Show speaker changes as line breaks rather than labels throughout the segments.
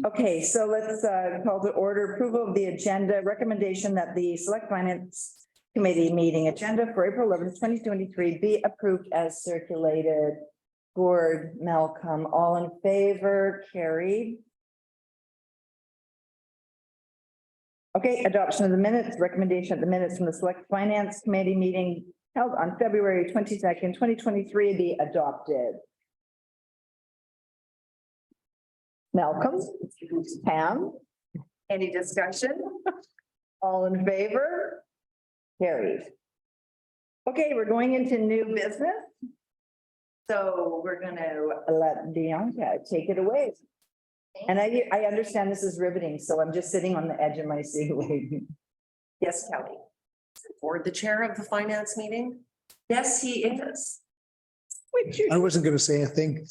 Okay, so let's call to order approval of the agenda, recommendation that the Select Finance Committee meeting agenda for April 11th, 2023 be approved as circulated. Gord, Malcolm, all in favor, carried. Okay, adoption of the minutes, recommendation of the minutes from the Select Finance Committee meeting held on February 22nd, 2023 be adopted. Malcolm, Pam, any discussion? All in favor? Carried. Okay, we're going into new business. So we're going to let Bianca take it away. And I understand this is riveting, so I'm just sitting on the edge of my seat waiting. Yes, Kelly.
Or the chair of the finance meeting?
Yes, he is.
I wasn't going to say a thing.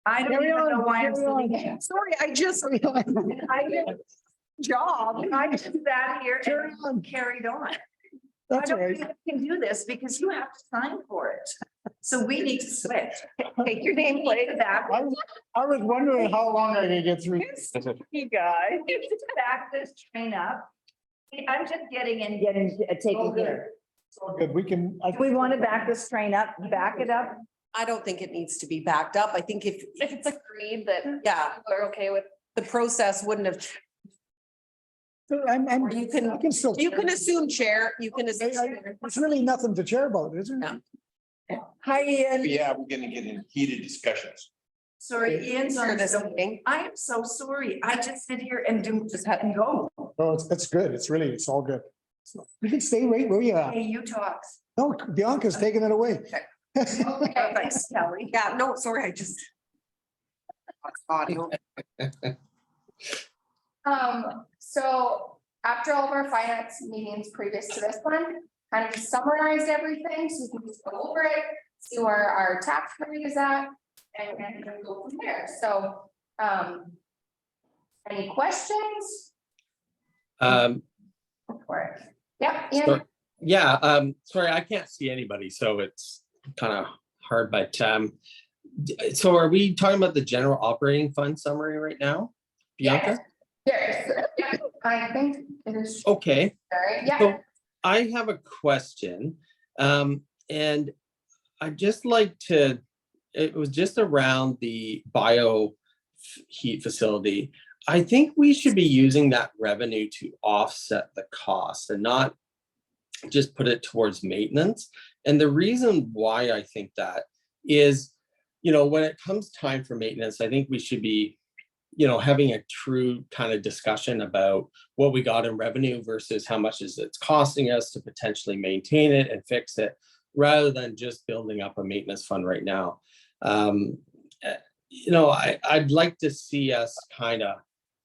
I don't even know why I'm sitting here.
Sorry, I just.
I did job. I just sat here and carried on. I
That's
don't
all right.
think I can do this because you have to sign for it. So we need to switch. Take your name plate back.
I was wondering how long I could get through.
You guys, back this train up. I'm just getting taken care.
So good. We can.
If we want to back this train up, back it up.
I don't think it needs to be backed up. I think if
It's agreed that
yeah,
we're okay with.
the process wouldn't have,
I'm,
you can,
I can still.
you can assume chair, you can
I-
assume.
It's really nothing to chair about, is
Yeah.
it?
Hi, Ian.
Yeah, we're gonna get in heated discussions.
Sorry, Ian's
For
on
this
this.
meeting.
I am so sorry. I just sit here and just have and go.
Oh, it's good. It's all good. You can stay right where you are.
Hey, you talk.
No, Bianca's taking it away.
Thanks, Kelly.
Yeah, no, sorry, I just. Audio.
So after all of our finance meetings previous to this one, kind of just summarized everything, so we can just go over it, see where our tax rate is at, and then go from there. So, any questions for it? Yeah, Ian?
So- Yeah, sorry, I can't see anybody, so it's kind of hard, but so are we talking about the general operating fund summary right now? Bianca?
Yes, yeah, I think it is.
Okay,
Right, yeah.
so I have a question, and I'd just like to, it was just around the bio heat facility. I think we should be using that revenue to offset the costs and not just put it towards maintenance. And the reason why I think that is, when it comes time for maintenance, I think we should be, having a true kind of discussion about what we got in revenue versus how much is it's costing us to potentially maintain it and fix it, rather than just building up a maintenance fund right now. I'd like to see us kind of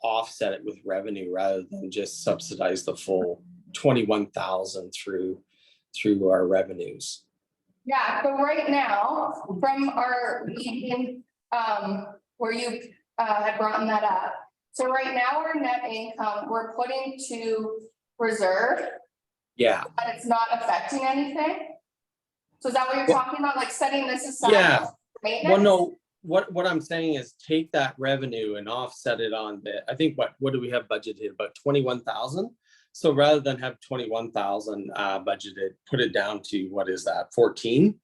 offset it with revenue rather than just subsidize the full 21,000 through our revenues.
Yeah, so right now, from our meeting, where you had brought that up. So right now, our net income, we're putting to reserve,
Yeah,
but it's not affecting anything. So is that what you're talking about, like setting this aside?
Yeah.
for maintenance?
well, no, what I'm saying is take that revenue and offset it on I think what do we have budgeted, about 21,000? So rather than have 21,000 budgeted, put it down to, what is that, 14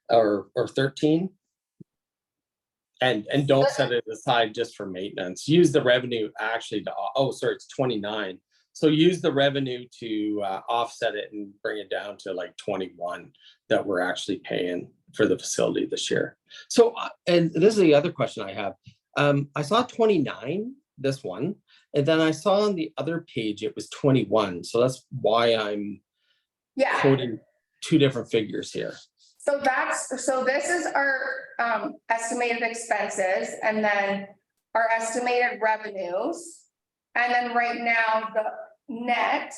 or 13? And don't set it aside just for maintenance. Use the revenue actually to, it's 29. So use the revenue to offset it and bring it down to like 21 that we're actually paying for the facility this year. So, and this is the other question I have. I saw 29, this one, and then I saw on the other page, it was 21. So that's why I'm
Yeah,
quoting two different figures here.
so this is our estimated expenses and then our estimated revenues. And then right now, the net,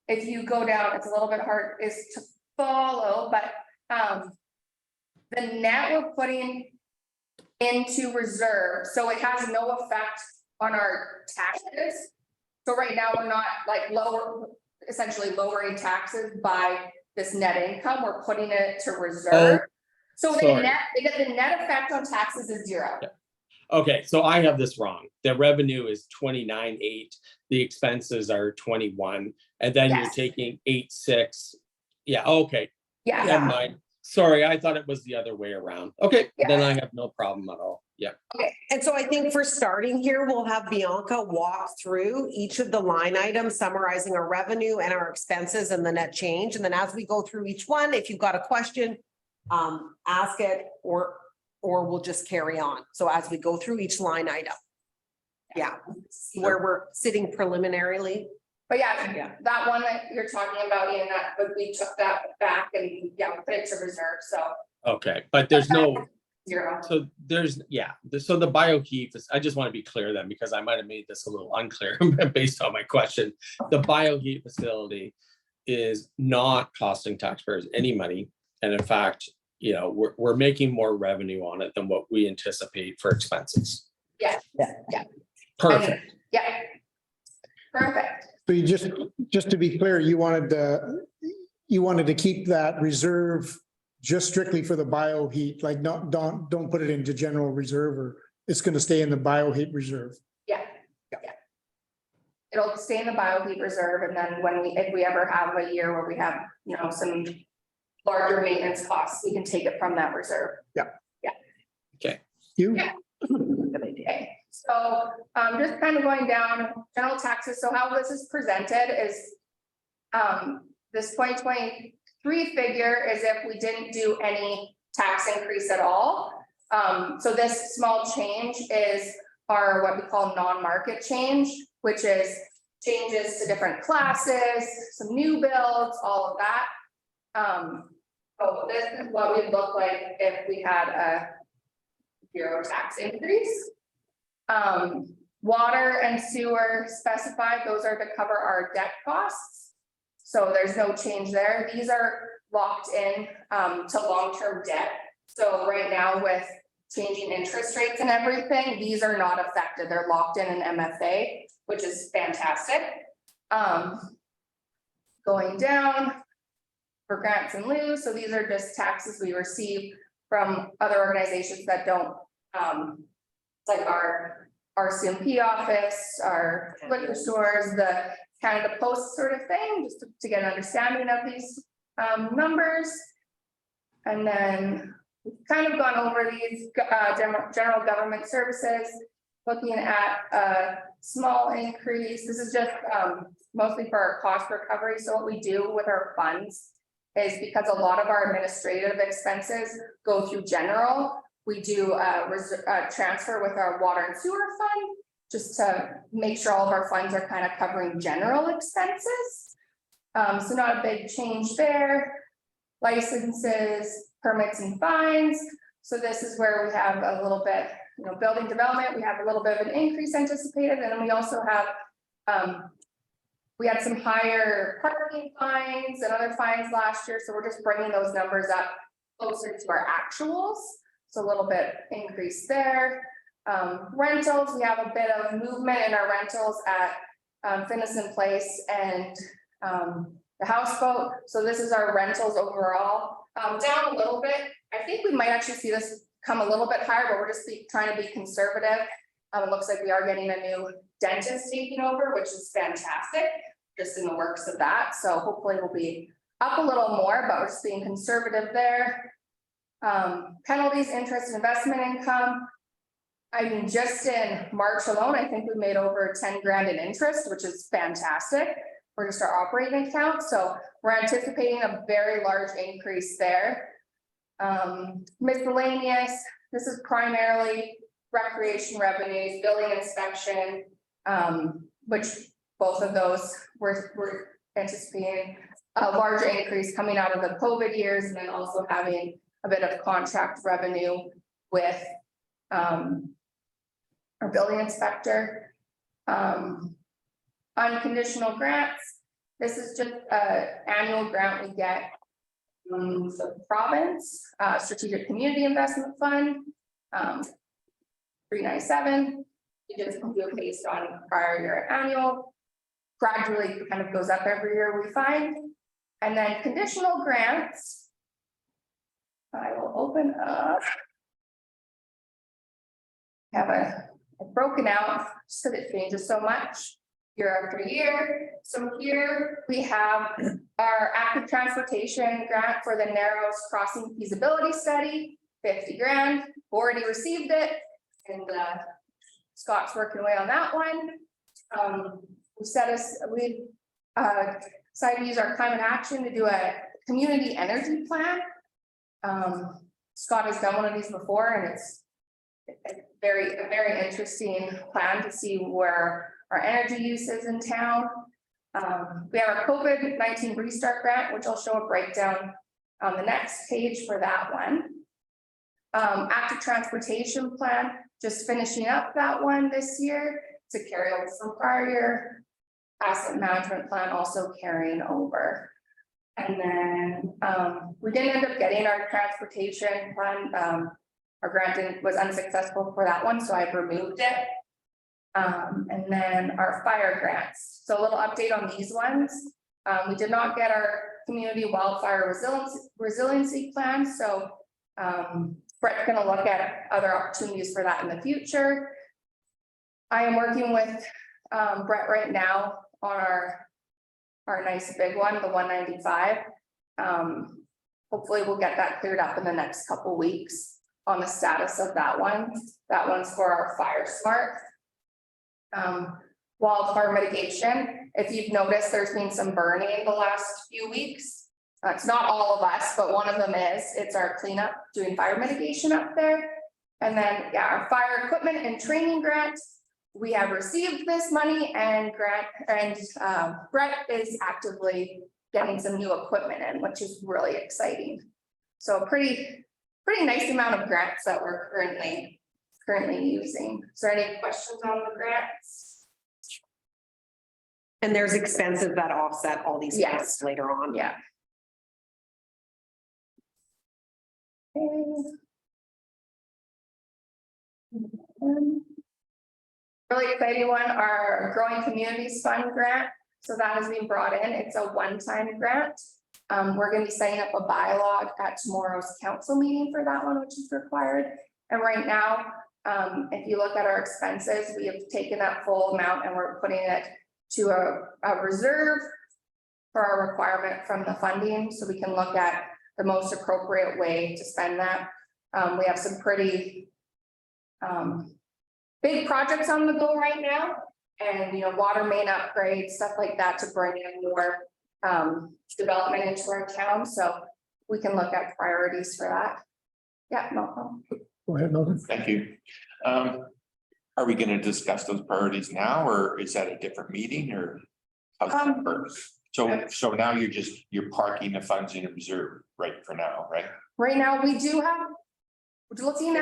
if you go down, it's a little bit hard is to follow, but the net we're putting into reserve, so it has no effect on our taxes. So right now, we're not like essentially lowering taxes by this net income, we're putting it to reserve. So the
Sorry.
net effect on taxes is 0.
Yeah. Okay, so I have this wrong. The revenue is 29.8, the expenses are 21, and then you're
Yes.
taking 8.6. Yeah, okay,
Yeah,
never mind. Sorry, I thought it was the other way around. Okay, then I have no problem at all. Yeah.
And so I think for starting here, we'll have Bianca walk through each of the line items, summarizing our revenue and our expenses and the net change. And then as we go through each one, if you've got a question, ask it or we'll just carry on. So as we go through each line item. Yeah, where we're sitting preliminarily.
but
Yeah.
yeah, that one that you're talking about, Ian, that, but we took that back and, yeah, we put it to reserve, so
Okay, but there's no,
0.
so there's, yeah, so the bioheat, I just want to be clear then, because I might have made this a little unclear based on my question. The bioheat facility is not costing taxpayers any money. And in fact, you know, we're making more revenue on it than what we anticipate for expenses.
Yeah.
Perfect.
Yeah. Perfect.
So you just to be clear, you wanted to keep that reserve just strictly for the bioheat, like don't put it into general reserve, or it's gonna stay in the bioheat reserve.
Yeah. It'll stay in the bioheat reserve, and then if we ever have a year where we have, you know, some larger maintenance costs, we can take it from that reserve.
You?
Yeah. Okay, so just kind of going down general taxes. So how this is presented is this 2023 figure is if we didn't do any tax increase at all. So this small change is our what we call non-market change, which is changes to different classes, some new builds, all of that. So this is what we'd look like if we had a 0 tax increase. Water and sewer specified, those are to cover our debt costs. So there's no change there. These are locked in to long-term debt. So right now with changing interest rates and everything, these are not affected. They're locked in an MFA, which is fantastic. Going down for grants and lieu. So these are just taxes we receive from other organizations that don't, like our CMP office, our liquor stores, the Canada Post sort of thing, just to get an understanding of these numbers. And then we've kind of gone over these general government services, looking at a small increase. This is just mostly for our cost recovery. So what we do with our funds is because a lot of our administrative expenses go through general, we do a transfer with our water and sewer fund, just to make sure all of our funds are kind of covering general expenses. So not a big change there. Licenses, permits and fines. So this is where we have a little bit, you know, building development, we have a little bit of an increase anticipated. And then we also have, we had some higher parking fines and other fines last year. So we're just bringing those numbers up closer to our actuals. So a little bit increase there. Rentals, we have a bit of movement in our rentals at Finnison Place and the houseboat. So this is our rentals overall, down a little bit. I think we might actually see this come a little bit higher, but we're just trying to be conservative. It looks like we are getting a new dentist taking over, which is fantastic, just in the works of that. So hopefully we'll be up a little more, but we're just being conservative there. Penalties, interest, and investment income. I mean, just in March alone, I think we made over 10 grand in interest, which is fantastic for just our operating account. So we're anticipating a very large increase there. Miscellaneous, this is primarily recreation revenues, building inspection, which both of those we're anticipating a large increase coming out of the COVID years, and then also having a bit of contract revenue with our building inspector. Unconditional grants. This is just an annual grant we get from the province, Strategic Community Investment Fund, 397. You just do it based on prior year annual. Gradually kind of goes up every year, we find. And then conditional grants. I will open up. Have a broken out, so that it changes so much year after year. So here we have our active transportation grant for the Narrows Crossing feasibility study, 50 grand, already received it. And Scott's working away on that one. We decided to use our climate action to do a community energy plan. Scott has done one of these before, and it's a very interesting plan to see where our energy use is in town. We have our COVID-19 restart grant, which I'll show a breakdown on the next page for that one. Active transportation plan, just finishing up that one this year to carry over from prior year. Asset management plan also carrying over. And then we didn't end up getting our transportation plan. Our grant was unsuccessful for that one, so I've removed it. And then our fire grants. So a little update on these ones. We did not get our community wildfire resiliency plan, so Brett's gonna look at other opportunities for that in the future. I am working with Brett right now on our nice big one, the 195. Hopefully we'll get that cleared up in the next couple weeks on the status of that one. That one's for our fire smart. Wildfire mitigation. If you've noticed, there's been some burning the last few weeks. It's not all of us, but one of them is. It's our cleanup, doing fire mitigation up there. And then, yeah, our fire equipment and training grants. We have received this money, and Brett is actively getting some new equipment in, which is really exciting. So pretty nice amount of grants that we're currently using. Is there any questions on the grants?
And there's expenses that offset all these
Yes.
grants later on.
Yeah. Okay. Really exciting one, our Growing Communities Fund grant. So that has been brought in. It's a one-time grant. We're going to be setting up a bylaw at tomorrow's council meeting for that one, which is required. And right now, if you look at our expenses, we have taken that full amount and we're putting it to a reserve for our requirement from the funding, so we can look at the most appropriate way to spend that. We have some pretty big projects on the go right now, and water main upgrades, stuff like that, to bring in more development into our town, so we can look at priorities for that. Yeah, no problem.
Go ahead, Milton.
Thank you. Are we gonna discuss those priorities now, or is that a different meeting, or? How's that work? So now you're parking the funds in a reserve right for now, right?
Right now, we do have, looking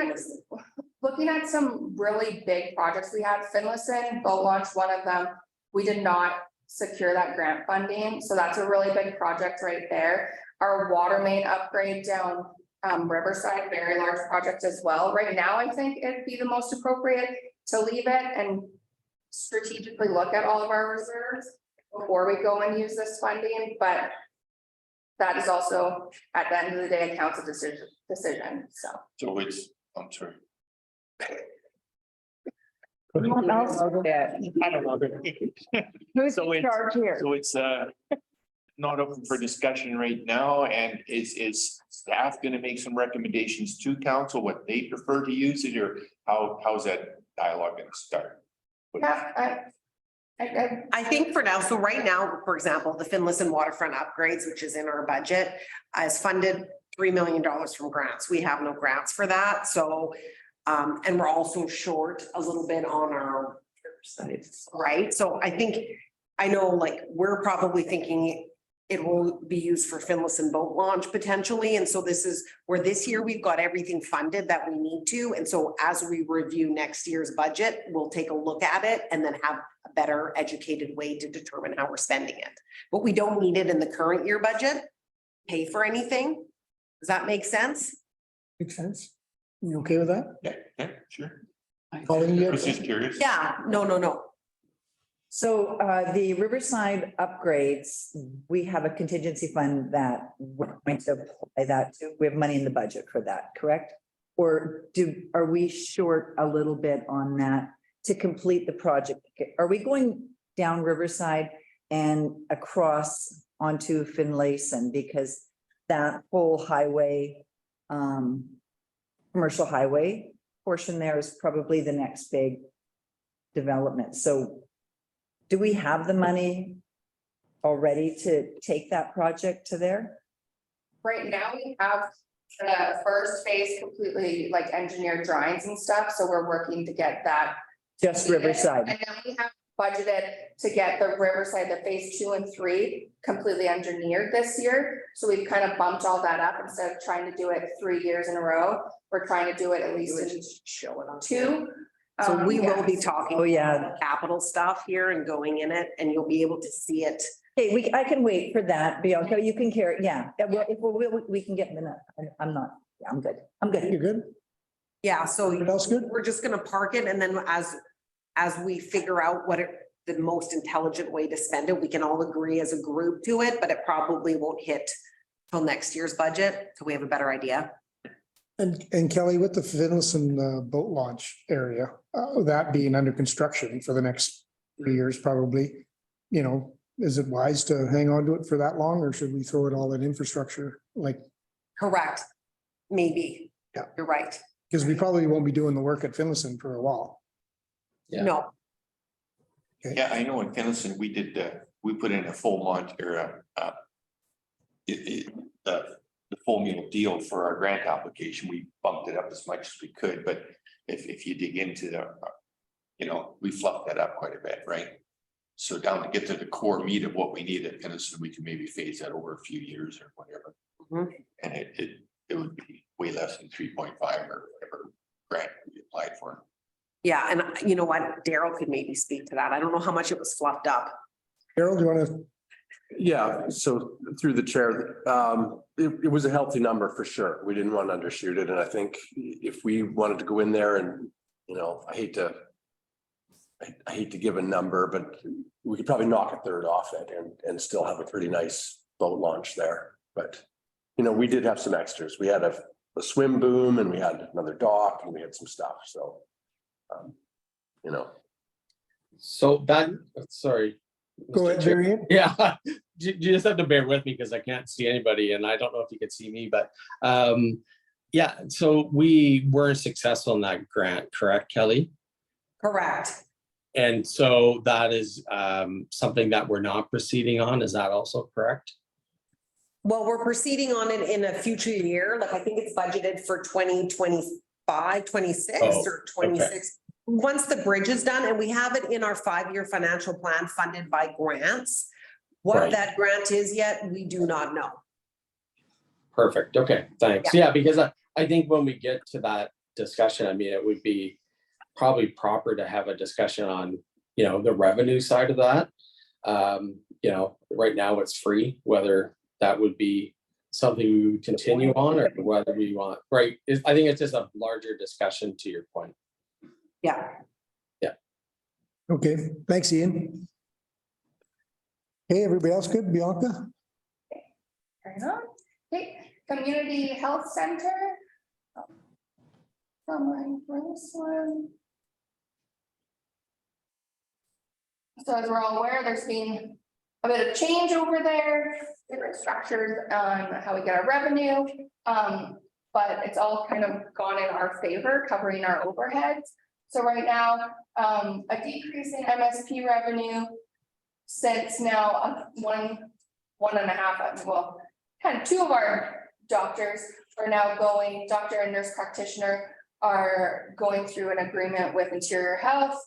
at some really big projects. We have Finlayson boat launch, one of them. We did not secure that grant funding, so that's a really big project right there. Our water main upgrade down Riverside, very large project as well. Right now, I think it'd be the most appropriate to leave it and strategically look at all of our reserves before we go and use this funding, but that is also, at the end of the day, a council decision, so.
So it's, I'm sorry.
Anyone else?
I don't know.
Who's
So
in
it's-
charge here?
So it's not open for discussion right now, and is staff gonna make some recommendations to council, what they prefer to use it, or how's that dialogue gonna start?
Yeah,
I think for now, so right now, for example, the Finlayson waterfront upgrades, which is in our budget, is funded $3 million from grants. We have no grants for that, so and we're also short a little bit on our sites, right? So I think, I know, like, we're probably thinking it will be used for Finlayson boat launch potentially, and so this is where this year we've got everything funded that we need to, and so as we review next year's budget, we'll take a look at it and then have a better educated way to determine how we're spending it. But we don't need it in the current year budget, pay for anything. Does that make sense?
Makes sense. You okay with that?
Yeah, sure.
Colleen,
I
you
was just curious.
Yeah, no.
So the Riverside upgrades, we have a contingency fund that we're going to apply that to. We have money in the budget for that, correct? Or are we short a little bit on that to complete the project? Are we going down Riverside and across onto Finlayson? Because that whole highway, commercial highway portion there is probably the next big development. So do we have the money already to take that project to there?
Right now, we have the first phase completely like engineered drawings and stuff, so we're working to get that.
Just
completed.
Riverside?
And then we have budgeted to get the Riverside, the phase 2 and 3 completely engineered this year. So we've kind of bumped all that up instead of trying to do it 3 years in a row. We're trying to do it at least in
Show it on.
2.
So we will be
yes.
talking.
Oh, yeah.
Capital stuff here and going in it, and you'll be able to see it.
Okay, I can wait for that, Bianca, you can carry, yeah, well, if we can get in I'm not, yeah, I'm good,
You're good?
Yeah, so
Everybody else good?
we're just gonna park it, and then as we figure out the most intelligent way to spend it, we can all agree as a group to it, but it probably won't hit till next year's budget, so we have a better idea.
And Kelly, with the Finlayson boat launch area, that being under construction for the next 3 years, probably, is it wise to hang on to it for that long, or should we throw it all in infrastructure? Like,
Correct. Maybe.
Yeah.
You're right.
because we probably won't be doing the work at Finlayson for a while.
Yeah.
No,
Yeah, I know in Finlayson, we put in a full month or the full meal deal for our grant application. We bumped it up as much as we could, but if you dig into we fluffed that up quite a bit, right? So down to get to the core meat of what we need at Finlayson, we can maybe phase that over a few years or whatever.
Mhm.
And it would be way less than 3.5 or whatever grant we applied for.
yeah, and you know what, Daryl could maybe speak to that. I don't know how much it was fluffed up.
Harold, do you want to?
Yeah, so through the chair, it was a healthy number for sure. We didn't want to undershoot it. And I think if we wanted to go in there and, I hate to give a number, but we could probably knock a third off it and still have a pretty nice boat launch there. But, we did have some extras. We had a swim boom and we had another dock and we had some stuff. So,
So that, sorry.
Go
Mr.
ahead,
Chair.
Varian.
Yeah, you just have to bear with me because I can't see anybody and I don't know if you can see me, but yeah, so we weren't successful in that grant, correct, Kelly?
Correct.
And so that is something that we're not proceeding on. Is that also correct?
Well, we're proceeding on it in a future year. Like I think it's budgeted for 2025, 26
Oh,
or 26. Once the bridge is done, and we have it in our 5-year financial plan funded by grants. What
Right.
that grant is yet, we do not know.
Perfect. Okay, thanks. Yeah, because I think when we get to that discussion, I mean, it would be probably proper to have a discussion on, the revenue side of that. Right now it's free, whether that would be something we would continue on or whether we want, right? I think it's just a larger discussion to your point.
Yeah.
Okay, thanks, Ian. Hey, everybody else good? Bianca?
Right on. Okay, community health center. Summary for this one. So as we're all aware, there's been a bit of change over there, different structures on how we get our revenue. But it's all kind of gone in our favor, covering our overheads. So right now, a decrease in MSP revenue since now one and a half, well, kind of 2 of our doctors are now going, doctor and nurse practitioner are going through an agreement with Interior Health.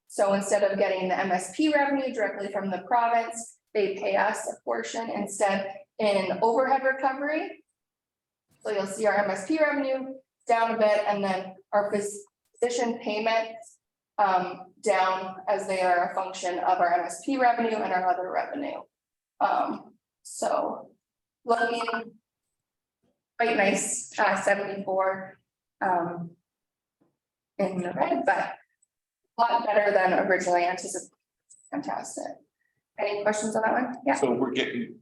So instead of getting the MSP revenue directly from the province, they pay us a portion instead in overhead recovery. So you'll see our MSP revenue down a bit, and then our physician payments down as they are a function of our MSP revenue and our other revenue. So looking quite nice, 74 in the red, but a lot better than originally anticipated. Fantastic. Any questions on that one? Yeah.
So we're getting,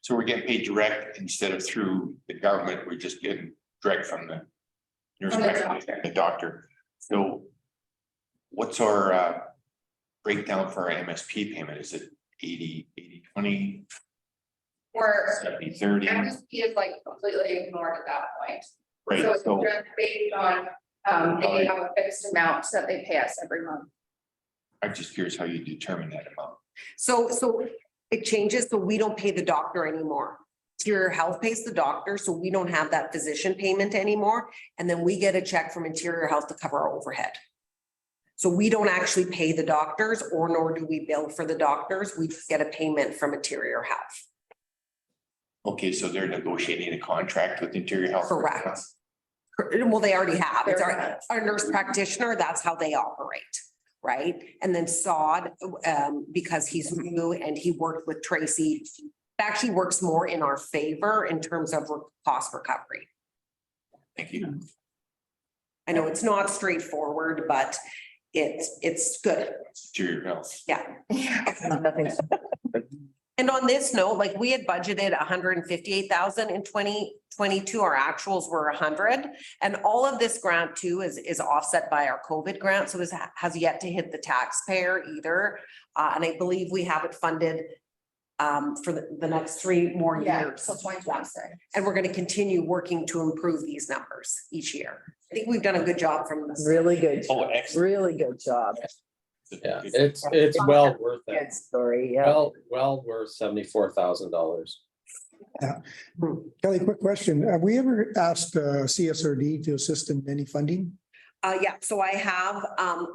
so we're getting paid direct instead of through the government, we're just getting direct from the nurse
From the
practitioner,
doctor.
the doctor. So what's our breakdown for our MSP payment? Is it 80-20,
Or
70-30?
MSP is like completely ignored at that point.
Right,
So it's
so,
just based on, they have a fixed amount that they pay us every month.
I'm just curious how you determine that amount.
So it changes, so we don't pay the doctor anymore. Interior Health pays the doctor, so we don't have that physician payment anymore. And then we get a check from Interior Health to cover our overhead. So we don't actually pay the doctors, or nor do we bill for the doctors. We just get a payment from Interior Health.
Okay, so they're negotiating a contract with Interior Health.
Correct. Well, they already have. It's
Very
our nurse practitioner, that's how they operate, right? And then Sod, because he's new and he worked with Tracy, actually works more in our favor in terms of cost recovery.
Thank you.
I know it's not straightforward, but it's good.
Interior Health.
Yeah.
Nothing.
And on this note, like we had budgeted 158,000 in 2022, our actuals were 100. And all of this grant too is offset by our COVID grant. So this has yet to hit the taxpayer either. And I believe we have it funded for the next 3 more
Yeah,
years.
so 2026.
And we're going to continue working to improve these numbers each year. I think we've done a good job from this.
Really good,
Oh, excellent.
really good job.
Yeah, it's well worth it.
Good story, yeah.
Well worth $74,000.
Kelly, quick question. Have we ever asked CSRD to assist in any funding?
Yeah, so I have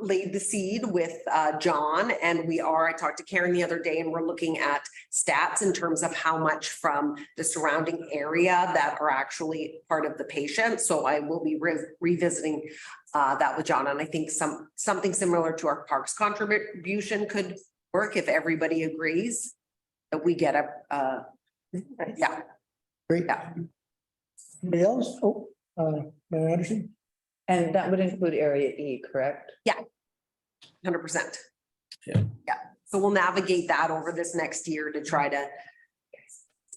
laid the seed with John, and I talked to Karen the other day, and we're looking at stats in terms of how much from the surrounding area that are actually part of the patient. So I will be revisiting that with John, and I think something similar to our parks contribution could work if everybody agrees that we get yeah.
Great.
Yeah.
Anybody else? Oh, Mayor Anderson?
And that would include area E, correct?
100%.
Yeah.
Yeah, so we'll navigate that over this next year to try to,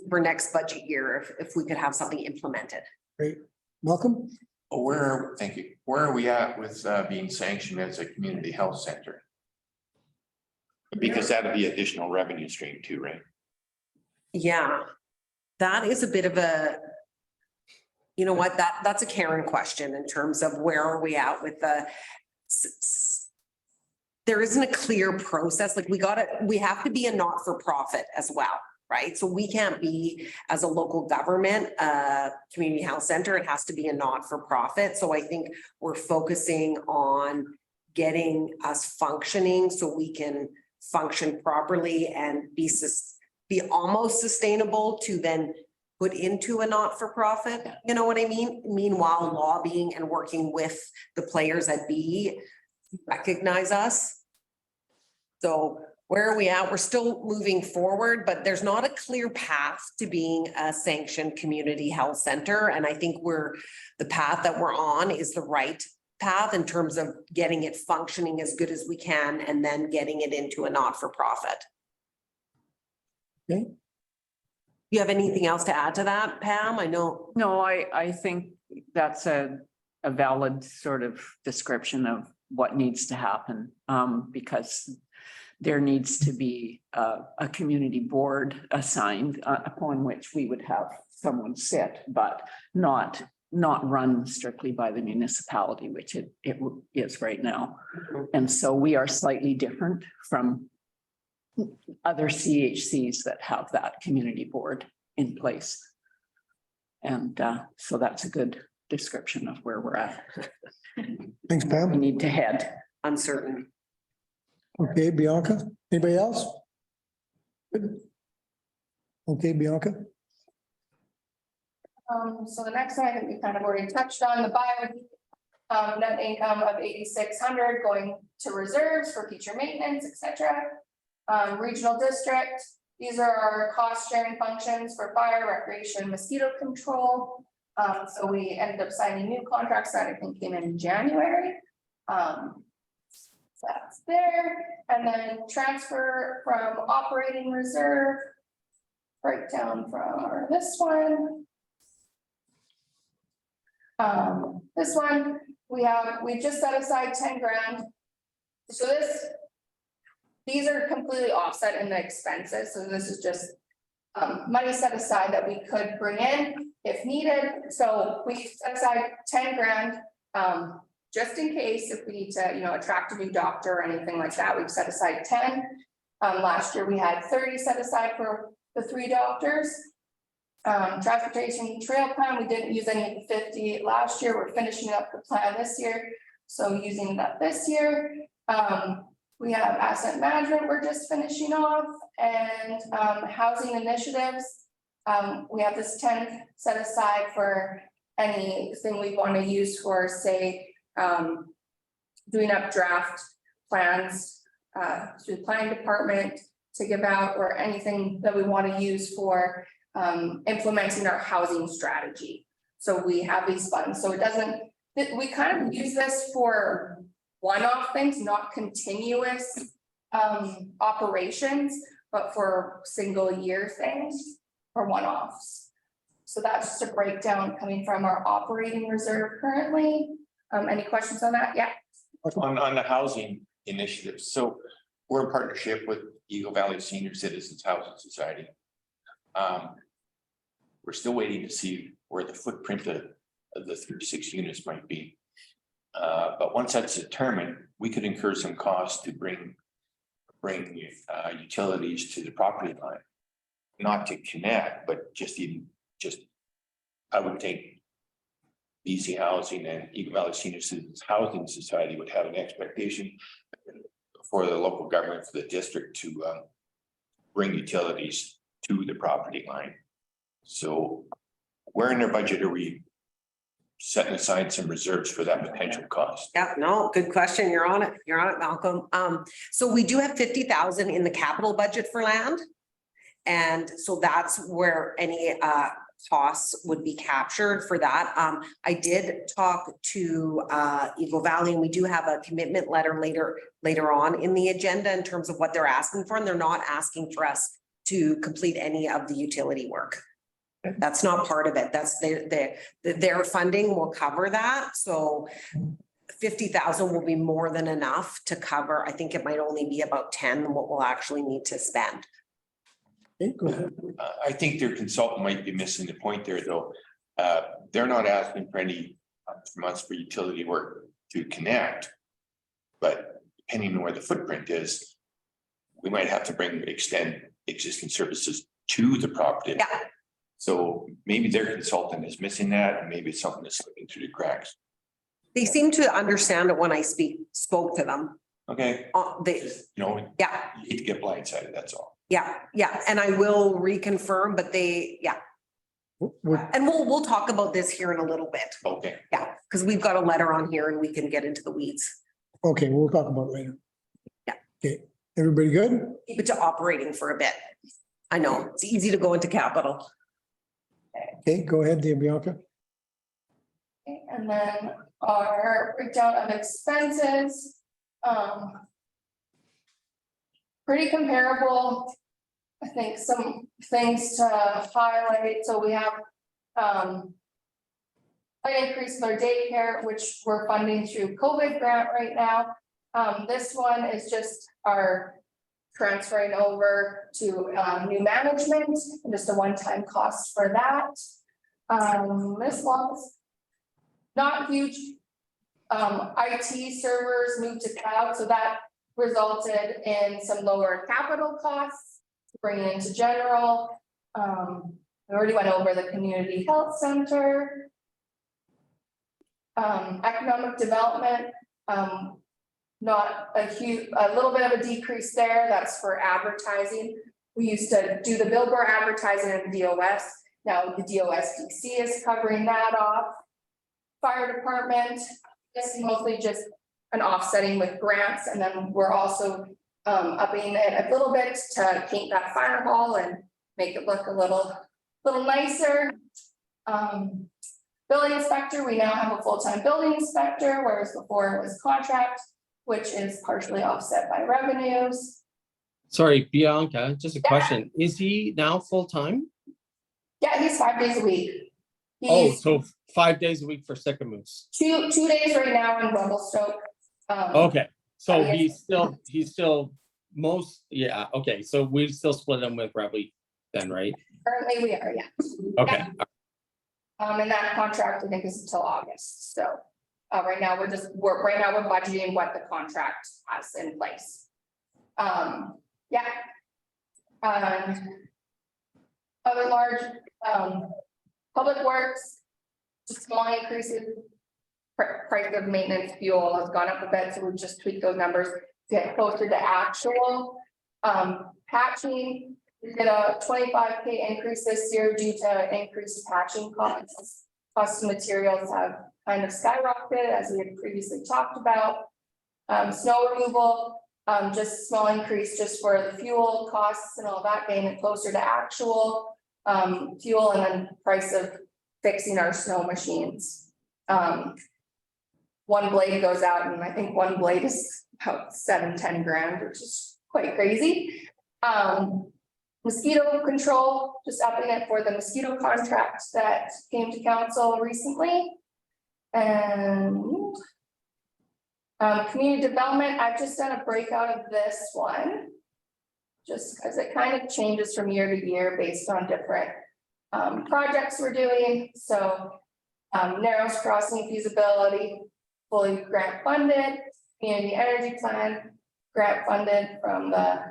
for next budget year, if we could have something implemented.
Great. Welcome.
Oh, thank you. Where are we at with being sanctioned as a community health center? Because that'd be additional revenue stream too, right?
Yeah, that is a bit of a, you know what, that's a Karen question in terms of where are we at with the, there isn't a clear process, like we have to be a not-for-profit as well, right? So we can't be, as a local government, community health center, it has to be a not-for-profit. So I think we're focusing on getting us functioning so we can function properly and be almost sustainable to then put into a not-for-profit, you know what I mean? Meanwhile, lobbying and working with the players at B recognize us. So where are we at? We're still moving forward, but there's not a clear path to being a sanctioned community health center. And I think the path that we're on is the right path in terms of getting it functioning as good as we can and then getting it into a not-for-profit.
Okay.
You have anything else to add to that, Pam? I know.
No, I think that's a valid sort of description of what needs to happen. Because there needs to be a community board assigned upon which we would have someone sit, but not run strictly by the municipality, which it is right now. And so we are slightly different from other CHCs that have that community board in place. And so that's a good description of where we're at.
Thanks,
We
Pam.
need to head.
Uncertain.
Okay, Bianca. Anybody else? Good. Okay, Bianca.
So the next one, I think we kind of already touched on, the bio, net income of 8,600 going to reserves for future maintenance, etc. Regional district, these are our cost sharing functions for fire, recreation, mosquito control. So we ended up signing new contracts that I think came in January. So that's there, and then transfer from operating reserve. Breakdown from this one. This one, we just set aside 10 grand. So these are completely offset in the expenses, so this is just money set aside that we could bring in if needed. So we set aside 10 grand, just in case if we need to, attract a new doctor or anything like that, we've set aside 10. Last year we had 30 set aside for the 3 doctors. Transportation trail plan, we didn't use any of the 50 last year. We're finishing up the plan this year, so using that this year. We have asset management we're just finishing off, and housing initiatives. We have this 10 set aside for anything we want to use for, say, doing up draft plans through the planning department to give out, or anything that we want to use for implementing our housing strategy. So we have these funds, so we kind of use this for one-off things, not continuous operations, but for single year things or one-offs. So that's just a breakdown coming from our operating reserve currently. Any questions on that? Yeah.
On the housing initiative, so we're in partnership with Eagle Valley Senior Citizens Housing Society. We're still waiting to see where the footprint of the 36 units might be. But once that's determined, we could incur some costs to bring utilities to the property line. Not to connect, but just I would think BC Housing and Eagle Valley Senior Citizens Housing Society would have an expectation for the local government, for the district, to bring utilities to the property line. So where in their budget are we setting aside some reserves for that potential cost?
Yeah, no, good question. You're on it. You're on it, Malcolm. So we do have 50,000 in the capital budget for land. And so that's where any costs would be captured for that. I did talk to Eagle Valley, and we do have a commitment letter later on in the agenda in terms of what they're asking for, and they're not asking for us to complete any of the utility work. That's not part of it. That's their funding will cover that. So 50,000 will be more than enough to cover. I think it might only be about 10 what we'll actually need to spend.
Okay, go ahead.
I think their consultant might be missing the point there, though. They're not asking for any months for utility work to connect. But depending on where the footprint is, we might have to extend existing services to the property.
Yeah.
So maybe their consultant is missing that, and maybe it's something that's slipping through the cracks.
They seem to understand it when I spoke to them.
Okay.
Yeah.
You need to get blindsided, that's all.
Yeah. And I will reconfirm, but and we'll talk about this here in a little bit.
Okay.
Yeah, because we've got a letter on here and we can get into the weeds.
Okay, we'll talk about it later.
Yeah.
Okay, everybody good?
Keep it to operating for a bit. I know it's easy to go into capital.
Okay, go ahead, Bianca.
Okay, and then our breakdown of expenses. Pretty comparable. I think some things to highlight. So we have an increase in our daycare, which we're funding through COVID grant right now. This one is just our transferring over to new management, and just a one-time cost for that. This one's not huge. IT servers moved to cloud, so that resulted in some lower capital costs, bringing into general. We already went over the community health center. Economic development, not a little bit of a decrease there. That's for advertising. We used to do the billboard advertising in the DOS. Now the DOSDC is covering that off. Fire department, this is mostly just an offsetting with grants, and then we're also upping it a little bit to paint that fire hall and make it look a little nicer. Building inspector, we now have a full-time building inspector, whereas before it was contract which is partially offset by revenues.
Sorry, Bianca, just a
Yeah.
question. Is he now full-time?
Yeah, he's 5 days a week.
Oh,
He's
so 5 days a week for Sycamoose.
two days right now in Revelstoke.
Okay, so
yes.
he's still yeah, okay, so we still split him with Revy then, right?
Currently we are, yeah.
Okay,
And that contract, I think, is until August, so. Right now, we're budgeting what the contract has in place. Yeah. Other large, public works, just small increases. Price of maintenance fuel has gone up a bit, so we've just tweaked those numbers to get closer to actual. Patching, we did a 25K increase this year due to increased patching costs. Cost of materials have kind of skyrocketed, as we had previously talked about. Snow removal, just small increase just for the fuel costs and all that, getting it closer to actual fuel, and then price of fixing our snow machines. One blade goes out, and I think one blade is about 7-10 grand, which is quite crazy. Mosquito control, just upping it for the mosquito contract that came to council recently. And community development, I've just done a breakout of this one. Just because it kind of changes from year to year based on different projects we're doing. So Narrows Crossing feasibility, fully grant funded. Community energy plan, grant funded from the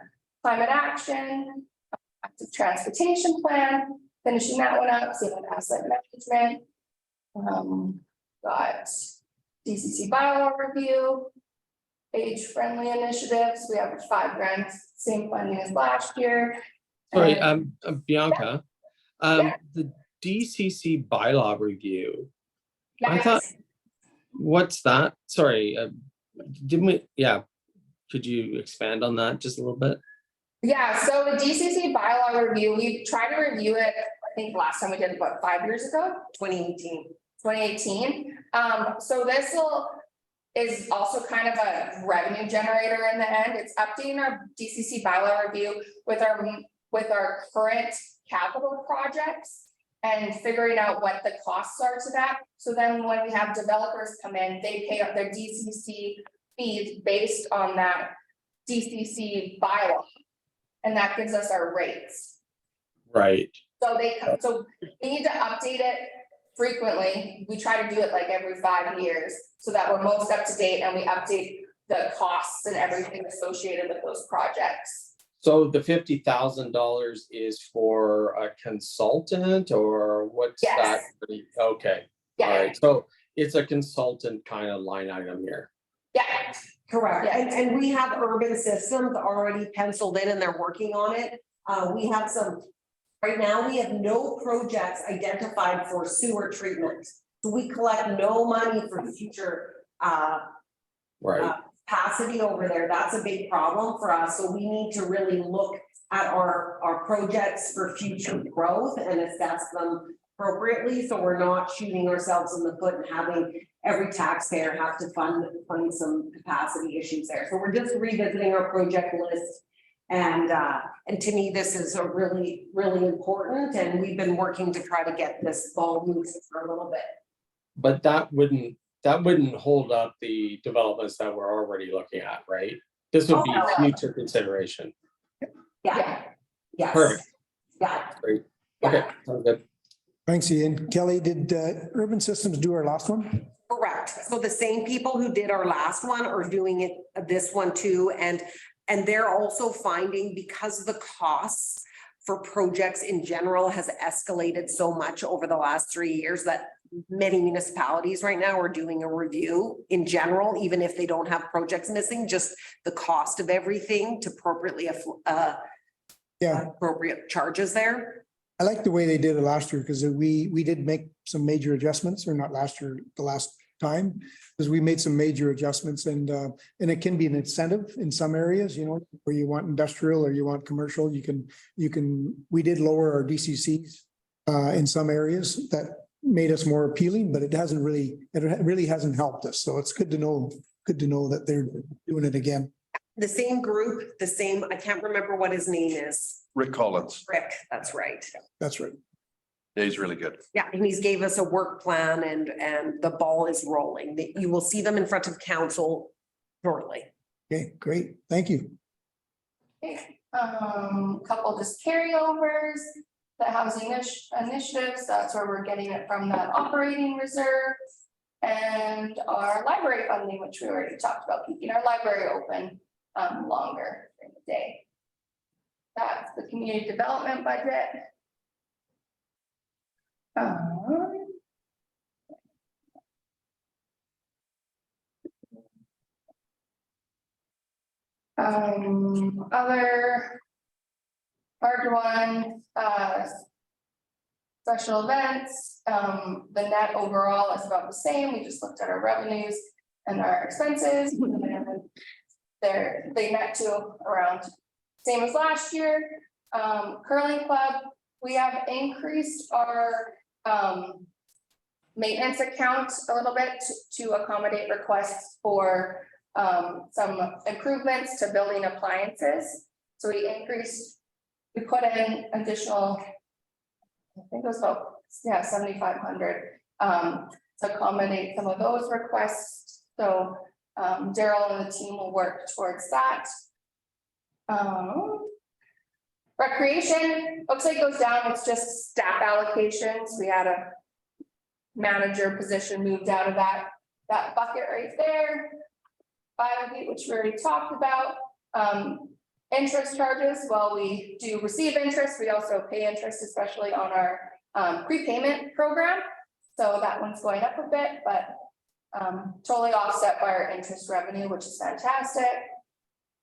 climate action. Active transportation plan, finishing that one up, same with asset management. Got DCC bylaw review, age-friendly initiatives. We have 5 grants, same funding as last year.
sorry,
And
Bianca, the DCC bylaw review, I thought, what's that? Sorry, could you expand on that just a little bit?
Yeah, so the DCC bylaw review, we tried to review it, I think last time we did, what, 5 years ago? 2018. So this is also kind of a revenue generator in the end. It's updating our DCC bylaw review with our current capital projects and figuring out what the costs are to that. So then when we have developers come in, they pay up their DCC fees based on that DCC bylaw. And that gives us our rates.
Right.
So we need to update it frequently. We try to do it like every 5 years so that we're most up to date and we update the costs and everything associated with those projects.
So the $50,000 is for a consultant, or what's that?
Yes.
Okay, all right, so it's a consultant kind of line item here.
Yeah.
Correct,
Yeah.
and we have urban systems already penciled in and they're working on it. We have some, right now, we have no projects identified for sewer treatment. So we collect no money for future
Right.
capacity over there. That's a big problem for us. So we need to really look at our projects for future growth and assess them appropriately. So we're not shooting ourselves in the foot and having every taxpayer have to fund some capacity issues there. So we're just revisiting our project list. And to me, this is a really, really important, and we've been working to try to get this ball moving for a little bit.
But that wouldn't hold up the developments that we're already looking at, right? This would be future consideration.
Yeah. Yes.
Perfect.
Yeah.
Great. Okay, sounds good.
Thanks, Ian. Kelly, did Urban Systems do our last one?
Correct. So the same people who did our last one are doing it, this one too, and they're also finding, because the costs for projects in general has escalated so much over the last 3 years, that many municipalities right now are doing a review in general, even if they don't have projects missing, just the cost of everything to appropriately appropriate charges there.
I like the way they did it last year, because we did make some major adjustments, or not last year, the last time, because we made some major adjustments, and it can be an incentive in some areas, you know, where you want industrial or you want commercial, we did lower our DCCs in some areas that made us more appealing, but it really hasn't helped us. So it's good to know good to know that they're doing it again.
The same group, the same, I can't remember what his name is.
Rick Collins,
Rick, that's right.
That's right.
yeah, he's really good.
Yeah, and he's gave us a work plan and the ball is rolling. You will see them in front of council shortly.
Okay, great. Thank you.
Okay, couple just carryovers, the housing initiatives, that's where we're getting it from, that operating reserve. And our library funding, which we already talked about, keeping our library open longer during the day. That's the community development budget. Other large one, special events, the net overall is about the same. We just looked at our revenues and our expenses. They net to around same as last year. Curling club, we have increased our maintenance account a little bit to accommodate requests for some improvements to building appliances. So we put in additional, I think it was about, 7,500 to accommodate some of those requests. So Daryl and the team will work towards that. Recreation looks like goes down. It's just staff allocations. We had a manager position moved out of that bucket right there. Bio-heat, which we already talked about. Interest charges, well, we do receive interest. We also pay interest, especially on our prepayment program. So that one's going up a bit, but totally offset by our interest revenue, which is fantastic.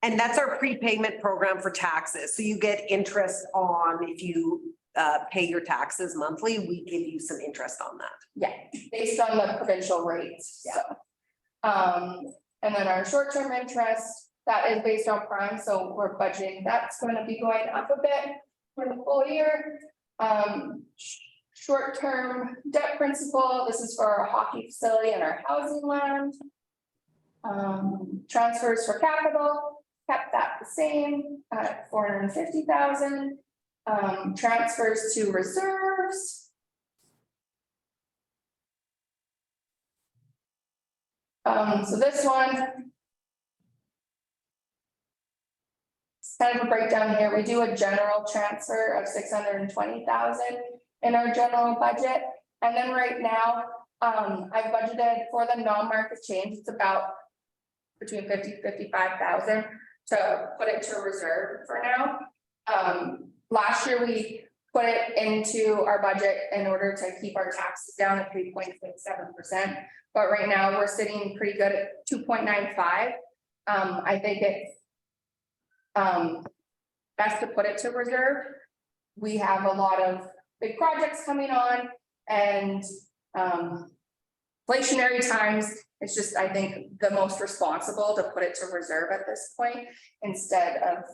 And that's our prepayment program for taxes. So you get interest on, if you pay your taxes monthly, we give you some interest on that.
Yeah, based on the provincial rates.
Yeah.
So, and then our short-term interest, that is based on prime, so we're budgeting, that's going to be going up a bit for the full year. Short-term debt principal, this is for our hockey facility and our housing land. Transfers for capital, kept that the same at 450,000. Transfers to reserves. So this one. It's kind of a breakdown here. We do a general transfer of 620,000 in our general budget. And then right now, I've budgeted for the non-market change. It's about between 50 to 55,000 to put it to reserve for now. Last year, we put it into our budget in order to keep our taxes down at 3.67%. But right now we're sitting pretty good at 2.95. I think it's best to put it to reserve. We have a lot of big projects coming on and inflationary times. It's just, I think, the most responsible to put it to reserve at this point instead of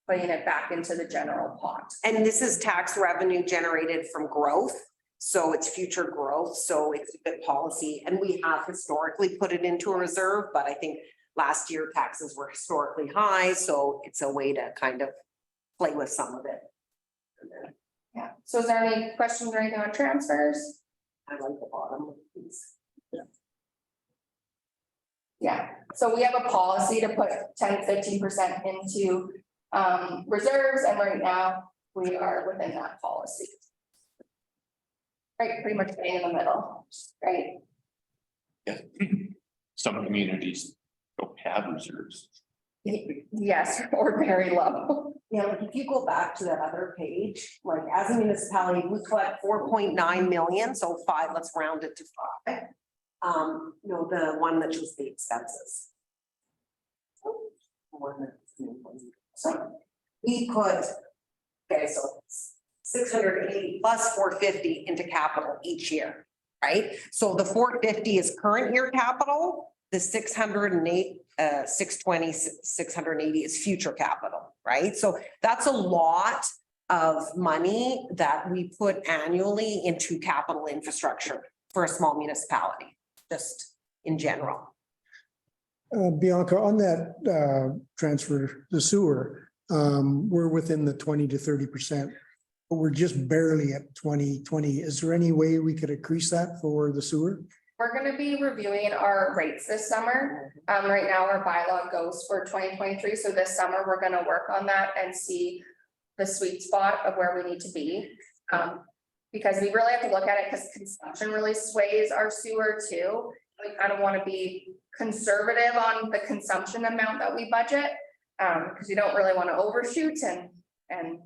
putting it back into the general pot.
And this is tax revenue generated from growth. So it's future growth. So it's a good policy. And we have historically put it into a reserve, but I think last year taxes were historically high. So it's a way to kind of play with some of it.
Yeah. So is there any questions or anything on transfers?
I like the bottom piece.
Yeah. So we have a policy to put 10-15% into reserves, and right now we are within that policy. Right, pretty much being in the middle, right?
Yeah. Some communities don't have reserves.
Yes, or very low.
Yeah, like if you go back to that other page, like as a municipality, we collect 4.9 million, so 5, let's round it to 5. No, the one that shows the expenses. So we put, okay, so 680 plus 450 into capital each year, right? So the 450 is current year capital, the 608, 620, 680 is future capital, right? So that's a lot of money that we put annually into capital infrastructure for a small municipality, just in general.
Bianca, on that transfer, the sewer, we're within the 20 to 30%. But we're just barely at 2020. Is there any way we could increase that for the sewer?
We're gonna be reviewing our rates this summer. Right now, our bylaw goes for 2023, so this summer, we're gonna work on that and see the sweet spot of where we need to be. Because we really have to look at it, because consumption really sways our sewer too. We kind of want to be conservative on the consumption amount that we budget. Because you don't really want to overshoot and.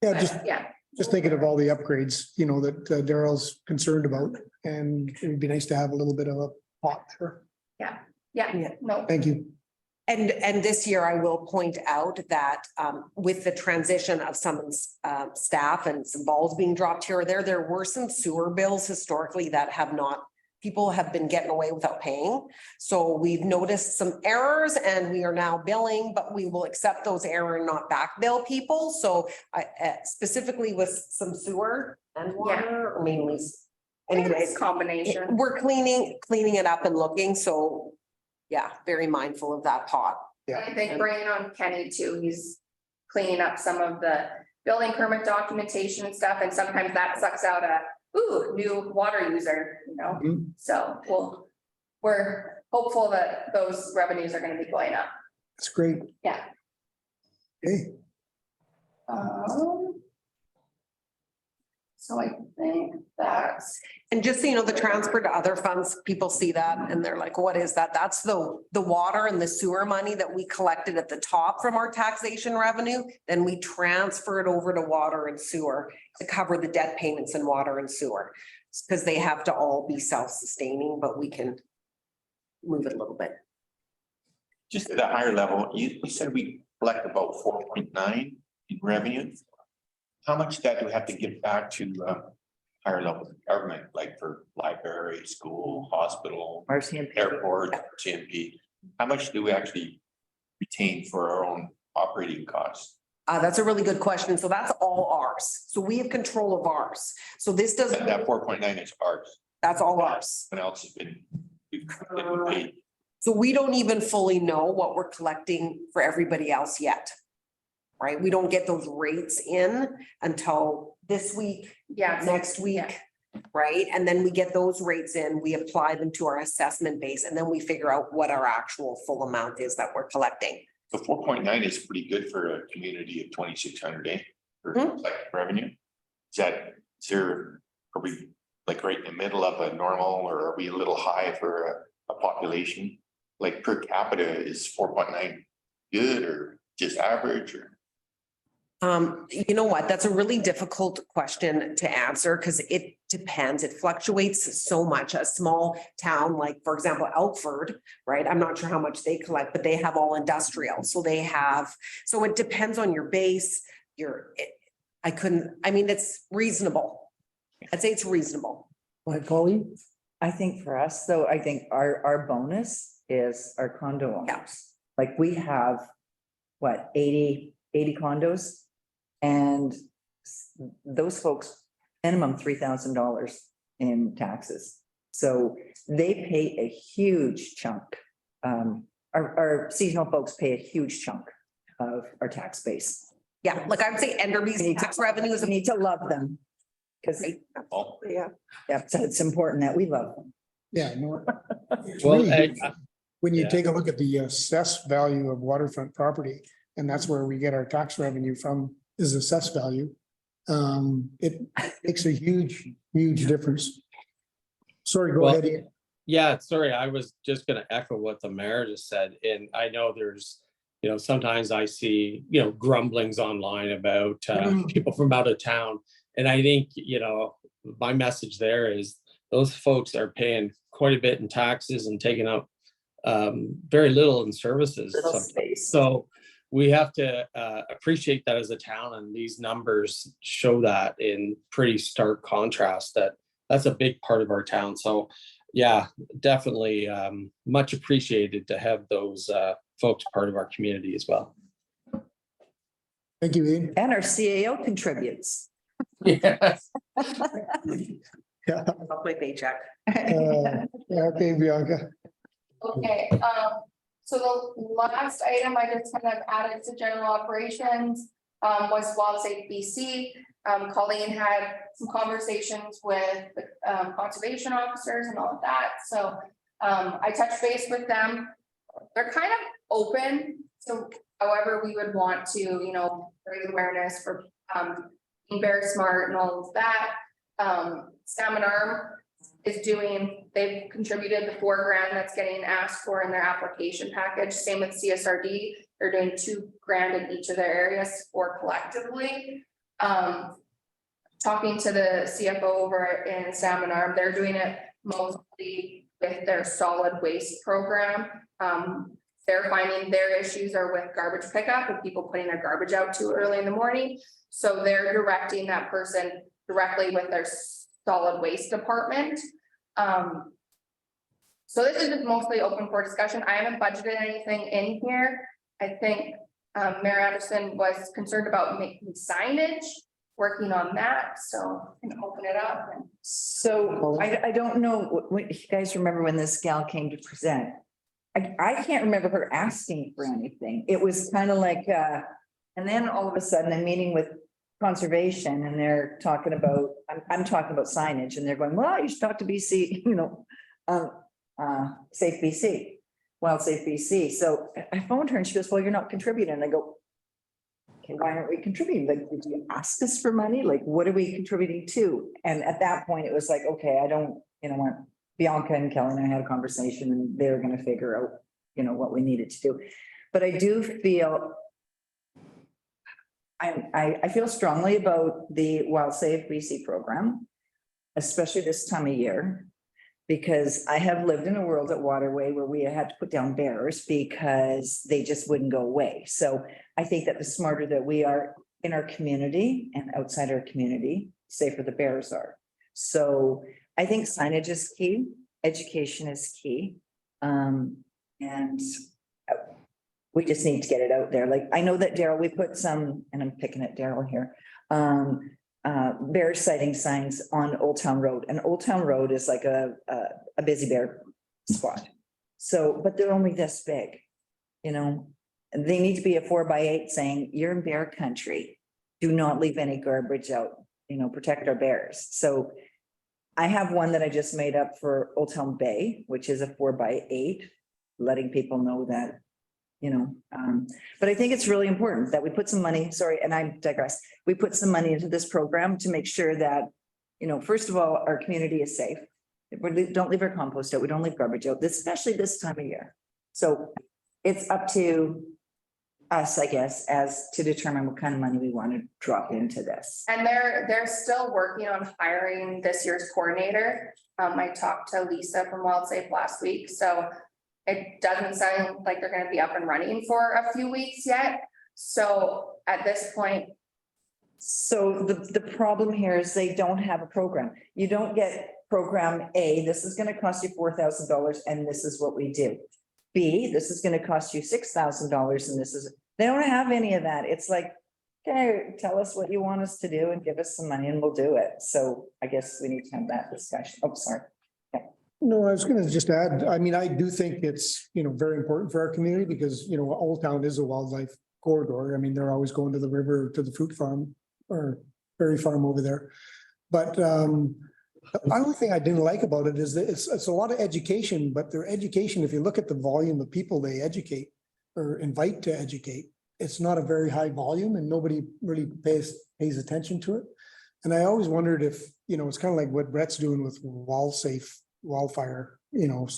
Yeah, just thinking of all the upgrades, you know, that Darrell's concerned about, and it would be nice to have a little bit of a pot there.
Yeah, no,
Thank you.
And this year I will point out that with the transition of some staff and some balls being dropped here or there were some sewer bills historically that have not, people have been getting away without paying. So we've noticed some errors and we are now billing, but we will accept those error and not back bill people. So I specifically with some sewer and water, or mainly. Anyways,
combination.
we're cleaning it up and looking, so yeah, very mindful of that pot.
I think bringing on Kenny too, he's cleaning up some of the building permit documentation and stuff, and sometimes that sucks out a, new water user, you know?
Mhm.
So we're hopeful that those revenues are gonna be going up.
That's great.
Yeah.
Okay.
So I think that's,
And just so you know, the transfer to other funds, people see that and they're like, what is that? That's the water and the sewer money that we collected at the top from our taxation revenue. Then we transfer it over to water and sewer to cover the debt payments in water and sewer. Because they have to all be self-sustaining, but we can move it a little bit.
Just at a higher level, you said we collect about 4.9 in revenue. How much of that do we have to give back to higher levels of government, like for library, school, hospital,
RCMP.
airport, CMP? How much do we actually retain for our own operating costs?
That's a really good question. So that's all ours. So we have control of ours. So this doesn't,
That 4.9 is ours.
that's all ours.
What else has been? we've paid?
So we don't even fully know what we're collecting for everybody else yet. Right? We don't get those rates in until this week, next week, right? And then we get those rates in, we apply them to our assessment base, and then we figure out what our actual full amount is that we're collecting.
So 4.9 is pretty good for a community of 2,600 for collected revenue. Are we like right in the middle of a normal, or are we a little high for a population? Like per capita is 4.9 good or just average or?
You know what? That's a really difficult question to answer because it depends. It fluctuates so much. A small town, like for example, Elkford, right? I'm not sure how much they collect, but they have all industrial. So it depends on your base, it's reasonable. I'd say it's reasonable.
Like Colleen? I think for us, though, I think our bonus is our condo owners.
Yeah.
Like we have, 80 condos? And those folks, minimum $3,000 in taxes. So they pay a huge chunk. Our seasonal folks pay a huge chunk of our tax base.
Yeah, like I would say Enderby's tax revenue is
We need to love them. Because,
yeah.
so it's important that we love them.
Yeah, no. It's
Well,
really good. When you
yeah.
take a look at the assessed value of waterfront property, and that's where we get our tax revenue from, is assessed value. It makes a huge difference. Sorry, go
Well,
ahead, Ian.
Yeah, sorry, I was just gonna echo what the mayor just said, and I know there's, sometimes I see, grumblings online about people from out of town. And I think, my message there is those folks are paying quite a bit in taxes and taking up very little in services.
Little
sometimes.
space.
So we have to appreciate that as a town, and these numbers show that in pretty stark contrast that that's a big part of our town. So yeah, definitely much appreciated to have those folks part of our community as well.
Thank you, Ian.
And our CAO contributes.
Yes.
Yeah,
Off my paycheck.
okay, Bianca.
okay, So the last item I just kind of added to general operations was WildSafe BC. Colleen had some conversations with the conservation officers and all of that, so I touched base with them. They're kind of open, so however we would want to, you know, raise awareness for being bear smart and all of that. Salmon Arm is doing, they've contributed the $4,000 that's getting asked for in their application package. Same with CSRD, they're doing $2,000 in each of their areas for collectively. Talking to the CFO over in Salmon Arm, they're doing it mostly with their solid waste program. They're finding their issues are with garbage pickup and people putting their garbage out too early in the morning. So they're directing that person directly with their solid waste department. So this is just mostly open for discussion. I haven't budgeted anything in here. I think Mayor Anderson was concerned about making signage, working on that, so I can open it up. And
So I don't know, if you guys remember when this gal came to present. I can't remember her asking for anything. It was kind of like, and then all of a sudden I'm meeting with conservation and they're talking about, I'm talking about signage and they're going, well, you should talk to BC, you know, Safe BC, WildSafe BC. So I phoned her and she goes, well, you're not contributing. And I go, okay, why aren't we contributing? Like, did you ask us for money? Like, what are we contributing to? And at that point, it was like, okay, I don't, you know what? Bianca and Kelly and I had a conversation and they were going to figure out, you know, what we needed to do. But I do feel, I feel strongly about the WildSafe BC program, especially this time of year, because I have lived in a world at Waterway where we had to put down bears because they just wouldn't go away. So I think that the smarter that we are in our community and outside our community, safer the bears are. So I think signage is key, education is key. And we just need to get it out there. Like, I know that Daryl, we put some, and I'm picking at Daryl here, bear sighting signs on Old Town Road, and Old Town Road is like a busy bear spot. So, but they're only this big, you know, and they need to be a 4x8 saying, you're in bear country. Do not leave any garbage out, you know, protect our bears. So I have one that I just made up for Old Town Bay, which is a 4x8, letting people know that, you know, but I think it's really important that we put some money, sorry, and I digress. We put some money into this program to make sure that, you know, first of all, our community is safe. We don't leave our compost out. We don't leave garbage out, especially this time of year. So it's up to us, I guess, as to determine what kind of money we want to drop into this.
And they're still working on hiring this year's coordinator. I talked to Lisa from WildSafe last week, so it doesn't sound like they're going to be up and running for a few weeks yet. So at this point.
So the problem here is they don't have a program. You don't get program A, this is going to cost you $4,000 and this is what we do. B, this is going to cost you $6,000 and this is, they don't have any of that. It's like, okay, tell us what you want us to do and give us some money and we'll do it. So I guess we need to have that discussion. Oh, sorry.
No, I was gonna just add, I mean, I do think it's, you know, very important for our community because, you know, Old Town is a wildlife corridor. I mean, they're always going to the river, to the fruit farm or berry farm over there. But the only thing I didn't like about it is that it's a lot of education, but their education, if you look at the volume of people they educate or invite to educate, it's not a very high volume and nobody really pays attention to it. And I always wondered if, you know, it's kind of like what Brett's doing with WildSafe wildfire, you know,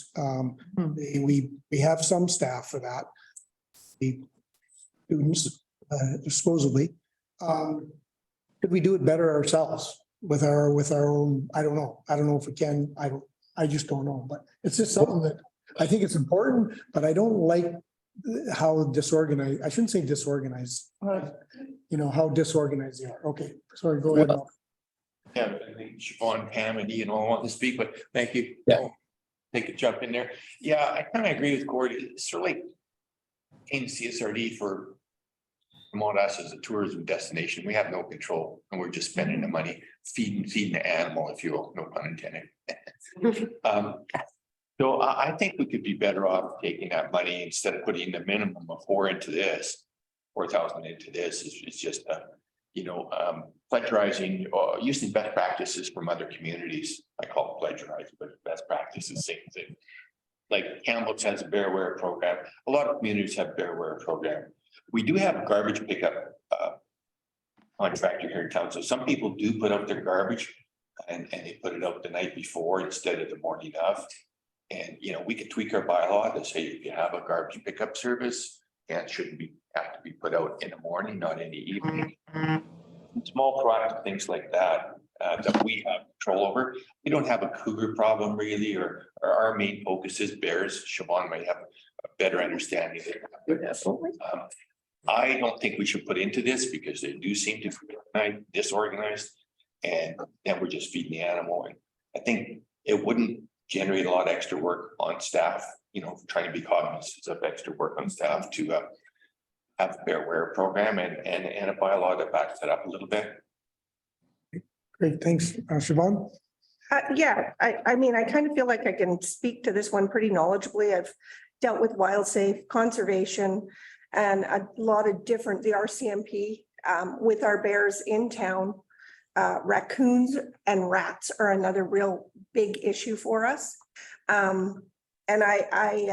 we have some staff for that. The students, supposedly, could we do it better ourselves with our own? I don't know if we can. I just don't know, but it's just something that I think it's important, but I don't like how disorganized, I shouldn't say disorganized, you know, how disorganized they are. Okay, sorry, go ahead.
Yeah, I think Siobhan, Pam and Ian all want to speak, but thank you.
Yeah.
Take a jump in there. Yeah, I kind of agree with Gord. It's sort of like in CSRD for promote us as a tourism destination. We have no control and we're just spending the money feeding the animal, if you will, no pun intended. So I think we could be better off taking that money instead of putting the minimum of 4,000 into this. It's just, plagiarizing, using best practices from other communities. I call it plagiarizing, but best practices, same thing. Like Kamloops has a bearware program. A lot of communities have bearware program. We do have a garbage pickup contractor here in town. So some people do put out their garbage and they put it out the night before instead of the morning of. And, we could tweak our bylaw to say if you have a garbage pickup service, it shouldn't have to be put out in the morning, not in the evening. Small product, things like that, that we have control over. We don't have a cougar problem really, or our main focus is bears. Siobhan might have a better understanding of it. I don't think we should put into this because they do seem to be disorganized, and then we're just feeding the animal. And I think it wouldn't generate a lot of extra work on staff, trying to be cognizant of extra work on staff to have a bearware program and a bylaw that backs it up a little bit.
Great, thanks. Siobhan?
Yeah, I mean, I kind of feel like I can speak to this one pretty knowledgeably. I've dealt with wild safe conservation and a lot of different, the RCMP with our bears in town. Raccoons and rats are another real big issue for us. And I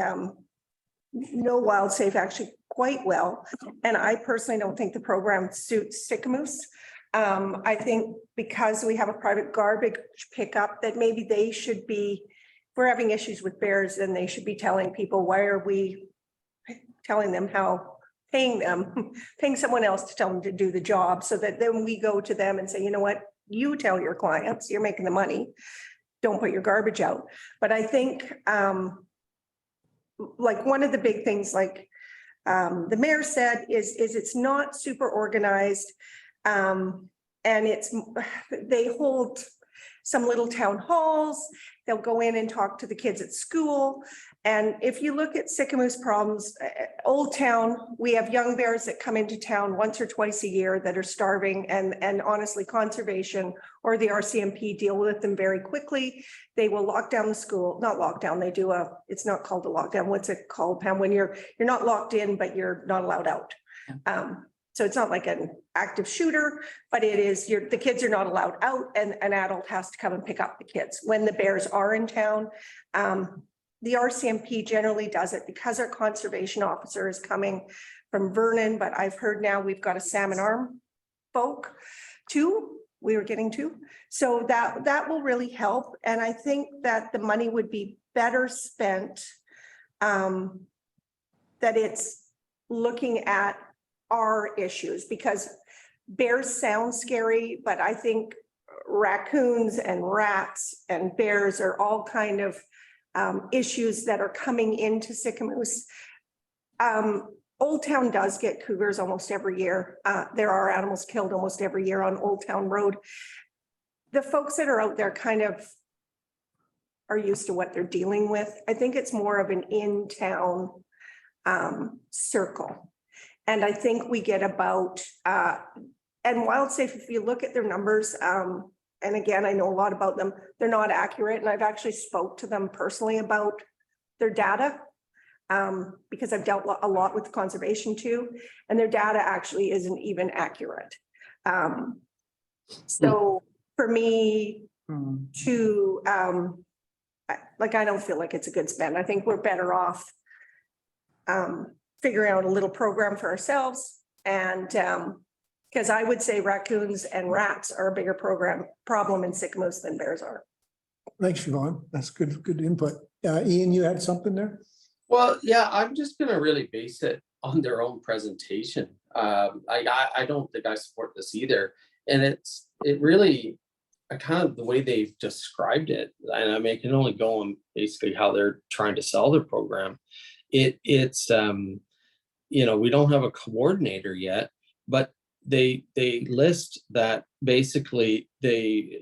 know wild safe actually quite well. And I personally don't think the program suits Sicamous. I think because we have a private garbage pickup that maybe they should be, if we're having issues with bears, then they should be telling people, why are we telling them how, paying someone else to tell them to do the job, so that then we go to them and say, you know what, you tell your clients, you're making the money, don't put your garbage out. But I think like one of the big things, like the mayor said, is it's not super organized. And they hold some little town halls. They'll go in and talk to the kids at school. And if you look at Sicamous problems, Old Town, we have young bears that come into town once or twice a year that are starving, and honestly, conservation or the RCMP deal with them very quickly. They will lock down the school, not lock down, they do it's not called a lockdown. What's it called, Pam? When you're not locked in, but you're not allowed out. So it's not like an active shooter, but it is, the kids are not allowed out, and an adult has to come and pick up the kids when the bears are in town. The RCMP generally does it because our conservation officer is coming from Vernon, but I've heard now we've got a salmon arm folk too. We were getting to, so that will really help. And I think that the money would be better spent. That it's looking at our issues, because bears sound scary, but I think raccoons and rats and bears are all kind of issues that are coming into Sicamous. Old Town does get cougars almost every year. There are animals killed almost every year on Old Town Road. The folks that are out there kind of are used to what they're dealing with. I think it's more of an in-town circle. And I think we get about, and Wild Safe, if you look at their numbers, and again, I know a lot about them, they're not accurate. And I've actually spoke to them personally about their data, because I've dealt a lot with conservation too, and their data actually isn't even accurate. So for me to, like, I don't feel like it's a good spend. I think we're better off figuring out a little program for ourselves, and because I would say raccoons and rats are a bigger problem in Sicamous than bears are.
Thanks, Siobhan. That's good input. Ian, you had something there?
Well, yeah, I'm just gonna really base it on their own presentation. I don't think I support this either. And it really, kind of the way they've described it, and I mean, I can only go on basically how they're trying to sell their program. It's we don't have a coordinator yet, but they list that basically they,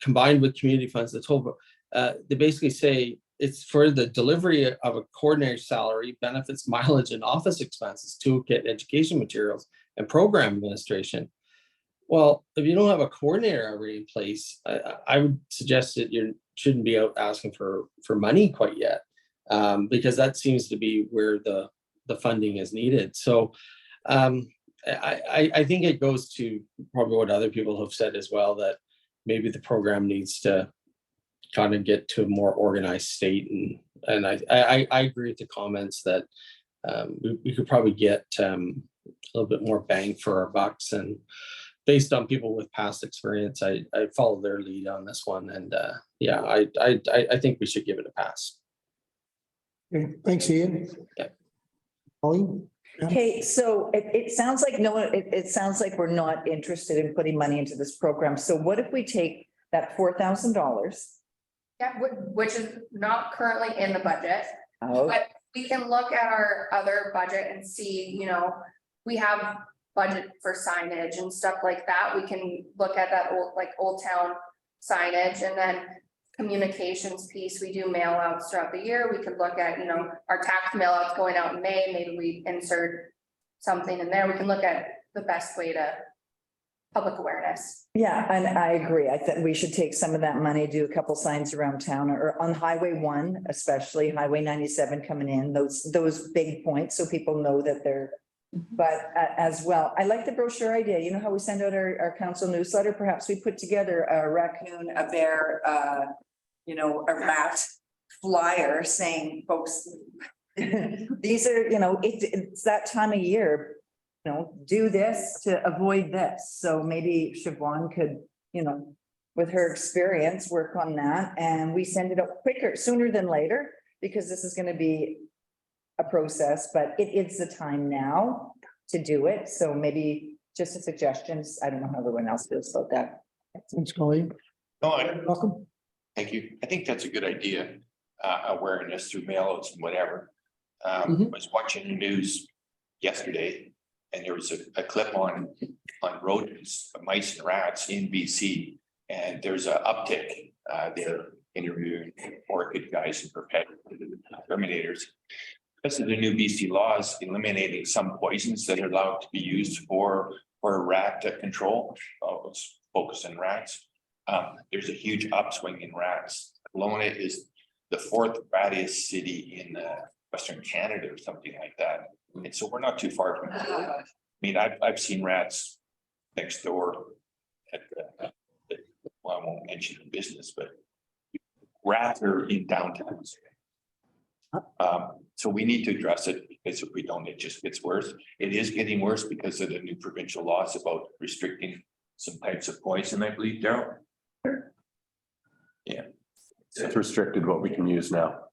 combined with community funds, they basically say it's for the delivery of a coordinator salary, benefits, mileage, and office expenses, toolkit, education materials, and program administration. Well, if you don't have a coordinator already in place, I would suggest that you shouldn't be out asking for money quite yet. Because that seems to be where the funding is needed. So I think it goes to probably what other people have said as well, that maybe the program needs to kind of get to a more organized state. And I agree with the comments that we could probably get a little bit more bang for our bucks. And based on people with past experience, I follow their lead on this one. And yeah, I think we should give it a pass.
Okay, thanks, Ian.
Yeah.
Pauline?
Okay, so it sounds like no one, it sounds like we're not interested in putting money into this program. So what if we take that $4,000?
Yeah, which is not currently in the budget,
Oh,
but we can look at our other budget and see, you know, we have budget for signage and stuff like that. We can look at that old town signage, and then communications piece, we do mail outs throughout the year. We could look at, you know, our tax mail outs going out in May, maybe we insert something in there. We can look at the best way to public awareness.
yeah, and I agree. I think we should take some of that money, do a couple signs around town or on Highway 1, especially Highway 97 coming in, those big points, so people know that they're. But as well, I like the brochure idea. You know how we send out our council newsletter? Perhaps we put together a raccoon, a bear, you know, a rat flyer saying, folks, these are, you know, it's that time of year, you know, do this to avoid this. So maybe Siobhan could, you know, with her experience, work on that, and we send it out quicker, sooner than later, because this is going to be a process, but it is the time now to do it. So maybe just a suggestion. I don't know how everyone else feels about that.
Thanks, Colleen.
No, I,
Welcome.
thank you. I think that's a good idea. Awareness through mail-outs and whatever. I was watching the news yesterday, and there was a clip on rodents, mice and rats in BC. And there's an uptick. They're interviewing orchid guys and terminators. This is the new BC laws eliminating some poisons that are allowed to be used for rat control. Let's focus on rats. There's a huge upswing in rats. Kelowna is the 4th rattiest city in Western Canada or something like that. And so we're not too far from it. I mean, I've seen rats next door at well, I won't mention the business, but rats are in downtowns. So we need to address it, because if we don't, it just gets worse. It is getting worse because of the new provincial laws about restricting some types of poison, I believe, Daryl. Yeah.
It's restricted what we can use now.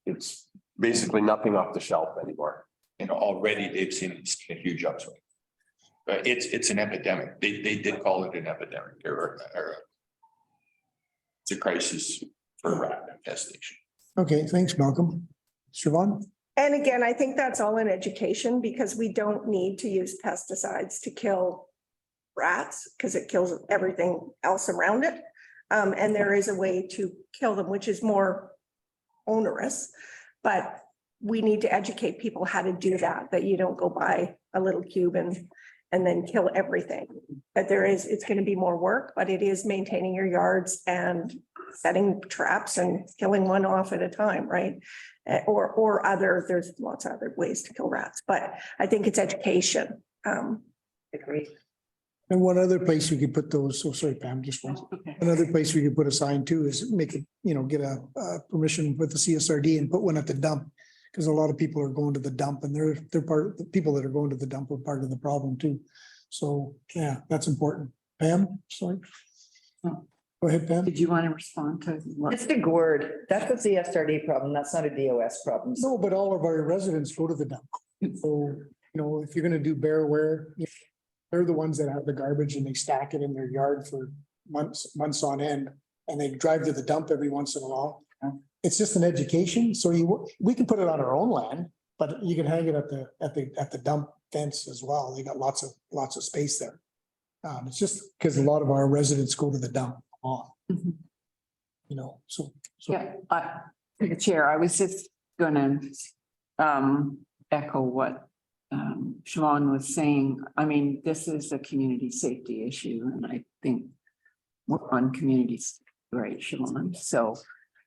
It's basically nothing off the shelf anymore.
And already they've seen a huge upswing. But it's an epidemic. They did call it an epidemic or it's a crisis for rat infestation.
Okay, thanks, Malcolm. Siobhan?
And again, I think that's all in education, because we don't need to use pesticides to kill rats, because it kills everything else around it. And there is a way to kill them, which is more onerous, but we need to educate people how to do that you don't go buy a little cube and then kill everything. But it's going to be more work, but it is maintaining your yards and setting traps and killing one off at a time, right? There's lots of other ways to kill rats, but I think it's education.
Agreed.
And one other place we could put those, oh, sorry, Pam, just one. Another place we could put a sign too is make it, you know, get a permission with the CSRD and put one at the dump. Because a lot of people are going to the dump, and they're part, the people that are going to the dump are part of the problem too. So, yeah, that's important. Pam, sorry. Go ahead, Pam.
Did you want to respond to what?
It's the gourd. That's a CSRD problem. That's not a DOS problem.
No, but all of our residents go to the dump. So, you know, if you're gonna do bear ware, they're the ones that have the garbage and they stack it in their yard for months on end. And they drive to the dump every once in a while. It's just an education. So we can put it on our own land, but you can hang it at the dump fence as well. They got lots of space there. It's just because a lot of our residents go to the dump you know, so.
Yeah, Chair, I was just gonna echo what Siobhan was saying, I mean, this is a community safety issue, and I think we're on communities, right, Siobhan? So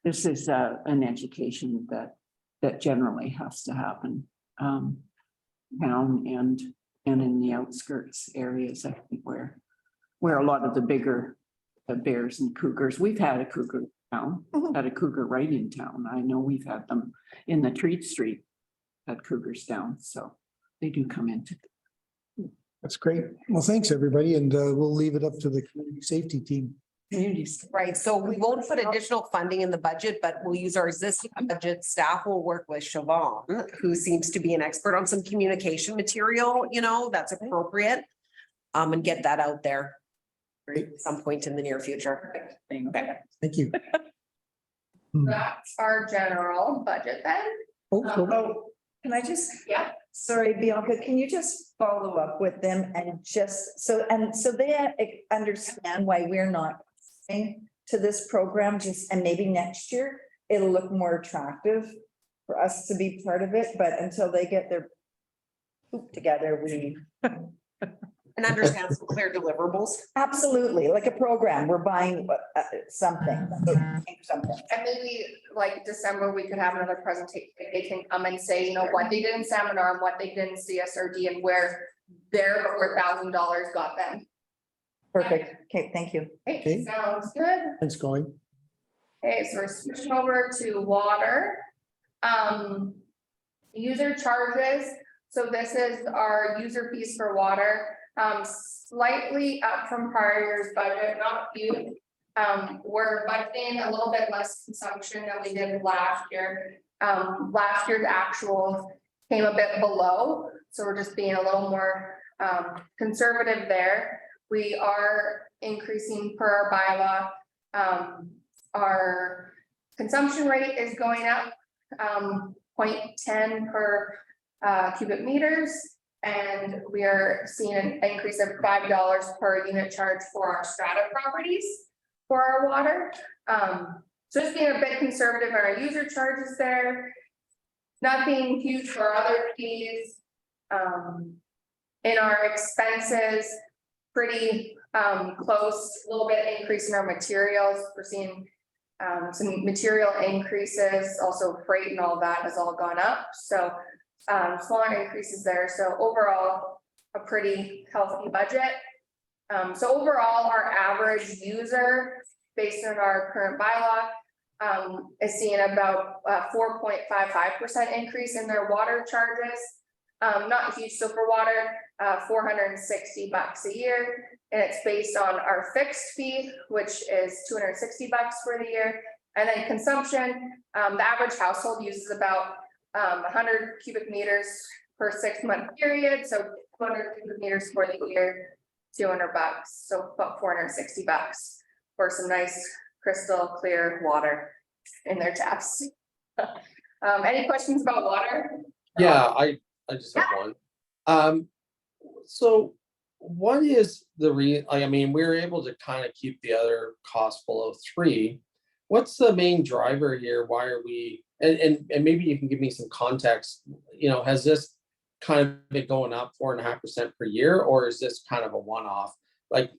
this is an education that generally has to happen. Town and in the outskirts areas, I think where a lot of the bigger bears and cougars, we've had a cougar town, had a cougar right in town. I know we've had them in the Treat Street, had cougars down, so they do come into.
That's great. Well, thanks, everybody, and we'll leave it up to the community safety team.
Communities.
Right, so we won't put additional funding in the budget, but we'll use our existing budget. Staff will work with Siobhan, who seems to be an expert on some communication material, you know, that's appropriate. And get that out there.
Great.
At some point in the near future. Okay.
Thank you.
That's our general budget then.
Oh,
Can I just?
Yeah.
Sorry, Bianca, can you just follow up with them and just, so they understand why we're not saying to this program, just, and maybe next year, it'll look more attractive for us to be part of it, but until they get their poop together, we.
And understand some clear deliverables.
Absolutely, like a program, we're buying something.
And maybe like December, we could have another presentation. They can come and say, you know, what they did in seminar and what they did in CSRD and where their $4,000 got them.
Perfect, okay, thank you.
Okay, sounds good.
thanks, Colleen.
Okay, so we're switching over to water. User charges. So this is our user fees for water. Slightly up from prior year's budget, not huge. We're budgeting a little bit less consumption than we did last year. Last year's actual came a bit below, so we're just being a little more conservative there. We are increasing per our bylaw. Our consumption rate is going up 0.10 per cubic meters. And we are seeing an increase of $5 per unit charge for our strata properties for our water. So just being a bit conservative on our user charges there. Nothing huge for other fees. In our expenses, pretty close, a little bit increase in our materials. We're seeing some material increases, also freight and all that has all gone up. So smaller increases there. So overall, a pretty healthy budget. So overall, our average user based on our current bylaw is seeing about 4.55% increase in their water charges. Not huge. So for water, $460 a year, and it's based on our fixed fee, which is $260 for the year. And then consumption, the average household uses about 100 cubic meters per 6-month period. So 200 cubic meters for the year, $200. So about $460 for some nice crystal clear water in their taps. Any questions about water?
Yeah, I just have one. So what is the I mean, we're able to kind of keep the other costs below 3. What's the main driver here? Why are we, and maybe you can give me some context, you know, has this kind of been going up 4.5% per year, or is this kind of a one-off? Like,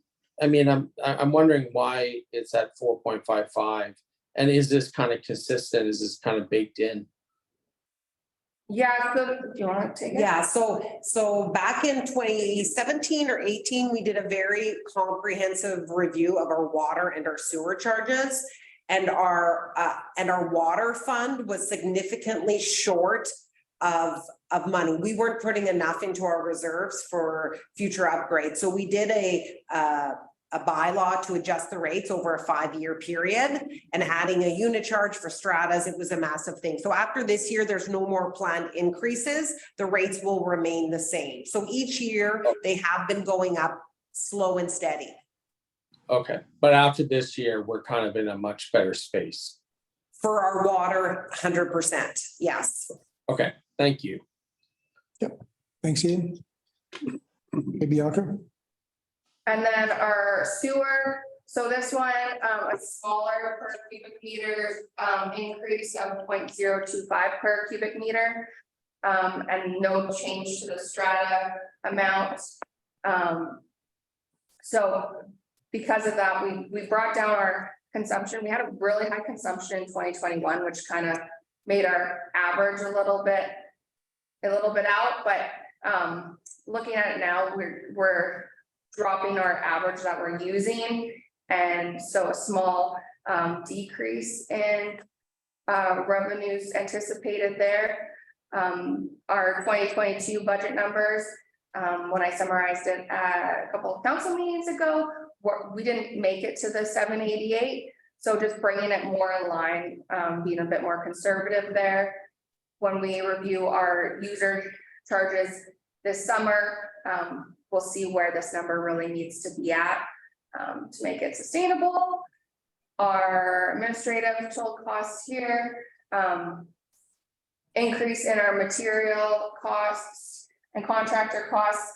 I mean, I'm wondering why it's at 4.55, and is this kind of consistent? Is this kind of baked in?
Yeah, so do you want to take it?
Yeah, so back in 2017 or 18, we did a very comprehensive review of our water and our sewer charges. And our water fund was significantly short of money. We weren't putting enough into our reserves for future upgrades. So we did a bylaw to adjust the rates over a 5-year period, and adding a unit charge for stratas, it was a massive thing. So after this year, there's no more planned increases. The rates will remain the same. So each year they have been going up slow and steady.
Okay, but after this year, we're kind of in a much better space.
For our water, 100%, yes.
Okay, thank you.
Thanks, Ian. Hey, Bianca.
And then our sewer, so this one, a smaller per cubic meter, increase of 0.025 per cubic meter. and no change to the strata amount. So because of that, we brought down our consumption. We had a really high consumption in 2021, which kind of made our average a little bit out, but looking at it now, we're dropping our average that we're using. And so a small decrease in revenues anticipated there. Our 2022 budget numbers, when I summarized it a couple of council meetings ago, we didn't make it to the 788. So just bringing it more in line, being a bit more conservative there. When we review our user charges this summer, we'll see where this number really needs to be at to make it sustainable. Our administrative total costs here, increase in our material costs and contractor costs.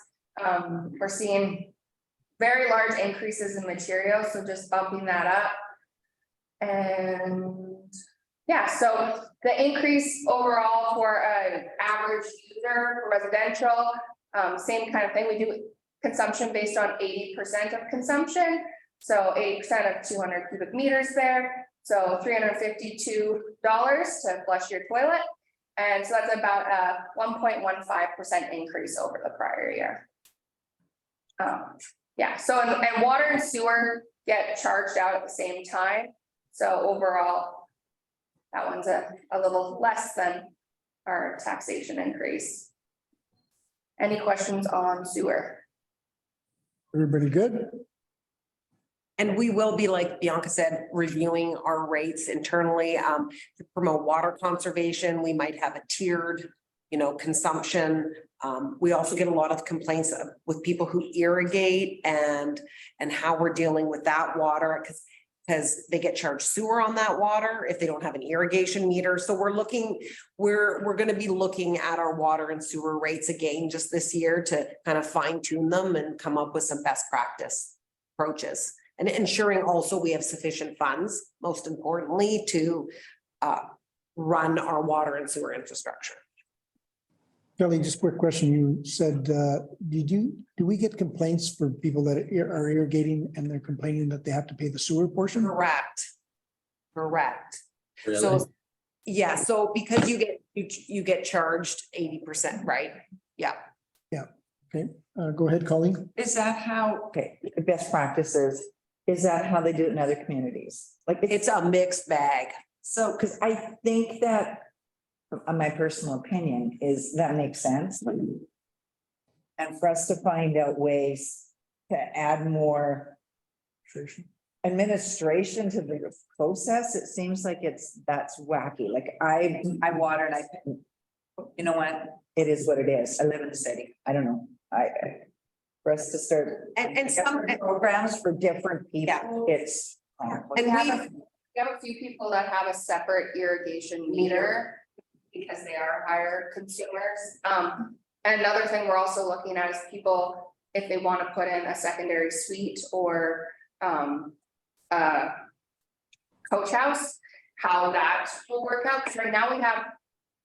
We're seeing very large increases in materials, so just bumping that up. And yeah, so the increase overall for an average user for residential, same kind of thing. We do consumption based on 80% of consumption. So 80% of 200 cubic meters there. So $352 to flush your toilet. And so that's about a 1.15% increase over the prior year. Yeah, so and water and sewer get charged out at the same time. So overall, that one's a little less than our taxation increase. Any questions on sewer?
Everybody good?
And we will be, like Bianca said, reviewing our rates internally to promote water conservation. We might have a tiered, consumption. We also get a lot of complaints with people who irrigate and how we're dealing with that water because they get charged sewer on that water if they don't have an irrigation meter. So we're going to be looking at our water and sewer rates again just this year to kind of fine tune them and come up with some best practice approaches. And ensuring also we have sufficient funds, most importantly, to run our water and sewer infrastructure.
Kelly, just a quick question. You said, do we get complaints for people that are irrigating and they're complaining that they have to pay the sewer portion?
Correct.
Really?
So, yeah, so because you get charged 80%, right? Yeah.
Okay, go ahead, Colleen.
Is that how, okay, best practices, is that how they do it in other communities? Like
It's a mixed bag.
so, because I think that, my personal opinion is that makes sense. And for us to find out ways to add more administration to the process, it seems like that's wacky. Like I water and you know what? It is what it is. I live in the city. I don't know. For us to start.
And some
programs for different people, it's.
and
We have a few people that have a separate irrigation meter because they are higher consumers. And another thing we're also looking at is people, if they want to put in a secondary suite or coach house, how that will work out. Because right now we have,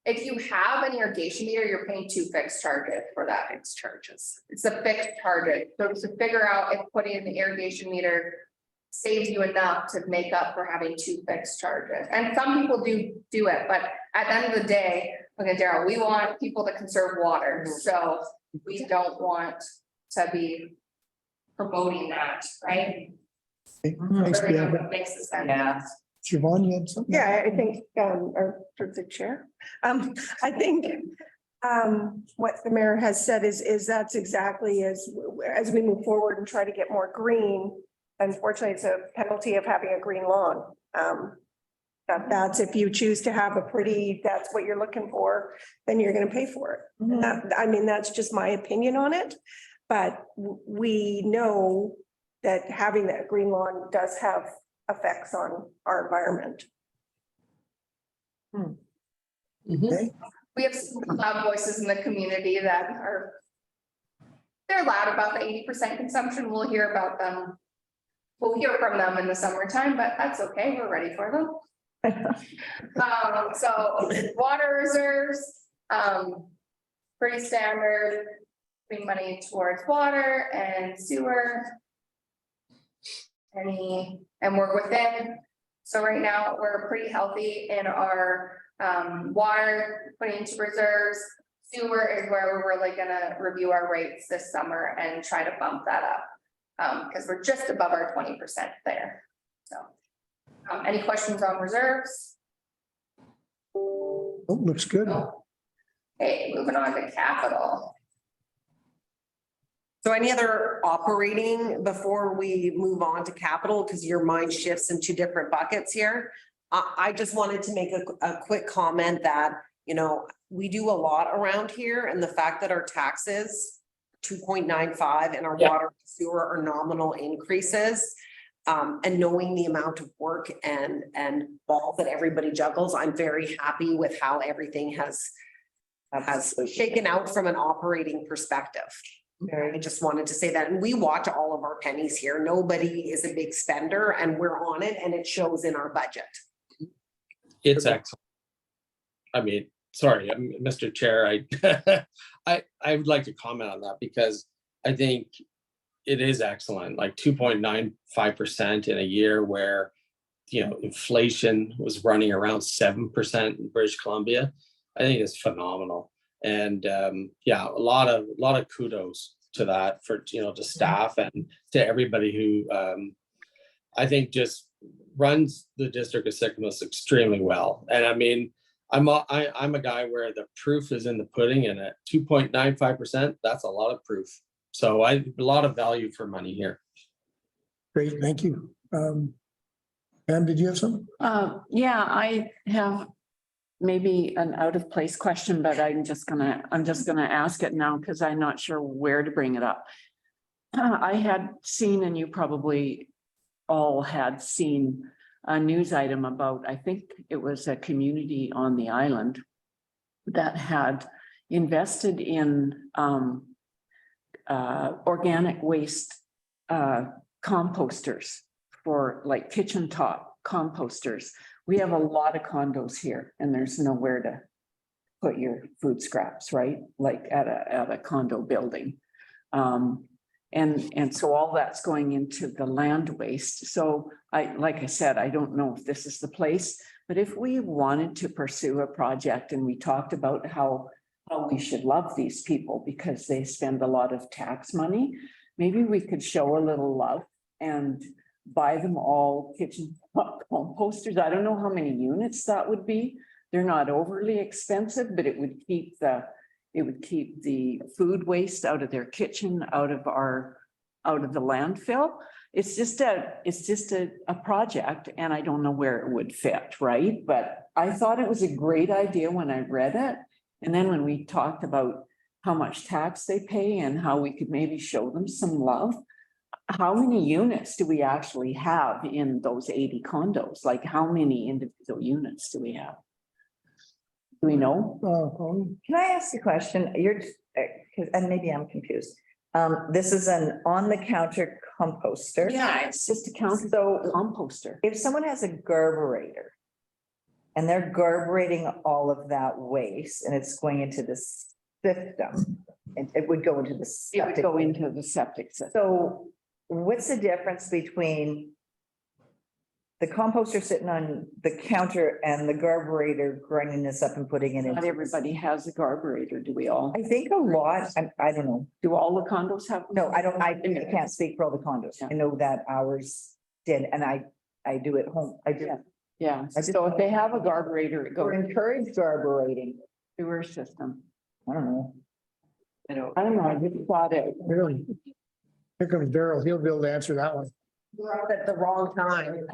if you have an irrigation meter, you're paying 2 fixed charges for that. Fixed charges. It's a fixed charge. So to figure out if putting in the irrigation meter saves you enough to make up for having 2 fixed charges. And some people do it, but at the end of the day, okay, Daryl, we want people to conserve water. So we don't want to be promoting that, right?
Thanks, Bianca.
Makes sense.
Yeah.
Siobhan, you had something?
Yeah, I think, or through the chair, I think what the mayor has said is that's exactly as we move forward and try to get more green. Unfortunately, it's a penalty of having a green lawn. That's if you choose to have that's what you're looking for, then you're gonna pay for it. I mean, that's just my opinion on it, but we know that having that green lawn does have effects on our environment.
Okay,
We have some loud voices in the community that they're loud about the 80% consumption. We'll hear about them. We'll hear from them in the summertime, but that's okay. We're ready for them. So water reserves, Pretty standard, putting money towards water and sewer. And we're within, so right now, we're pretty healthy in our water, putting into reserves. Sewer is where we're really gonna review our rates this summer and try to bump that up. Because we're just above our 20% there, so. Any questions on reserves?
Oh, looks good.
Okay, moving on to capital.
So any other operating before we move on to capital, because your mind shifts into different buckets here? I just wanted to make a quick comment that, you know, we do a lot around here, and the fact that our taxes 2.95 and our
Yeah.
water and sewer are nominal increases. And knowing the amount of work and ball that everybody juggles, I'm very happy with how everything has shaken out from an operating perspective. I just wanted to say that, and we watch all of our pennies here. Nobody is a big spender, and we're on it, and it shows in our budget.
It's excellent. I mean, sorry, Mr. Chair, I would like to comment on that because I think it is excellent, like 2.95% in a year where, you know, inflation was running around 7% in British Columbia. I think it's phenomenal. And yeah, a lot of kudos to that for, you know, to staff and to everybody who I think just runs the district of Sycamus extremely well. And I mean, I'm a guy where the proof is in the pudding, and at 2.95%, that's a lot of proof. So a lot of value for money here.
Great, thank you. Pam, did you have something?
Yeah, I have maybe an out of place question, but I'm just gonna ask it now because I'm not sure where to bring it up. I had seen, and you probably all had seen, a news item about, I think it was a community on the island that had invested in organic waste composters for like kitchen top composters. We have a lot of condos here and there's nowhere to put your food scraps, right? Like at a condo building. And so all that's going into the land waste. So like I said, I don't know if this is the place, but if we wanted to pursue a project and we talked about how we should love these people because they spend a lot of tax money, maybe we could show a little love and buy them all kitchen composters. I don't know how many units that would be. They're not overly expensive, but it would keep the food waste out of their kitchen, out of the landfill. It's just a project, and I don't know where it would fit, right? But I thought it was a great idea when I read it. And then when we talked about how much tax they pay and how we could maybe show them some love, how many units do we actually have in those 80 condos? Like how many individual units do we have? Do we know?
Can I ask a question? And maybe I'm confused. This is an on-the-counter composter.
Yeah, it's just a composter.
If someone has a garburator and they're garburating all of that waste and it's going into the system, it would go into the
It would
septic.
go into the septic system.
So what's the difference between the composter sitting on the counter and the garburator grinding this up and putting it in?
Not everybody has a garburator, do we all?
I think a lot, I don't know.
Do all the condos have?
No, I can't speak for all the condos. I know that ours did, and I do at home. I do.
Yeah, so if they have a garburator, it goes
We're encouraged garburating.
through our system.
I don't know.
I don't know, I just thought it.
Really? Here comes Daryl. He'll be able to answer that one.
You're up at the wrong time.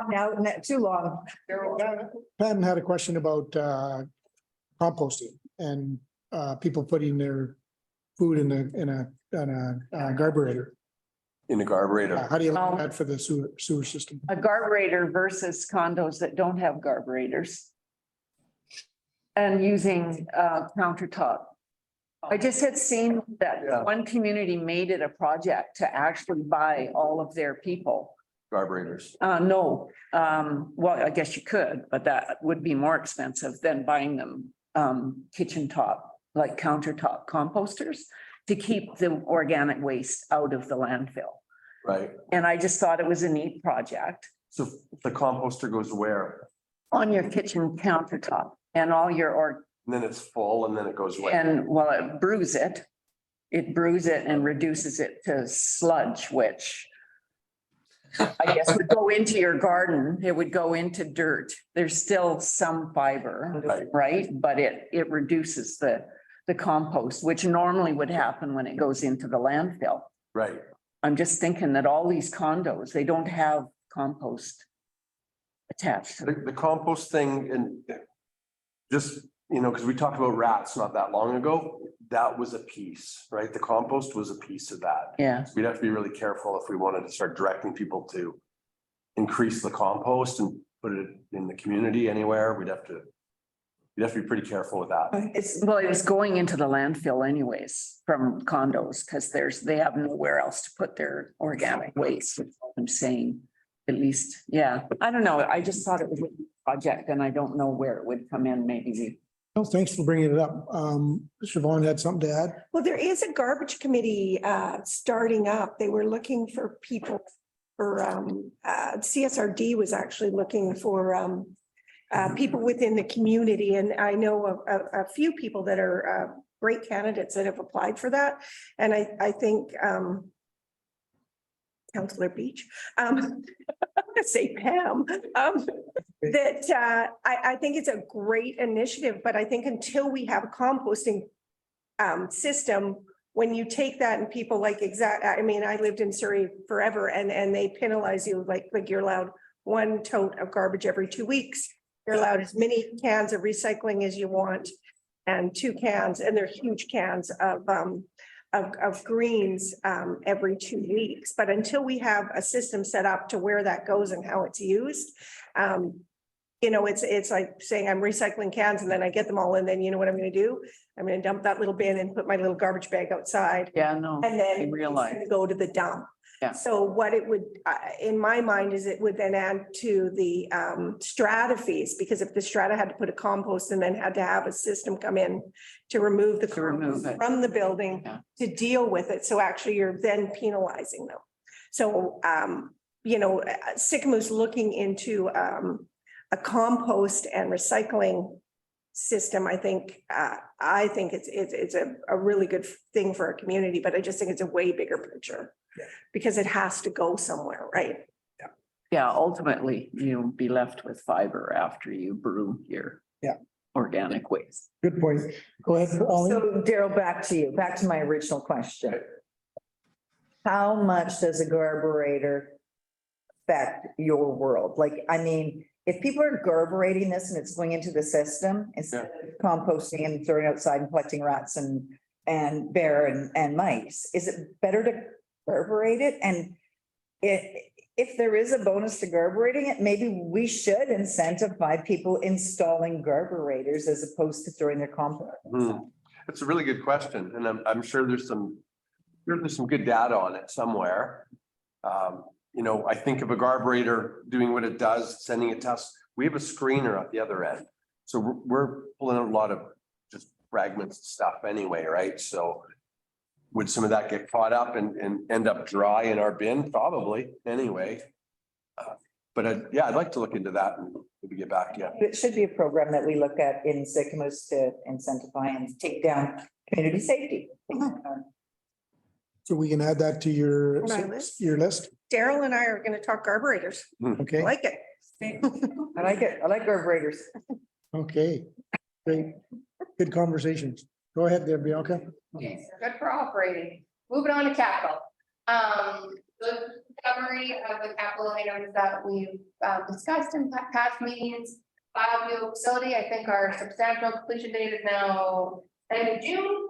Now, too long.
Pam had a question about composting and people putting their food in a garburator.
In the carburetor.
How do you like that for the sewer system?
A garburator versus condos that don't have carburetors. And using countertop. I just had seen that
Yeah.
one community made it a project to actually buy all of their people.
Carburetors.
No, well, I guess you could, but that would be more expensive than buying them kitchen top, like countertop composters to keep the organic waste out of the landfill.
Right.
And I just thought it was a neat project
So the composter goes where?
on your kitchen countertop and all your
And then it's full and then it goes where?
and while it brews it and reduces it to sludge, which I guess would go into your garden. It would go into dirt. There's still some fiber,
Right.
right? But it reduces the compost, which normally would happen when it goes into the landfill.
Right.
I'm just thinking that all these condos, they don't have compost attached to them.
The compost thing and just, you know, because we talked about rats not that long ago, that was a piece, right? The compost was a piece of that.
Yeah,
We'd have to be really careful if we wanted to start directing people to increase the compost and put it in the community anywhere. We'd have to be pretty careful with that.
well, it was going into the landfill anyways from condos because they have nowhere else to put their organic waste. I'm saying, at least, yeah, I don't know. I just thought it was a project and I don't know where it would come in. Maybe we.
Oh, thanks for bringing it up. Siobhan had something to add.
Well, there is a garbage committee starting up. They were looking for people for CSRD was actually looking for people within the community. And I know a few people that are great candidates that have applied for that. And I think Councillor Beach, I'm gonna say Pam, that I think it's a great initiative, but I think until we have a composting system, when you take that and people like I mean, I lived in Surrey forever and they penalize you like you're allowed 1 tote of garbage every 2 weeks. You're allowed as many cans of recycling as you want and 2 cans, and they're huge cans of greens every 2 weeks. But until we have a system set up to where that goes and how it's used, you know, it's like saying I'm recycling cans and then I get them all and then you know what I'm gonna do? I'm gonna dump that little bin and put my little garbage bag outside
Yeah, no,
and then
I
it's
realize.
gonna go to the dump.
Yeah.
So what it would, in my mind, is it would then add to the strata fees, because if the strata had to put a compost and then had to have a system come in to remove the
To remove
compost
it.
from the building
Yeah.
to deal with it. So actually you're then penalizing them. So, you know, Sycamore's looking into a compost and recycling system. I think it's a really good thing for our community, but I just think it's a way bigger picture. Because it has to go somewhere, right?
Yeah, ultimately, you'll be left with fiber after you brew your.
Yeah.
Organic waste.
Good point. Go ahead, Ollie.
So Daryl, back to you, back to my original question. How much does a garburator affect your world? Like, I mean, if people are garburating this and it's going into the system, instead of composting and throwing outside and collecting rats and bear and mice, is it better to garburate it? And if there is a bonus to garburating it, maybe we should incentivize people installing garburators as opposed to throwing their compost.
It's a really good question, and I'm sure there's some good data on it somewhere. You know, I think of a garburator doing what it does, sending it to us. We have a screener at the other end, so we're pulling out a lot of just fragments of stuff anyway, right? So would some of that get caught up and end up dry in our bin? Probably, anyway. But yeah, I'd like to look into that and maybe get back to you.
It should be a program that we look at in Sycamore's to incentivize and take down community safety.
So we can add that to your
My list.
list.
Daryl and I are gonna talk carburetors. I
Okay,
like it.
I like it. I like carburetors.
okay. Great. Good conversations. Go ahead there, Bianca.
Okay, so good for operating. Moving on to capital. The summary of the capital items that we've discussed in past meetings. Five-year facility, I think our substantial completion date is now end of June.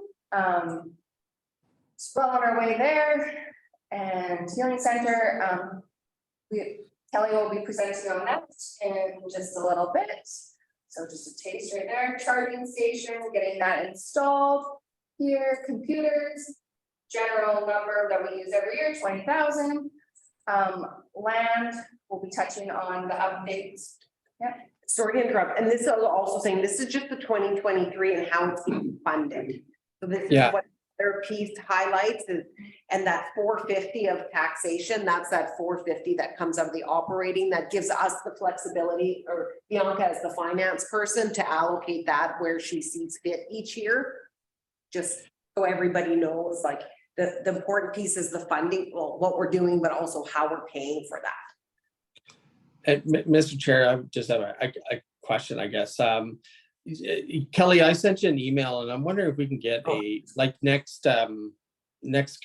Well on our way there. And healing center, Kelly will be presenting on that in just a little bit. So just a taste right there, charging station, getting that installed here, computers, general number that we use every year, 20,000. Land, we'll be touching on the updates. Yep,
sorry to interrupt, and this is also saying, this is just the 2023 and how it's being funded. So this is
Yeah.
what their piece highlights is, and that 450 of taxation, that's that 450 that comes out of the operating, that gives us the flexibility, or Bianca as the finance person, to allocate that where she sees fit each year. Just so everybody knows, like, the important piece is the funding, well, what we're doing, but also how we're paying for that.
Mr. Chair, I just have a question, I guess. Kelly, I sent you an email and I'm wondering if we can get a, like, next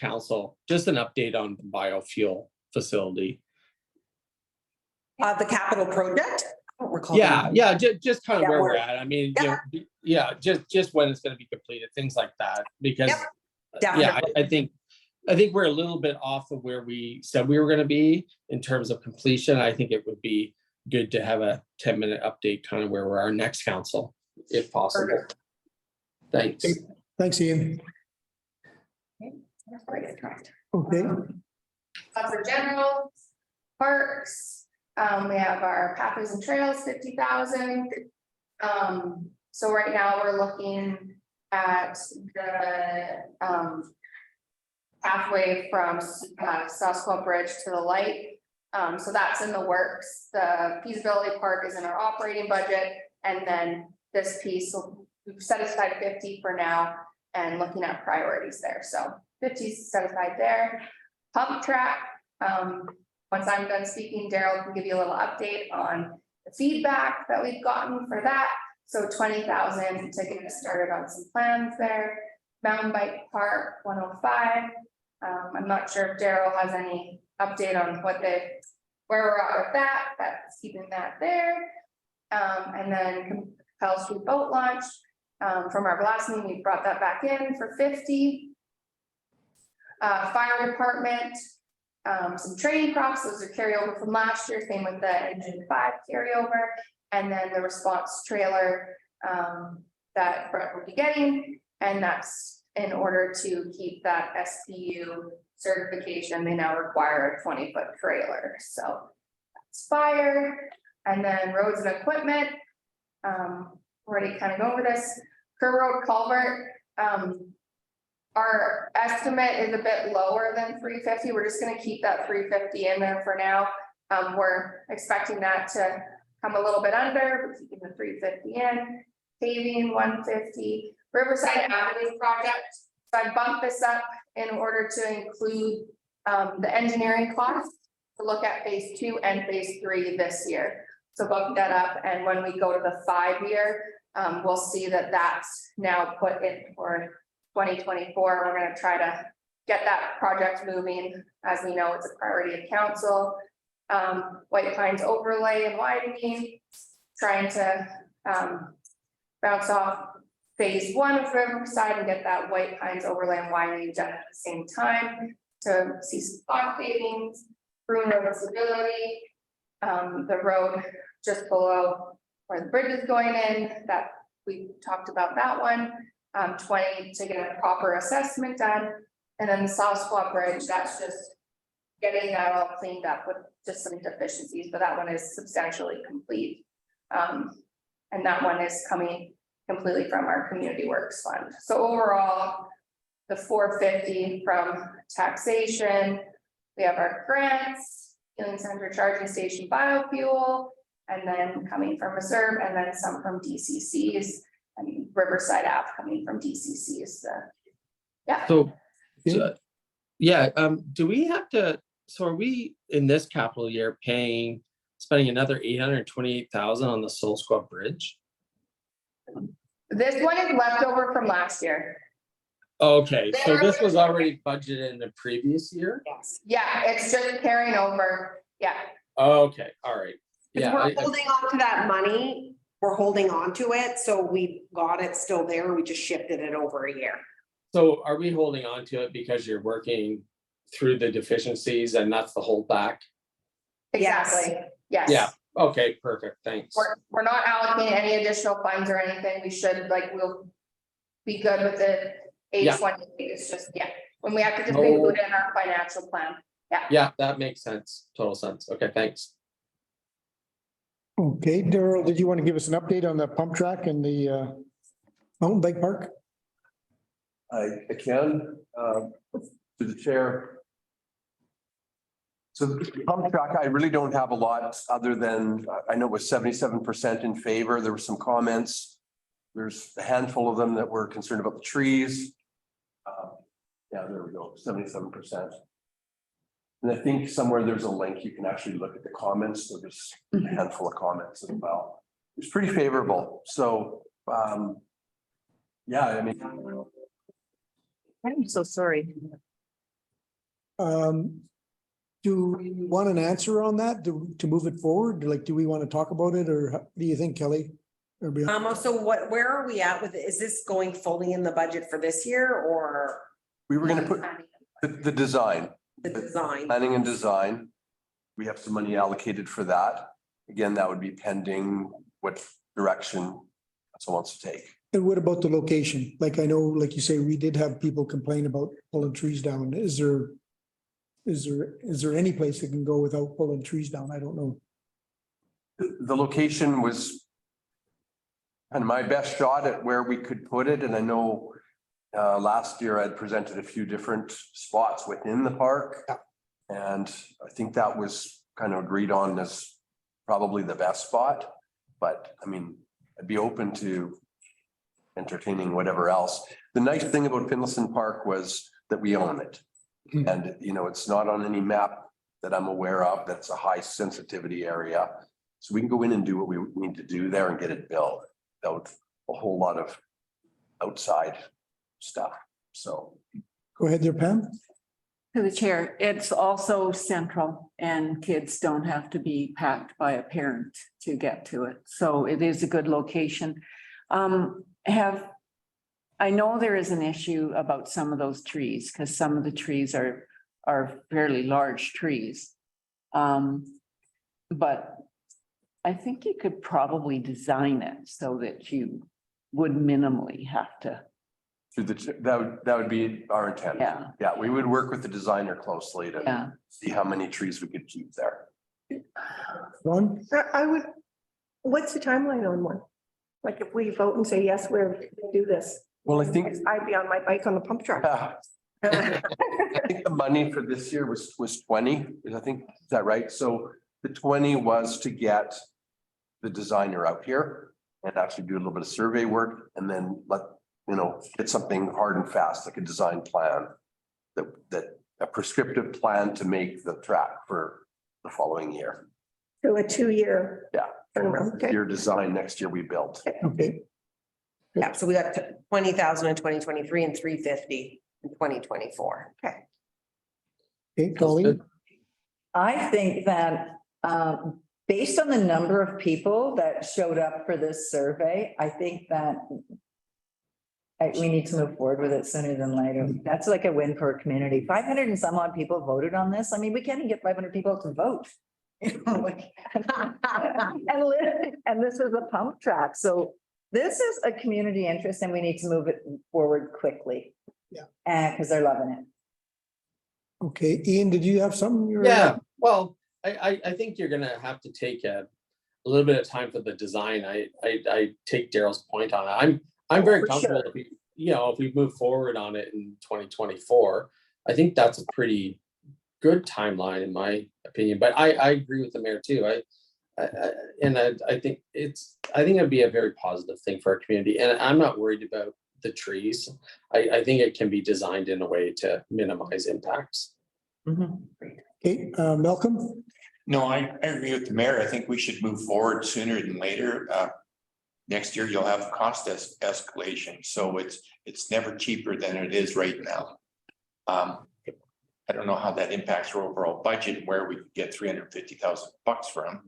council, just an update on the biofuel facility.
The capital project? I don't recall.
Yeah, just kind of
Yeah,
where we're
we're-
at. I mean, you know, yeah, just when it's gonna be completed, things like that, because
Yep,
yeah,
definitely.
I think we're a little bit off of where we said we were gonna be in terms of completion. I think it would be good to have a 10-minute update, kind of where we're our next council, if possible. Thanks.
Thanks, Ian. Okay,
For general, parks, we have our pathways and trails, 50,000. So right now we're looking at the, pathway from, Sasquatch Bridge to the light. So that's in the works. The feasibility part is in our operating budget, and then this piece, we've set aside 50 for now and looking at priorities there. So 50 is set aside there. Pump track, once I'm done speaking, Daryl can give you a little update on the feedback that we've gotten for that. So 20,000 to get us started on some plans there. Mountain bike park, 105. I'm not sure if Daryl has any update on where we're at with that, that's keeping that there. And then Pell Street boat launch, from our last meeting, we brought that back in for 50. Fire department, some training props, those are carryover from last year, same with the engine 5 carryover. And then the response trailer, that Brett will be getting, and that's in order to keep that SPU certification. They now require a 20-foot trailer, so that's fire. And then roads and equipment, already kind of go over this. Kerr Road culvert, our estimate is a bit lower than 350. We're just gonna keep that 350 in there for now. We're expecting that to come a little bit under, but keeping the 350 in. Paving 150, Riverside Avenue project. So I bumped this up in order to include the engineering costs to look at phase 2 and phase 3 this year. So bump that up, and when we go to the 5-year, we'll see that that's now put in for 2024. We're gonna try to get that project moving. As we know, it's a priority of council. White Pines overlay and widening, trying to bounce off phase 1 of Riverside and get that White Pines overlay and widening done at the same time to see some cost savings. Room road stability, the road just below where the bridge is going in, that we talked about that one. 20 to get a proper assessment done, and then the Sasquatch Bridge, that's just getting that all cleaned up with just some deficiencies, but that one is substantially complete. And that one is coming completely from our community works fund. So overall, the 450 from taxation, we have our grants, Healing Center charging station biofuel, and then coming from reserve, and then some from DCCs, and Riverside Ave coming from DCCs. Yeah.
So, yeah, do we have to, so are we in this capital year spending another 828,000 on the Soul Squad Bridge?
This one is leftover from last year.
Okay, so this was already budgeted in the previous year?
Yes.
Yeah, it's just carrying over. Yeah.
Okay, all right. Yeah,
We're holding on to that money. We're holding on to it, so we got it still there. We just shifted it over a year.
so are we holding on to it because you're working through the deficiencies and that's the holdback?
Exactly. Yes.
Yeah, okay, perfect, thanks.
We're not allocating any additional funds or anything. We should, we'll be good with the
Yeah.
H1. It's just, when we have to just
No.
include it in our financial plan.
Yeah, that makes sense, total sense. Okay, thanks.
Okay, Daryl, did you want to give us an update on the pump track and the mountain bike park?
I can, to the chair. So the pump track, I really don't have a lot other than, I know it was 77% in favor. There were some comments. There's a handful of them that were concerned about the trees. Yeah, there we go, 77%. And I think somewhere there's a link, you can actually look at the comments. So there's a handful of comments as well. It's pretty favorable. So, yeah, I mean.
I'm so sorry.
Do we want an answer on that to move it forward? Like, do we want to talk about it or what do you think, Kelly? Or beyond?
So where are we at with, is this going fully in the budget for this year or
We were gonna put the design,
the design?
planning and design. We have some money allocated for that. Again, that would be pending what direction someone wants to take.
And what about the location? Like, I know, like you say, we did have people complain about pulling trees down. Is there any place that can go without pulling trees down? I don't know.
The location was kind of my best shot at where we could put it. And I know last year I'd presented a few different spots within the park. And I think that was kind of agreed on as probably the best spot. But I mean, I'd be open to entertaining whatever else. The nice thing about Finlayson Park was that we own it. And, you know, it's not on any map that I'm aware of. That's a high sensitivity area. So we can go in and do what we need to do there and get it built without a whole lot of outside stuff. So.
Go ahead there, Pam.
To the chair, it's also central and kids don't have to be packed by a parent to get to it. So it is a good location. I know there is an issue about some of those trees because some of the trees are fairly large trees. But I think you could probably design it so that you would minimally have to.
That would be our intent.
Yeah.
Yeah, we would work with the designer closely
Yeah.
to see how many trees we could keep there.
Ron?
I would, what's the timeline on one? Like if we vote and say, yes, we're gonna do this,
Well, I think.
I'd be on my bike on the pump track.
I think the money for this year was 20, I think, is that right? So the 20 was to get the designer out here and actually do a little bit of survey work and then get something hard and fast, like a design plan. That a prescriptive plan to make the track for the following year.
So a 2-year.
Yeah.
Turnaround, okay.
Year design, next year we built.
Okay.
Yeah, so we got 20,000 in 2023 and 350 in 2024.
Okay.
Okay, Colleen?
I think that based on the number of people that showed up for this survey, I think that we need to move forward with it sooner than later. That's like a win for a community. 500 and some odd people voted on this. I mean, we can't even get 500 people to vote. And this is a pump track. So this is a community interest and we need to move it forward quickly.
Yeah.
Because they're loving it.
Okay, Ian, did you have something?
Yeah, well, I think you're gonna have to take a little bit of time for the design. I take Daryl's point on it. I'm very
for
comfortable if we move forward on it in 2024. I think that's a pretty good timeline in my opinion, but I agree with the mayor too. I think it'd be a very positive thing for our community, and I'm not worried about the trees. I think it can be designed in a way to minimize impacts.
Okay, Malcolm?
No, I agree with the mayor. I think we should move forward sooner than later. Next year you'll have cost escalation, so it's never cheaper than it is right now. I don't know how that impacts our overall budget and where we could get $350,000 from.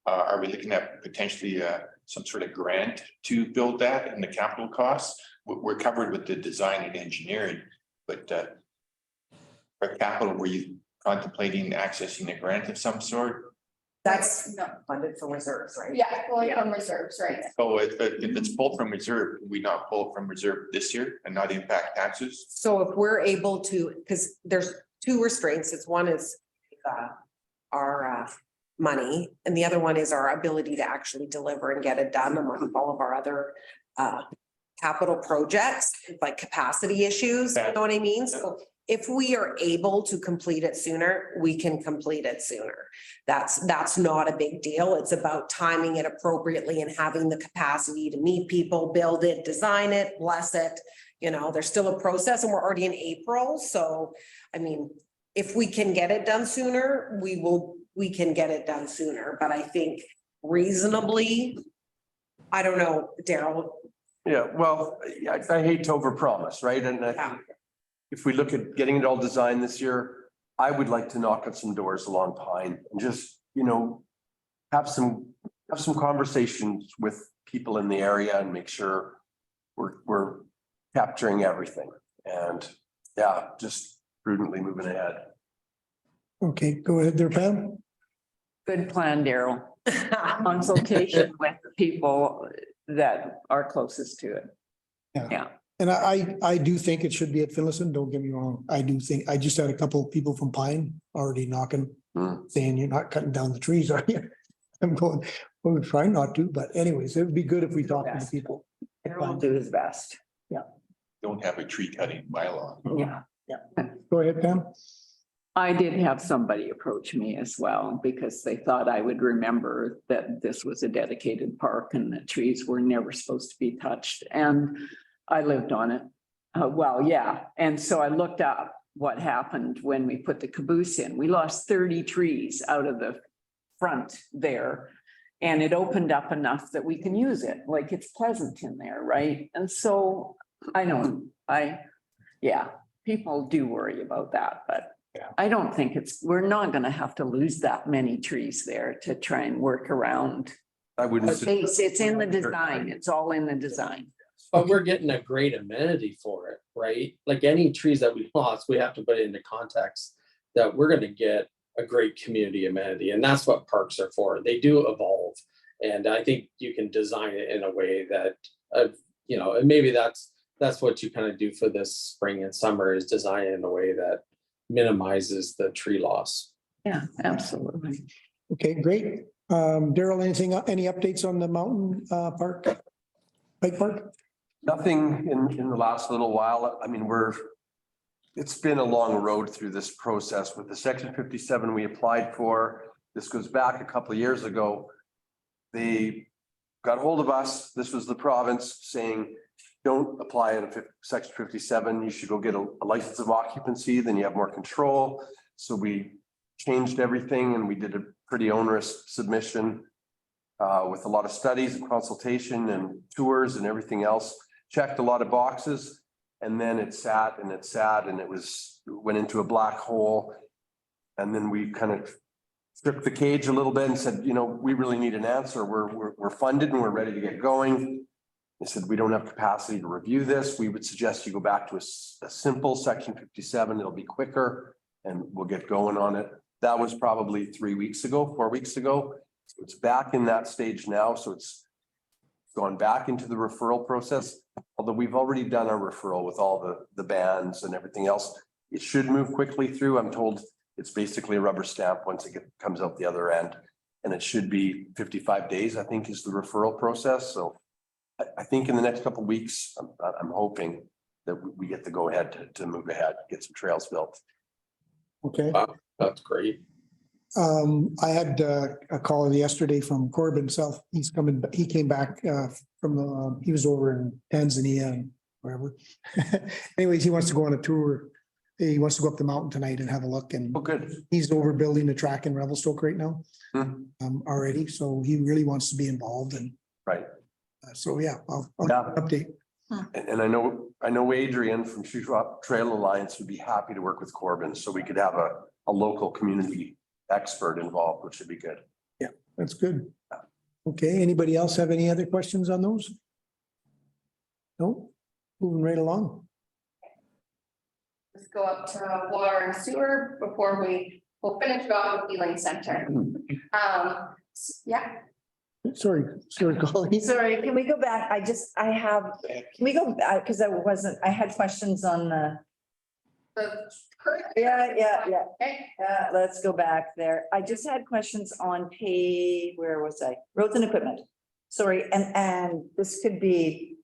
Are we looking at potentially some sort of grant to build that and the capital costs? We're covered with the design and engineering, but for capital, were you contemplating accessing a grant of some sort?
That's not funded for reserves, right?
Yeah, pulling from reserves, right?
Oh, if it's pulled from reserve, we not pull it from reserve this year and not impact taxes?
So if we're able to, because there's two restraints, one is our money. And the other one is our ability to actually deliver and get it done among all of our other capital projects, like capacity issues, you know what I mean? So if we are able to complete it sooner, we can complete it sooner. That's not a big deal. It's about timing it appropriately and having the capacity to meet people, build it, design it, bless it. You know, there's still a process and we're already in April. So, I mean, if we can get it done sooner, we can get it done sooner. But I think reasonably, I don't know, Daryl.
Yeah, well, I hate to overpromise, right? And I
Yeah.
think if we look at getting it all designed this year, I would like to knock on some doors along Pine and just, you know, have some conversations with people in the area and make sure we're capturing everything. And yeah, just prudently moving ahead.
Okay, go ahead there, Pam.
Good plan, Daryl. Consultation with people that are closest to it. Yeah.
And I do think it should be at Finlayson, don't get me wrong. I do think, I just had a couple of people from Pine already knocking, saying you're not cutting down the trees, are you? I'm going, well, we're trying not to, but anyways, it would be good if we talk to the people.
Daryl will do his best.
Don't have a tree cutting bylaw.
Yeah.
Go ahead, Pam.
I did have somebody approach me as well because they thought I would remember that this was a dedicated park and the trees were never supposed to be touched. And I lived on it. Well, yeah. And so I looked up what happened when we put the caboose in. We lost 30 trees out of the front there. And it opened up enough that we can use it. Like it's pleasant in there, right? And so I know, yeah, people do worry about that, but I don't think we're not gonna have to lose that many trees there to try and work around.
I wouldn't.
It's in the design. It's all in the design.
But we're getting a great amenity for it, right? Like any trees that we lost, we have to put it into context that we're gonna get a great community amenity. And that's what parks are for. They do evolve. And I think you can design it in a way that, you know, and maybe that's what you kind of do for this spring and summer is design it in a way that minimizes the tree loss.
Yeah, absolutely.
Okay, great. Daryl, any updates on the mountain park? Bike park?
Nothing in the last little while. I mean, it's been a long road through this process with the section 57 we applied for. This goes back a couple of years ago. They got hold of us. This was the province saying, don't apply in section 57. You should go get a license of occupancy, then you have more control. So we changed everything and we did a pretty onerous submission with a lot of studies and consultation and tours and everything else. Checked a lot of boxes and then it sat and it went into a black hole. And then we kind of stripped the cage a little bit and said, you know, we really need an answer. We're funded and we're ready to get going. They said, we don't have capacity to review this. We would suggest you go back to a simple section 57. It'll be quicker and we'll get going on it. That was probably 4 weeks ago. So it's back in that stage now. So it's gone back into the referral process. Although we've already done our referral with all the bands and everything else. It should move quickly through. I'm told it's basically a rubber stamp once it comes out the other end. And it should be 55 days, I think, is the referral process. So I think in the next couple of weeks, I'm hoping that we get the go ahead to move ahead, get some trails built.
Okay.
Wow, that's great.
I had a call yesterday from Corbin South. He came back from he was over in Tanzania and wherever. Anyways, he wants to go on a tour. He wants to go up the mountain tonight and have a look and
Oh, good.
he's over building the track in Revelstoke right now.
Hmm.
Already. So he really wants to be involved and.
Right.
So yeah, I'll
Yeah.
update.
And I know Adrian from Shuswap Trail Alliance would be happy to work with Corbin, so we could have a local community expert involved, which would be good.
Yeah, that's good. Okay, anybody else have any other questions on those? No, moving right along.
Let's go up to water and sewer before we'll finish off with Healing Center. Yeah,
Sorry, Colleen.
Sorry, can we go back? Can we go back? Because I had questions on
the.
Yeah.
Okay,
Let's go back there. I just had questions on where was I? Roads and equipment. Sorry, and this could be,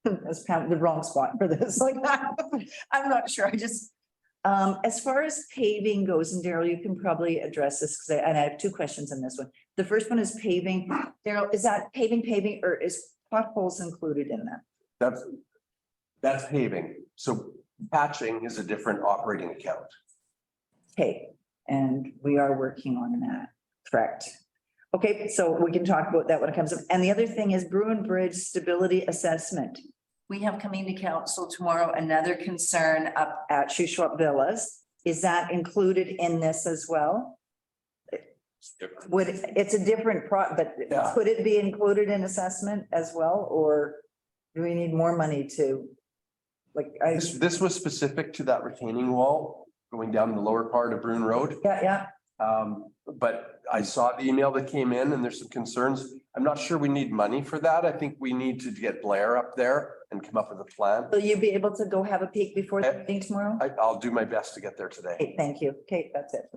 that's kind of the wrong spot for this, like, I'm not sure, I just, as far as paving goes, and Daryl, you can probably address this, because I have two questions on this one. The first one is paving. Daryl, is that paving, or is potholes included in that?
That's paving. So patching is a different operating account.
Okay, and we are working on that, correct? Okay, so we can talk about that when it comes up. And the other thing is Bruin Bridge Stability Assessment. We have coming to council tomorrow, another concern up at Shuswap Villas. Is that included in this as well? It's a different but
Yeah.
could it be included in assessment as well, or do we need more money to? Like,
This was specific to that retaining wall going down the lower part of Bruin Road.
yeah,
But I saw the email that came in and there's some concerns. I'm not sure we need money for that. I think we need to get Blair up there and come up with a plan.
will you be able to go have a peek before the meeting tomorrow?
I'll do my best to get there today.
Okay, thank you. Okay, that's it.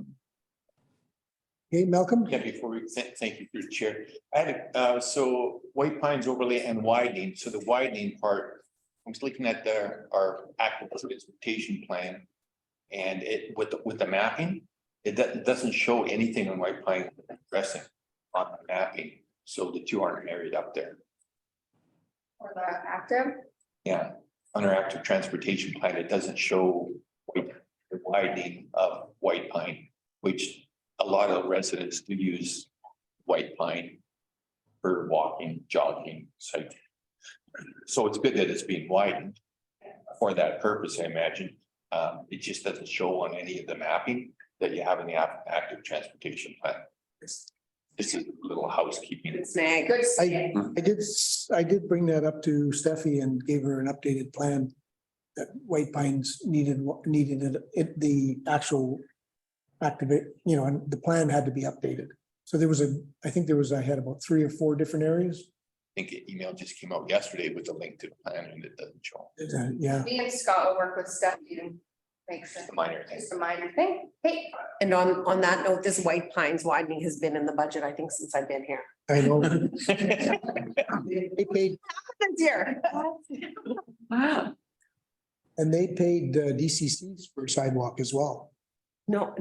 Okay, Malcolm?
Yeah, before we, thank you through the chair. I had, so White Pines overlay and widening, so the widening part, I was looking at our active transportation plan. And it, with the mapping, it doesn't show anything on White Pine addressing on the mapping, so that you aren't married up there.
for the active.
Yeah, on our active transportation plan, it doesn't show the widening of White Pine, which a lot of residents do use White Pine for walking, jogging, cycling. So it's good that it's being widened for that purpose, I imagine. It just doesn't show on any of the mapping that you have in the active transportation plan. This is a little housekeeping.
Snag.
Good.
I did bring that up to Steffi and gave her an updated plan. That White Pines needed the actual activate, and the plan had to be updated. So I think I had about 3 or 4 different areas.
I think an email just came out yesterday with a link to the plan and it doesn't show.
Yeah,
Me and Scott will work with Stephanie to make sure.
It's a minor thing.
It's a minor thing. Hey,
And on that note, this White Pines widening has been in the budget, I think, since I've been here.
I know. They paid,
Dear.
and they paid DCCs for sidewalk as well.
No,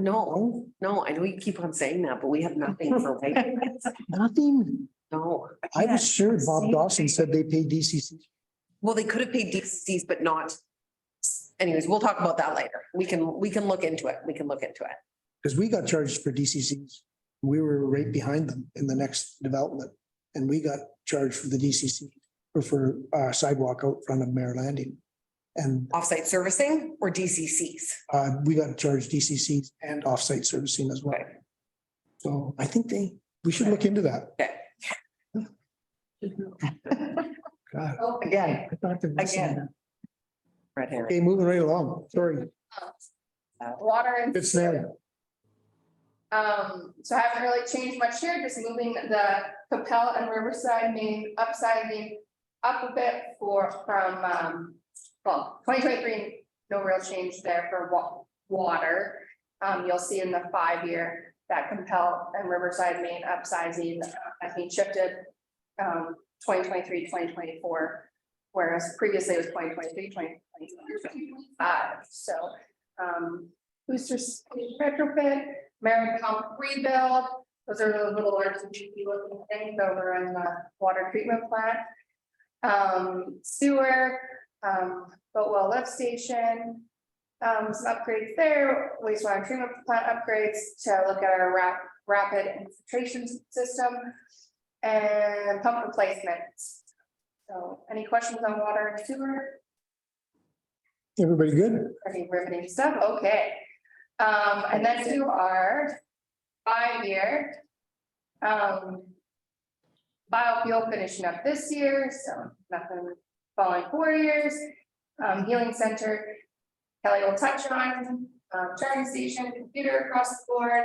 I know you keep on saying that, but we have nothing for White Pines.
Nothing.
No.
I was sure Bob Dawson said they paid DCCs.
Well, they could have paid DCs, but not. Anyways, we'll talk about that later. We can look into it.
Because we got charged for DCCs. We were right behind them in the next development. And we got charged for the DCC or for sidewalk out front of Mare Landing. And
Offsite servicing or DCCs?
we got charged DCCs and offsite servicing as well.
Okay.
So I think we should look into that.
Okay.
God.
Again,
I thought there was
Again.
some-
Red herring.
Okay, moving right along. Sorry.
water and.
Good snail.
So I haven't really changed much here, just moving the Capella and Riverside main upsizing up a bit from 2023, no real change there for water. You'll see in the 5-year that Capella and Riverside main upsizing, I think shifted 2023, 2024, whereas previously it was 2023, 2025. So boosters retrofit, Marion Pump rebuild, those are the little RCGP looking things over in the water treatment plant. Sewer, Boatwell lift station, some upgrades there, wastewater treatment plant upgrades to look at our rapid infiltration system and pump replacements. So any questions on water and sewer?
Everybody good?
Any riveting stuff? Okay. And then to our 5-year biofuel finishing up this year, so nothing following 4 years. Healing center, Kelly will touch on, charging station, computer across the board,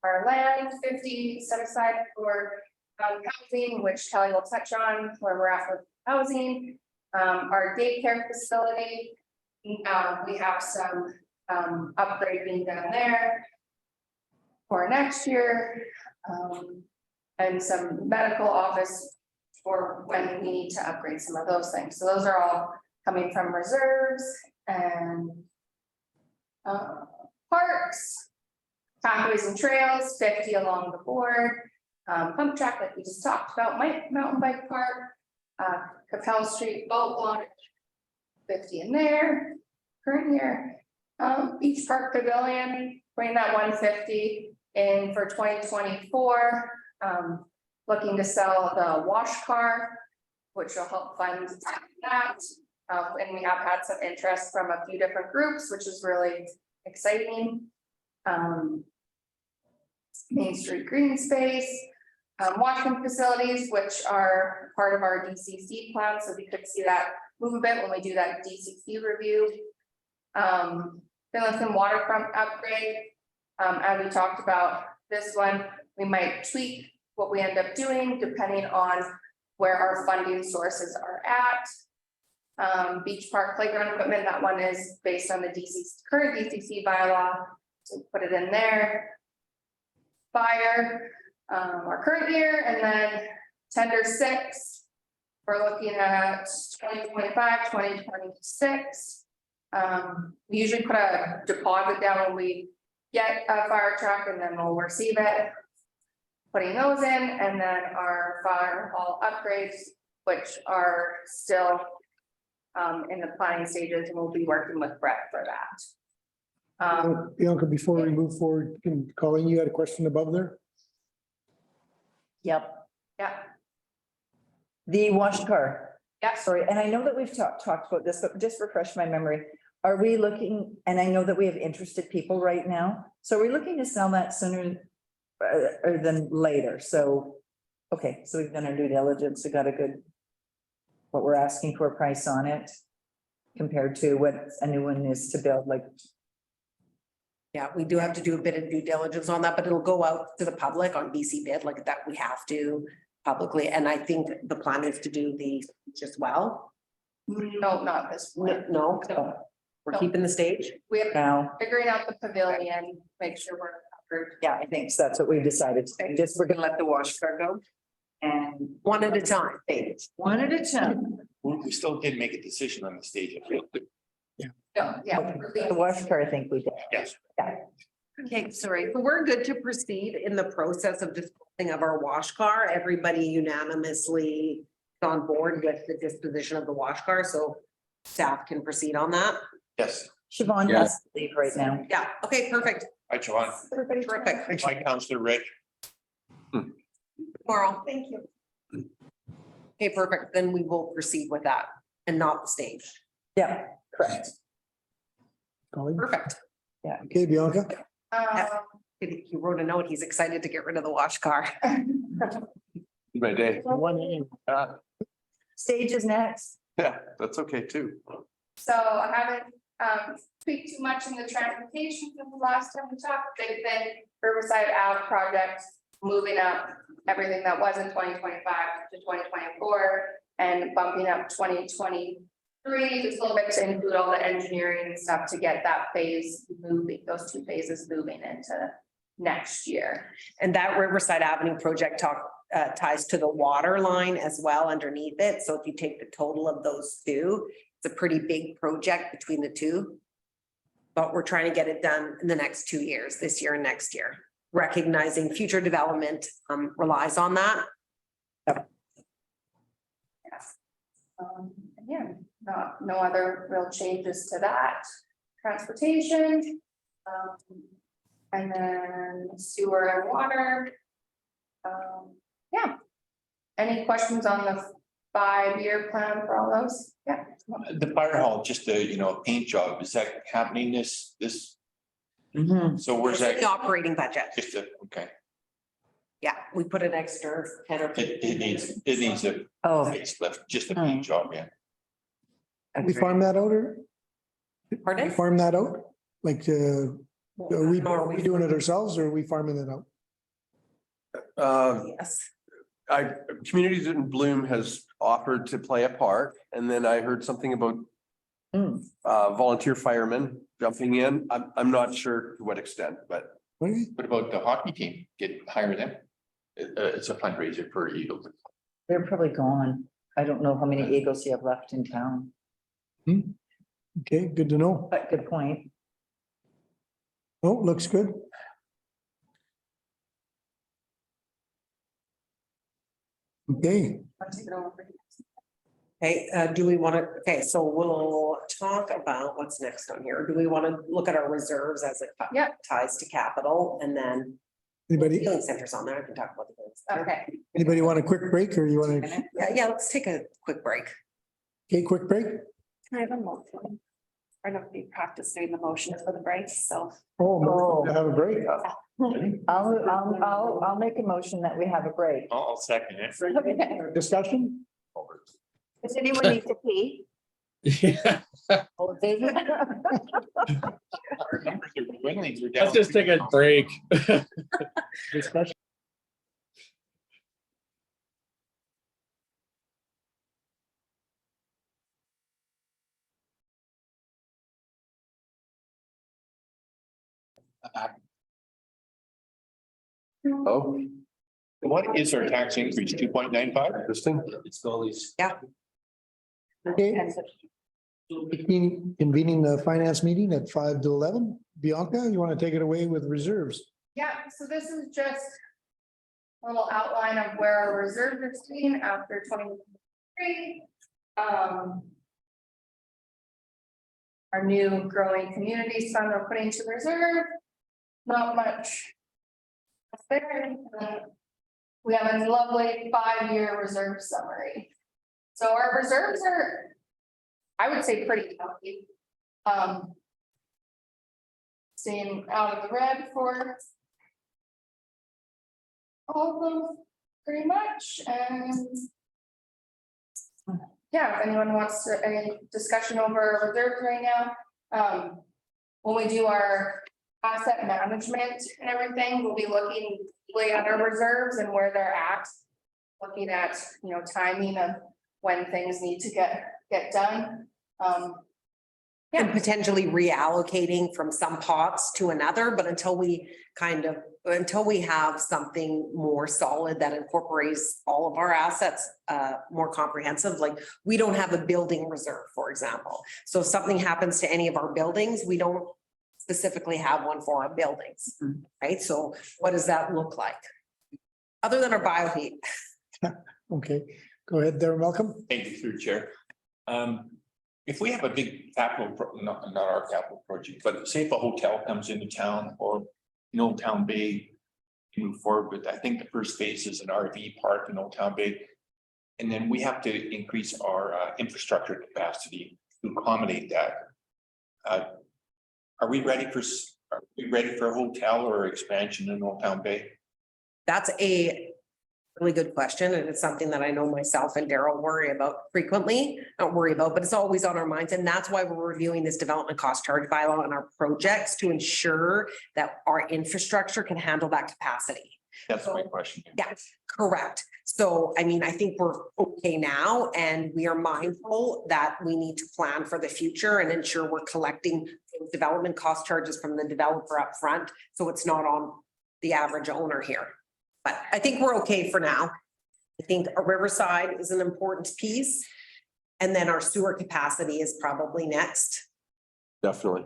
our land 50 set aside for housing, which Kelly will touch on where we're at with housing. Our daycare facility, We have some upgrade being done there for next year. And some medical office for when we need to upgrade some of those things. So those are all coming from reserves and parks, pathways and trails, 50 along the board. Pump track like we just talked about, mountain bike park, Capel Street boat launch, 50 in there, current year. Beach Park Pavilion, bring that 150 in for 2024. Looking to sell the wash car, which will help fund that. And we have had some interest from a few different groups, which is really exciting. Main Street Green Space, washroom facilities, which are part of our DCC plan, so we could see that move a bit when we do that DCC review. Finland waterfront upgrade, as we talked about this one, we might tweak what we end up doing depending on where our funding sources are at. Beach Park playground equipment, that one is based on the current DCC bylaw, so put it in there. Fire, our current year, and then tender 6, we're looking at 2025, 2026. We usually put a deposit down when we get a fire truck and then we'll receive it. Putting those in, and then our fire hall upgrades, which are still in the planning stages, and we'll be working with Brett for that.
Bianca, before we move forward, Colleen, you had a question above there?
Yep,
Yeah,
the wash car.
yeah,
Sorry, and I know that we've talked about this, but just refresh my memory. Are we looking, and I know that we have interested people right now, so are we looking to sell that sooner than later? So, okay, so we've done our due diligence, we got a good, what we're asking for a price on it compared to what a new one is to build, like,
Yeah, we do have to do a bit of due diligence on that, but it'll go out to the public on BC bid like that. We have to publicly, and I think the plan is to do the as well.
no, not this one.
No, we're keeping the stage.
We have
now,
figuring out the pavilion, make sure we're covered.
yeah, I think so. That's what we've decided. Just, we're gonna let the wash car go. And
One at a time.
one at a time.
We still didn't make a decision on the stage. I feel.
No, yeah.
The wash car, I think we did.
Yes.
Okay, sorry. So we're good to proceed in the process of disposing of our wash car. Everybody unanimously on board with the disposition of the wash car, so staff can proceed on that.
Yes.
Siobhan has to leave right now.
Yeah, okay, perfect.
Hi, Joanne.
Terrific.
Hi, Councillor Rich.
Tomorrow.
Thank you.
Okay, perfect. Then we will proceed with that and not the stage.
Yeah, correct.
Colleen?
Perfect.
Okay, Bianca?
He wrote a note. He's excited to get rid of the wash car.
My day.
Stage is next.
Yeah, that's okay too.
So I haven't tweaked too much in the transportation since the last time we talked. They've been Riverside Ave projects moving up everything that was in 2025 to 2024 and bumping up 2023 just a little bit to include all the engineering and stuff to get that phase moving, those 2 phases moving into next year.
And that Riverside Avenue project ties to the water line as well underneath it. So if you take the total of those 2, it's a pretty big project between the 2. But we're trying to get it done in the next 2 years, this year and next year, recognizing future development relies on that.
Yes. Again, no other real changes to that. Transportation. And then sewer and water. Yeah. Any questions on the 5-year plan for all those? Yeah.
The fire hall, just a paint job, is that happening this, so where's
It's in the
that?
operating budget.
Just okay,
Yeah, we put an extra 10 or
it needs a
Oh,
facelift, just a paint job, yeah.
We farm that out or?
Pardon?
We farm that out? Like, are we doing it ourselves or are we farming it out?
Yes.
Communities in Bloom has offered to play a part, and then I heard something about Volunteer firemen jumping in. I'm not sure to what extent, but
What about the hockey team? Hire them? It's a fundraiser for Eagles.
They're probably gone. I don't know how many Eagles you have left in town,
Okay, good to know.
but good point.
Oh, looks good. Okay,
Okay, do we want to, okay, so we'll talk about what's next on here. Do we want to look at our reserves as it
Yeah.
ties to capital and then
anybody,
healing centers on there? I can talk about the healing center.
Okay,
anybody want a quick break or you want to,
Yeah, let's take a quick break.
okay, quick break?
I have a motion. I don't be practice doing the motions for the breaks, so.
Oh, have a break.
I'll make a motion that we have a break.
I'll second it.
Discussion?
Does anyone need to pee?
Yeah,
All in favor?
Our numbers are dwindling. We're down
let's just take a break.
Discussion?
oh,
What is our tax increase? 2.95?
interesting.
It's always.
Okay. Convening the finance meeting at 5 to 11. Bianca, you want to take it away with reserves?
yeah, so this is just a little outline of where our reserves are sitting after 2023. Our new growing communities fund we're putting to reserve, not much. That's there, and then we have a lovely 5-year reserve summary. So our reserves are, I would say, pretty healthy. Staying out of the red for all of them, pretty much, and yeah, if anyone wants to, any discussion over reserves right now, when we do our asset management and everything, we'll be looking at our reserves and where they're at. Looking at, timing of when things need to get done.
And potentially reallocating from some pots to another, but until we have something more solid that incorporates all of our assets, more comprehensive, like we don't have a building reserve, for example. So if something happens to any of our buildings, we don't specifically have one for our buildings, right? So what does that look like? Other than our bioheat?
Okay, go ahead there, Malcolm.
Thank you, through chair. If we have a big capital, not our capital project, but say if a hotel comes into town or in Old Town Bay, you move forward with, I think the first phase is an RV park in Old Town Bay. And then we have to increase our infrastructure capacity to accommodate that. Are we ready for a hotel or expansion in Old Town Bay?
That's a really good question. And it's something that I know myself and Daryl worry about frequently, not worry about, but it's always on our minds. And that's why we're reviewing this development cost charge bylaw and our projects to ensure that our infrastructure can handle that capacity.
That's my question.
Yeah, correct. So, I mean, I think we're okay now and we are mindful that we need to plan for the future and ensure we're collecting development cost charges from the developer up front. So it's not on the average owner here. But I think we're okay for now. I think a Riverside is an important piece. And then our sewer capacity is probably next.
Definitely.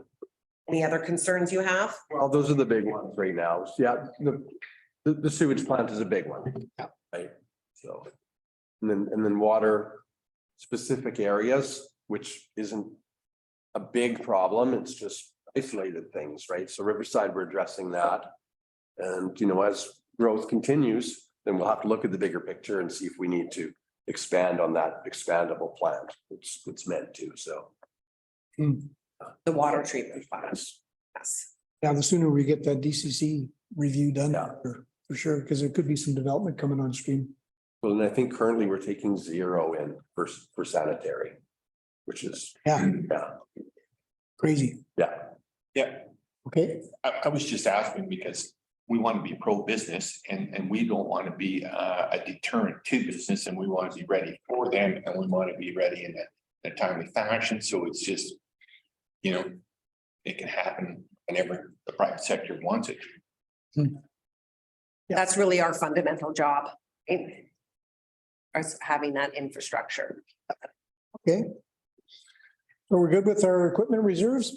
Any other concerns you have?
Well, those are the big ones right now. Yeah, the sewage plant is a big one. Right, so. And then water specific areas, which isn't a big problem. It's just isolated things, right? So Riverside, we're addressing that. And, as growth continues, then we'll have to look at the bigger picture and see if we need to expand on that expandable plant. It's meant to, so.
The water treatment plant. Yes.
Yeah, the sooner we get that DCC review done,
Yeah.
for sure, because there could be some development coming on stream.
Well, and I think currently we're taking 0 in for sanitary, which is,
Yeah,
yeah,
crazy.
yeah.
Yeah,
Okay,
I was just asking because we want to be pro-business and we don't want to be a deterrent to business, and we want to be ready for them, and we want to be ready in a timely fashion, so it's just, you know, it can happen whenever the private sector wants it.
That's really our fundamental job. Us having that infrastructure.
Okay. So we're good with our equipment reserves?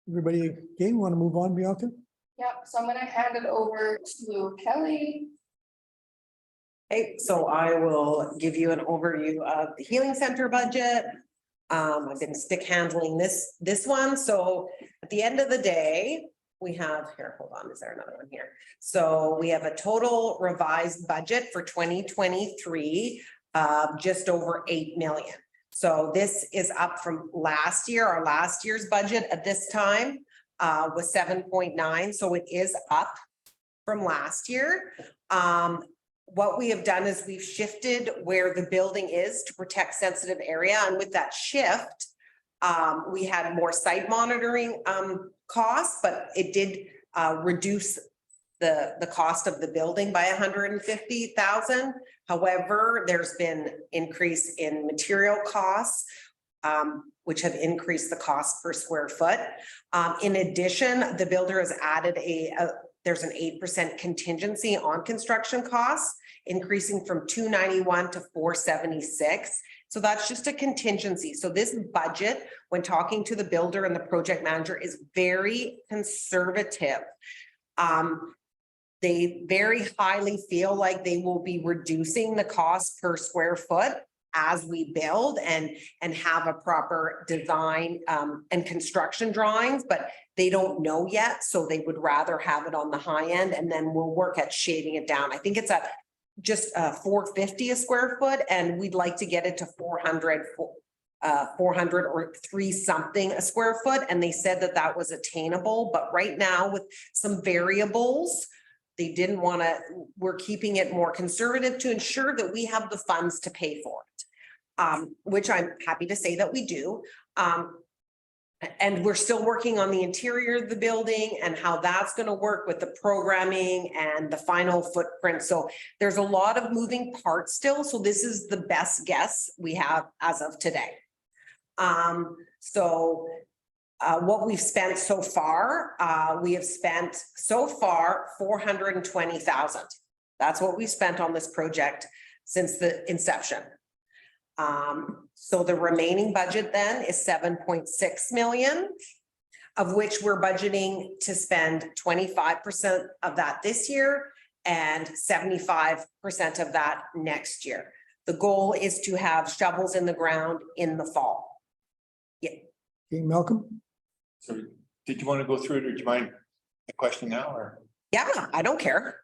Everybody, okay, want to move on, Bianca?
Yep, so I'm gonna hand it over to Kelly.
Okay, so I will give you an overview of the healing center budget. I've been stick handling this one, so at the end of the day, we have here, hold on, is there another one here? So we have a total revised budget for 2023 of just over 8 million. So this is up from last year. Our last year's budget at this time was 7.9, so it is up from last year. What we have done is we've shifted where the building is to protect sensitive area, and with that shift, we had more site monitoring costs, but it did reduce the cost of the building by 150,000. However, there's been increase in material costs, which have increased the cost per square foot. In addition, the builder has added there's an 8% contingency on construction costs, increasing from 291 to 476. So that's just a contingency. So this budget, when talking to the builder and the project manager, is very conservative. They very highly feel like they will be reducing the cost per square foot as we build and have a proper design and construction drawings, but they don't know yet. So they would rather have it on the high end, and then we'll work at shaving it down. I think it's at just 450 a square foot, and we'd like to get it to 400 or 3 something a square foot. And they said that that was attainable, but right now with some variables, they didn't want to, we're keeping it more conservative to ensure that we have the funds to pay for it, which I'm happy to say that we do. And we're still working on the interior of the building and how that's going to work with the programming and the final footprint. So there's a lot of moving parts still. So this is the best guess we have as of today. What we've spent so far, we have spent so far 420,000. That's what we spent on this project since the inception. So the remaining budget then is 7.6 million, of which we're budgeting to spend 25% of that this year and 75% of that next year. The goal is to have shovels in the ground in the fall. Yeah.
Okay, Malcolm?
So did you want to go through it, or do you mind a question now, or?
Yeah, I don't care.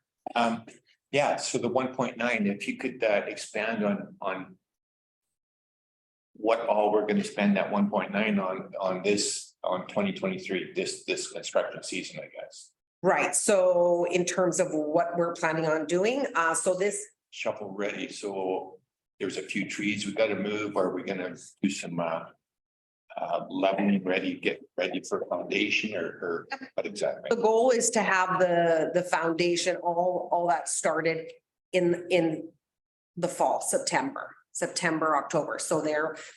Yeah, so the 1.9, if you could expand on what all we're going to spend that 1.9 on this, on 2023, this construction season, I guess.
Right. So in terms of what we're planning on doing, so this.
Shovel ready. So there's a few trees we got to move. Are we going to do some leveling ready, get ready for foundation, or what exactly?
The goal is to have the foundation, all that started in the fall, September, October. So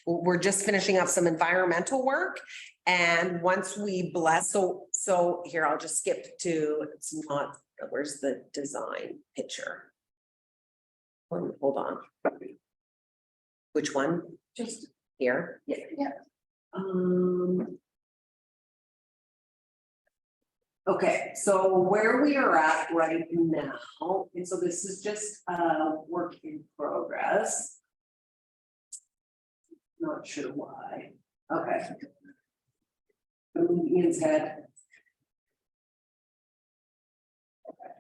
we're just finishing up some environmental work. And once we bless, so here, I'll just skip to, it's not, where's the design picture? Hold on. Which one? Just here. Yeah. Okay, so where we are at right now, and so this is just work in progress. Not sure why. Okay. Ian's head. Okay.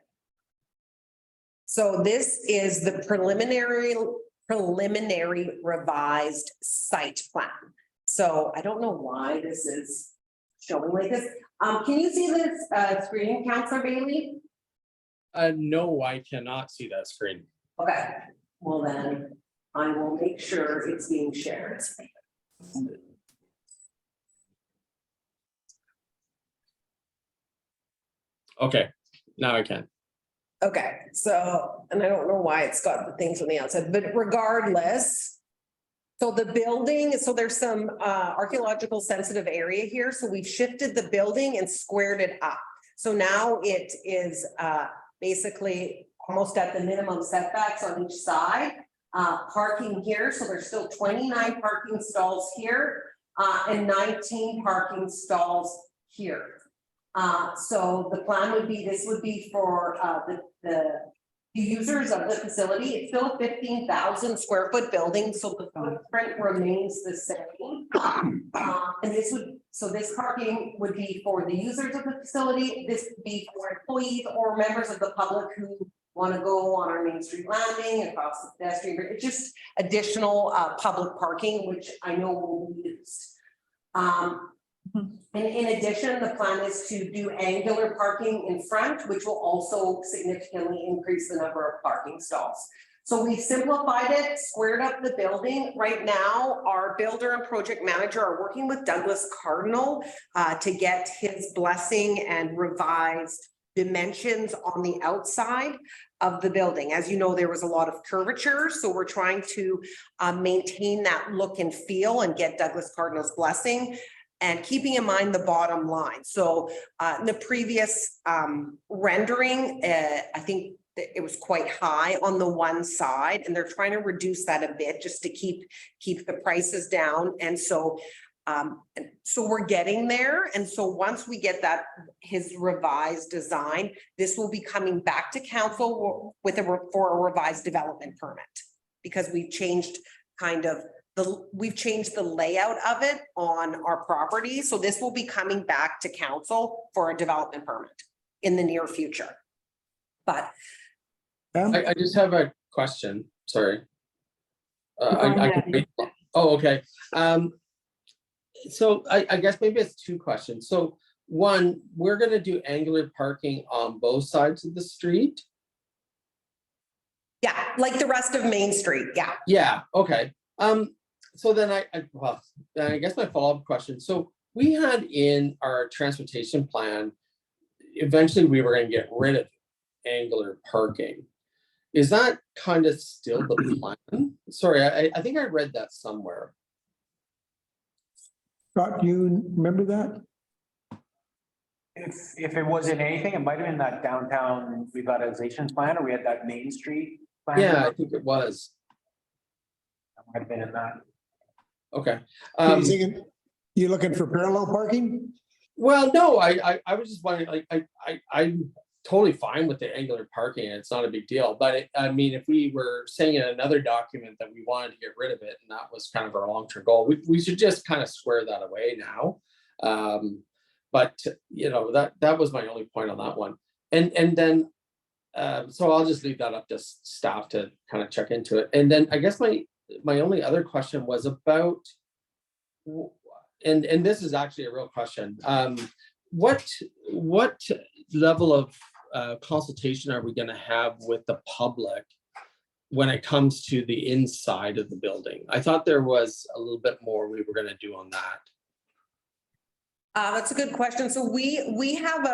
So this is the preliminary revised site plan. So I don't know why this is showing like this. Can you see this screen, Councillor Bailey?
No, I cannot see that screen.
Okay, well then I will make sure it's being shared.
Okay, now I can.
Okay, so, and I don't know why it's got the things on the outside, but regardless, So the building, so there's some archaeological sensitive area here, so we've shifted the building and squared it up. So now it is basically almost at the minimum setbacks on each side. Parking here, so there's still 29 parking stalls here and 19 parking stalls here. So the plan would be, this would be for the users of the facility. It's still a 15,000 square foot building, so the footprint remains the same. And this would, so this parking would be for the users of the facility. This would be for employees or members of the public who want to go on our Main Street landing across the pedestrian bridge. It's just additional public parking, which I know will be used. And in addition, the plan is to do angular parking in front, which will also significantly increase the number of parking stalls. So we simplified it, squared up the building. Right now, our builder and project manager are working with Douglas Cardinal to get his blessing and revised dimensions on the outside of the building. As you know, there was a lot of curvature, so we're trying to maintain that look and feel and get Douglas Cardinal's blessing. And keeping in mind the bottom line. So in the previous rendering, I think that it was quite high on the one side, and they're trying to reduce that a bit just to keep the prices down. And so we're getting there. And so once we get that, his revised design, this will be coming back to council with for a revised development permit, because we've changed we've changed the layout of it on our property. So this will be coming back to council for a development permit in the near future. But
I just have a question, sorry. Oh, okay. So I guess maybe it's two questions. So one, we're gonna do angular parking on both sides of the street?
yeah, like the rest of Main Street, yeah.
Yeah, okay. So then I guess my follow-up question, so we had in our transportation plan, eventually we were gonna get rid of angular parking. Is that kind of still the plan? Sorry, I think I read that somewhere.
Scott, do you remember that?
If it wasn't anything, it might have been that downtown revitalization plan, or we had that Main Street plan.
Yeah, I think it was.
That might have been in that.
Okay.
You looking for parallel parking?
Well, no, I was just wondering, like, I'm totally fine with the angular parking. It's not a big deal, but I mean, if we were saying in another document that we wanted to get rid of it, and that was kind of our long-term goal, we should just kind of square that away now. But you know, that was my only point on that one. And then, so I'll just leave that up to staff to kind of check into it. And then I guess my only other question was about, and this is actually a real question. What level of consultation are we going to have with the public when it comes to the inside of the building? I thought there was a little bit more we were going to do on that.
That's a good question. So we have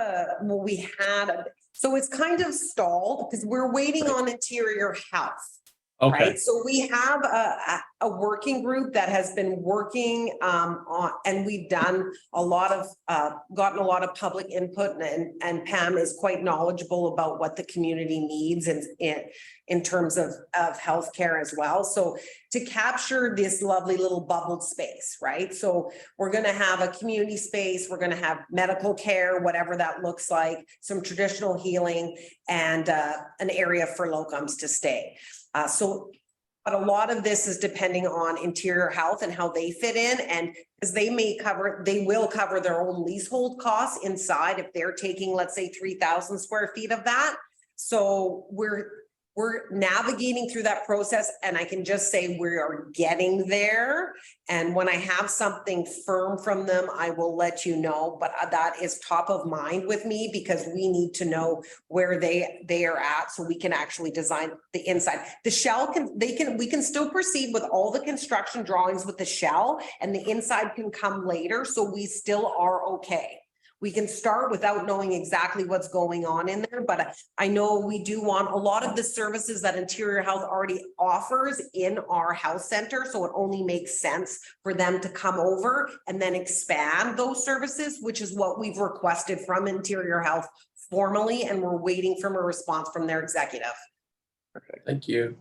so it's kind of stalled because we're waiting on interior health.
Okay.
Right, so we have a working group that has been working on, and we've done a lot of, gotten a lot of public input, and Pam is quite knowledgeable about what the community needs in terms of healthcare as well. So to capture this lovely little bubbled space, right? So we're gonna have a community space, we're gonna have medical care, whatever that looks like, some traditional healing, and an area for locums to stay. But a lot of this is depending on interior health and how they fit in, and because they will cover their own leasehold costs inside if they're taking, let's say, 3,000 square feet of that. So we're navigating through that process, and I can just say we are getting there. And when I have something firm from them, I will let you know, but that is top of mind with me because we need to know where they are at so we can actually design the inside. The shell we can still proceed with all the construction drawings with the shell, and the inside can come later. So we still are okay. We can start without knowing exactly what's going on in there, but I know we do want a lot of the services that Interior Health already offers in our health center. So it only makes sense for them to come over and then expand those services, which is what we've requested from Interior Health formally, and we're waiting for a response from their executive.
Thank you.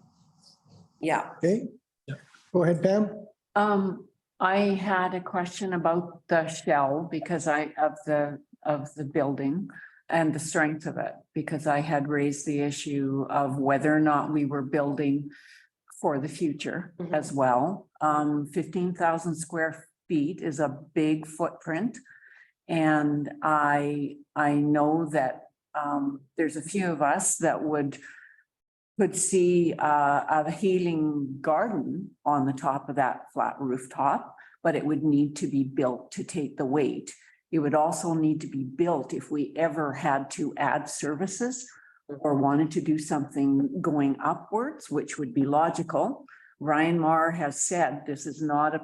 Yeah.
Okay?
Yeah.
Go ahead, Pam.
I had a question about the shell because of the building and the strength of it, because I had raised the issue of whether or not we were building for the future
Mhm.
as well. 15,000 square feet is a big footprint. And I know that there's a few of us that could see a healing garden on the top of that flat rooftop, but it would need to be built to take the weight. It would also need to be built if we ever had to add services or wanted to do something going upwards, which would be logical. Ryan Marr has said this is not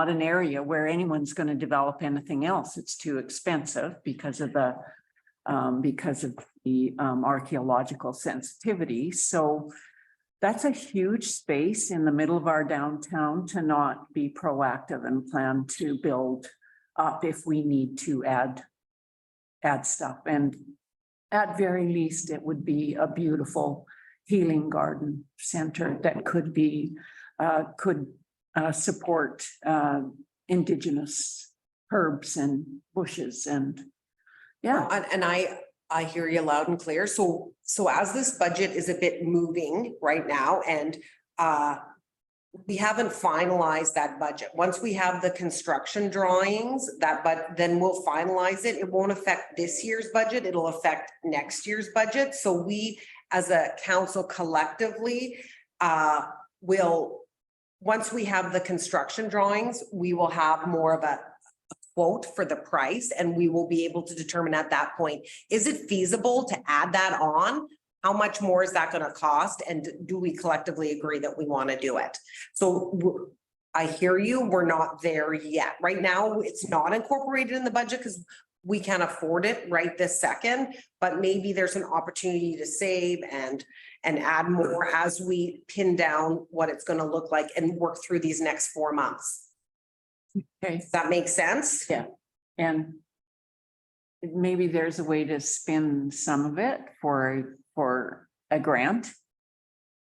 an area where anyone's going to develop anything else. It's too expensive because of the archaeological sensitivity. So that's a huge space in the middle of our downtown to not be proactive and plan to build up if we need to add stuff. And at very least, it would be a beautiful healing garden center that could support indigenous herbs and bushes and yeah.
And I hear you loud and clear. So as this budget is a bit moving right now, and we haven't finalized that budget. Once we have the construction drawings, then we'll finalize it. It won't affect this year's budget. It'll affect next year's budget. So we, as a council collectively, once we have the construction drawings, we will have more of a quote for the price, and we will be able to determine at that point, is it feasible to add that on? How much more is that going to cost? And do we collectively agree that we want to do it? So I hear you. We're not there yet. Right now, it's not incorporated in the budget because we can't afford it right this second, but maybe there's an opportunity to save and add more as we pin down what it's going to look like and work through these next 4 months.
Okay.
Does that make sense?
Yeah, and maybe there's a way to spend some of it for a grant.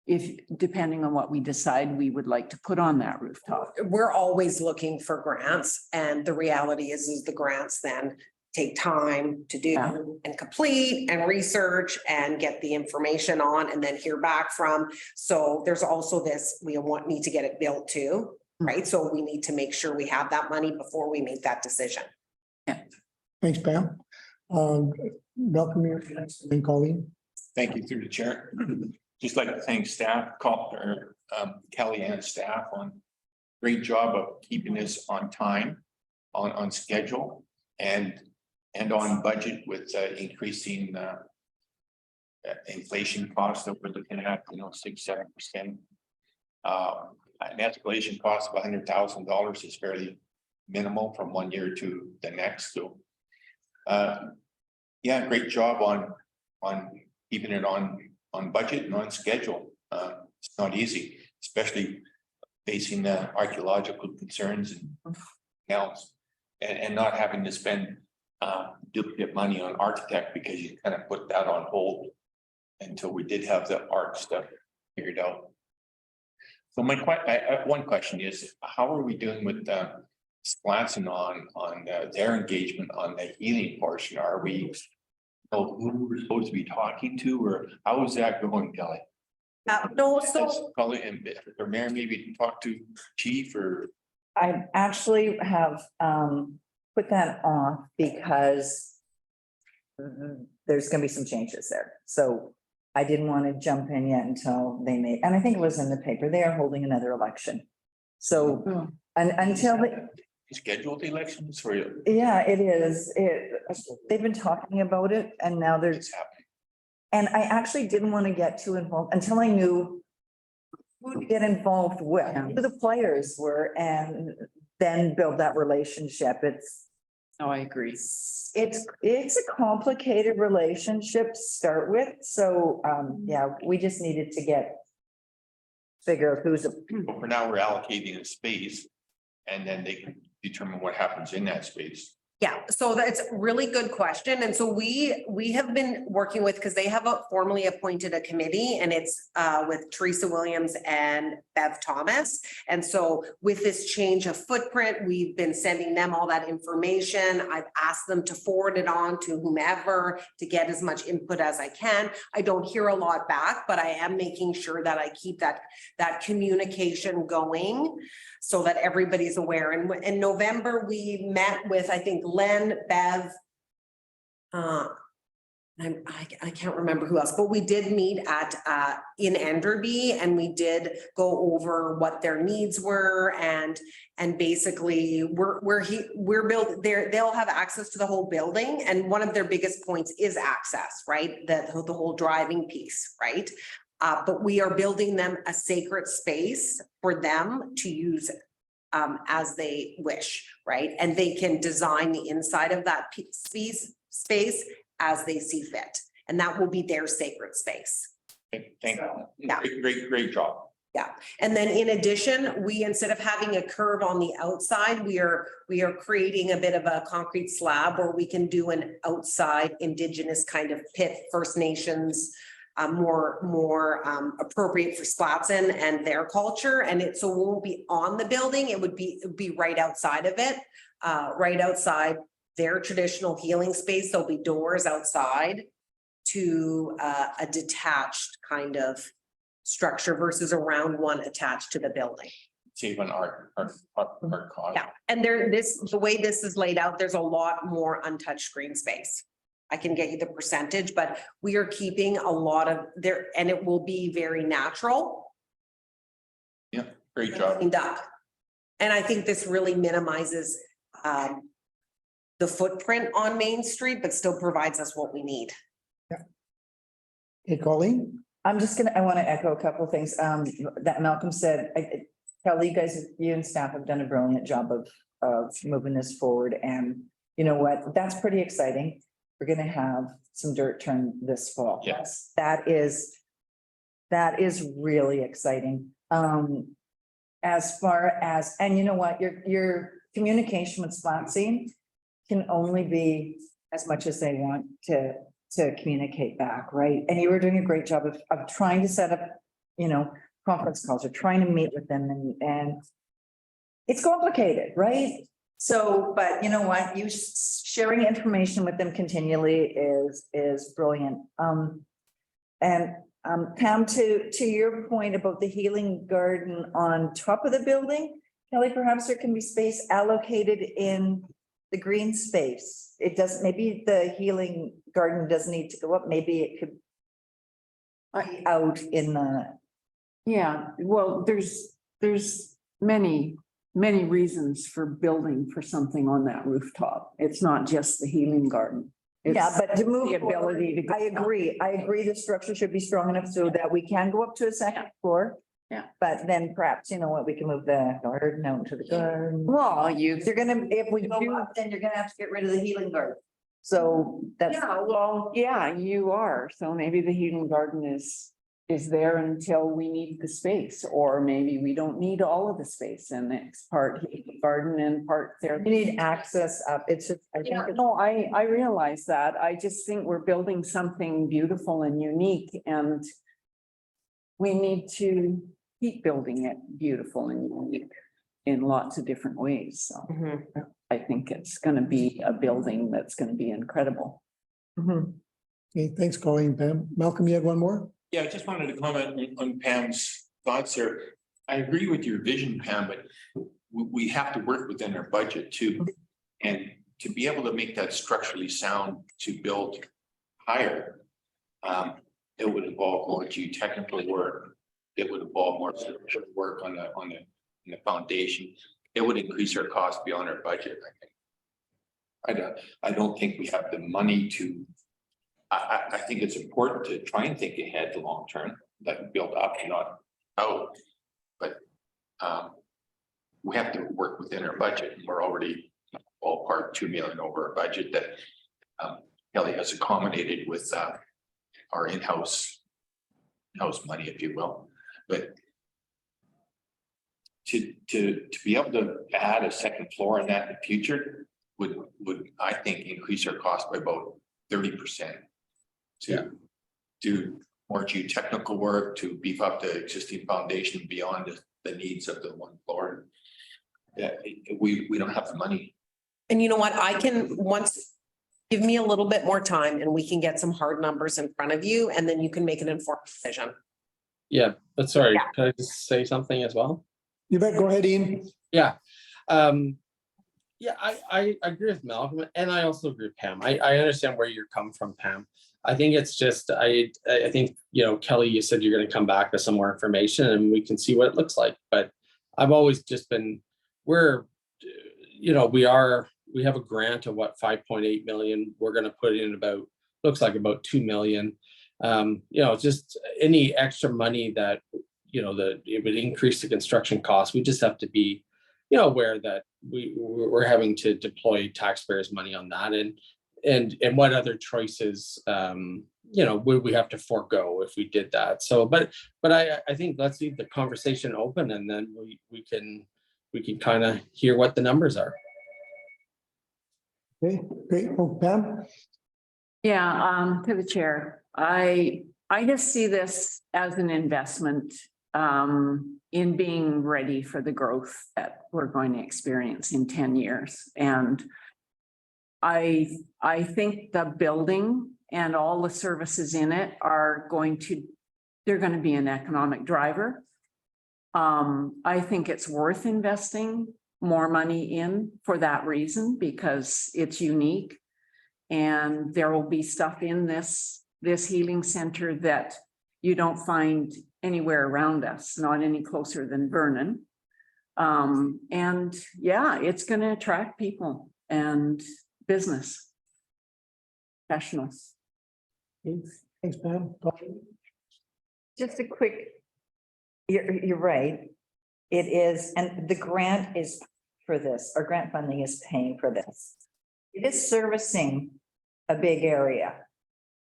If, depending on what we decide we would like to put on that rooftop.
We're always looking for grants, and the reality is the grants then take time to do
Yeah.
and complete and research and get the information on and then hear back from. So there's also this, we need to get it built too. Right, so we need to make sure we have that money before we make that decision.
Thanks, Pam. Malcolm, you're next, and then Colleen.
Thank you through the chair. Just like to thank staff, Kelly and staff on great job of keeping this on time, on schedule and on budget with increasing inflation costs that we're looking at, 6-7%. An escalation cost of $100,000 is fairly minimal from one year to the next. So, yeah, great job on keeping it on budget and on schedule. It's not easy, especially facing the archaeological concerns and else, and not having to spend duplicate money on architect because you kind of put that on hold until we did have the art stuff figured out. So one question is, how are we doing with Splatson on their engagement on the healing portion? Are we, who we're supposed to be talking to, or how is that going, Kelly?
No, so
Probably, or Mayor, maybe talk to chief or.
I actually have put that off because there's gonna be some changes there. So I didn't want to jump in yet until they made, and I think it was in the paper, they are holding another election. So until they.
Scheduled elections for you?
Yeah, it is. They've been talking about it and now there's.
It's happening.
And I actually didn't want to get too involved until I knew who to get involved with, who the players were, and then build that relationship.
No, I agree.
It's a complicated relationship to start with, so, yeah, we just needed to figure out who's,
But for now, we're allocating a space. And then they can determine what happens in that space.
Yeah, so that's a really good question. And so we have been working with, because they have formally appointed a committee, and it's with Teresa Williams and Bev Thomas. And so with this change of footprint, we've been sending them all that information. I've asked them to forward it on to whomever to get as much input as I can. I don't hear a lot back, but I am making sure that I keep that communication going so that everybody's aware. And in November, we met with, I think, Len, Bev, I can't remember who else, but we did meet at in Enderby, and we did go over what their needs were, and basically we're built there. They'll have access to the whole building, and one of their biggest points is access, right? The whole driving piece, right? But we are building them a sacred space for them to use as they wish, right? And they can design the inside of that space as they see fit. And that will be their sacred space.
Okay, thank you.
Yeah.
Great job.
Yeah, and then in addition, instead of having a curb on the outside, we are creating a bit of a concrete slab where we can do an outside Indigenous kind of pit, First Nations, more appropriate for Splatson and their culture. And it won't be on the building. It would be right outside of it, right outside their traditional healing space. There'll be doors outside to a detached kind of structure versus a round one attached to the building.
Save on our cost.
Yeah, and the way this is laid out, there's a lot more untouched green space. I can get you the percentage, but we are keeping a lot of there, and it will be very natural.
Yeah, great job.
Cleaned up. And I think this really minimizes the footprint on Main Street, but still provides us what we need.
Hey, Colleen?
I want to echo a couple of things, that Malcolm said. Kelly, you and staff have done a brilliant job of moving this forward, and you know what, that's pretty exciting. We're gonna have some dirt turned this fall.
Yes.
That is really exciting. As far as, and you know what, your communication with Splatsy can only be as much as they want to communicate back, right? And you were doing a great job of trying to set up, conference calls, or trying to meet with them, and it's complicated, right? So, but you know what, you sharing information with them continually is brilliant. And Pam, to your point about the healing garden on top of the building, Kelly, perhaps there can be space allocated in the green space. It doesn't, maybe the healing garden doesn't need to go up, maybe it could be out in the.
Yeah, well, there's many reasons for building for something on that rooftop. It's not just the healing garden.
Yeah,
It's
but to move
the ability to.
I agree the structure should be strong enough so that we can go up to a second floor.
Yeah.
But then perhaps, you know what, we can move the garden out to the garden.
Well,
If we go up, then you're gonna have to get rid of the healing garden. So that's.
yeah, well, yeah, you are. So maybe the healing garden is there until we need the space, or maybe we don't need all of the space and it's part healing garden and part therapy.
You need access up. It's just, I think
Yeah,
it's-
no, I realize that. I just think we're building something beautiful and unique, and we need to keep building it beautiful and unique in lots of different ways. So I think it's gonna be a building that's gonna be incredible.
Okay, thanks, Colleen. Pam. Malcolm, you had one more?
Yeah, I just wanted to comment on Pam's thoughts there. I agree with your vision, Pam, but we have to work within our budget too. And to be able to make that structurally sound to build higher, it would involve more geotechnical work. It would involve more structural work on the foundation. It would increase our cost beyond our budget, I think. I don't think we have the money to. I think it's important to try and think ahead to long term, like build up and not out. But we have to work within our budget, and we're already ballpark far 2 million over a budget that Kelly has accommodated with our in-house money, if you will, but to be able to add a second floor in that in the future would I think increase our cost by about 30%. To do more geotechnical work, to beef up the existing foundation beyond the needs of the one floor. Yeah, we don't have the money.
And you know what, I can give me a little bit more time and we can get some hard numbers in front of you and then you can make an informed decision.
Yeah, but sorry, can I just say something as well?
You bet, go ahead, Ian.
Yeah. Yeah, I agree with Malcolm and I also agree with Pam. I understand where you're coming from, Pam. I think it's just, I think, you know, Kelly, you said you're going to come back with some more information and we can see what it looks like. But I've always just been, you know, we have a grant of what, 5.8 million. We're going to put in about, looks like about 2 million. You know, just any extra money that, you know, that it would increase the construction costs. We just have to be, you know, aware that we're having to deploy taxpayers' money on that, and what other choices, you know, would we have to forego if we did that? So, but I think let's leave the conversation open, and then we can kind of hear what the numbers are.
Okay, great. Oh, Pam?
Yeah, to the chair, I just see this as an investment in being ready for the growth that we're going to experience in 10 years. And I think the building and all the services in it are they're going to be an economic driver. I think it's worth investing more money in for that reason, because it's unique. And there will be stuff in this healing center that you don't find anywhere around us, not any closer than Vernon. And yeah, it's going to attract people and business professionals.
Thanks, Pam.
Just a quick, you're right. It is, and the grant is for this, our grant funding is paying for this. It is servicing a big area.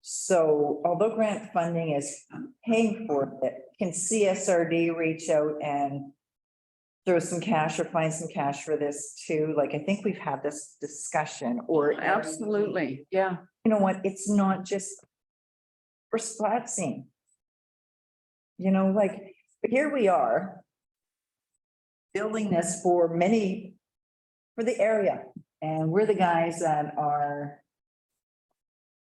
So although grant funding is paying for it, can CSRD reach out and throw some cash or find some cash for this too? Like, I think we've had this discussion, or
Absolutely, yeah.
you know what, it's not just for splat scene. You know, like, but here we are building this for the area, and we're the guys that are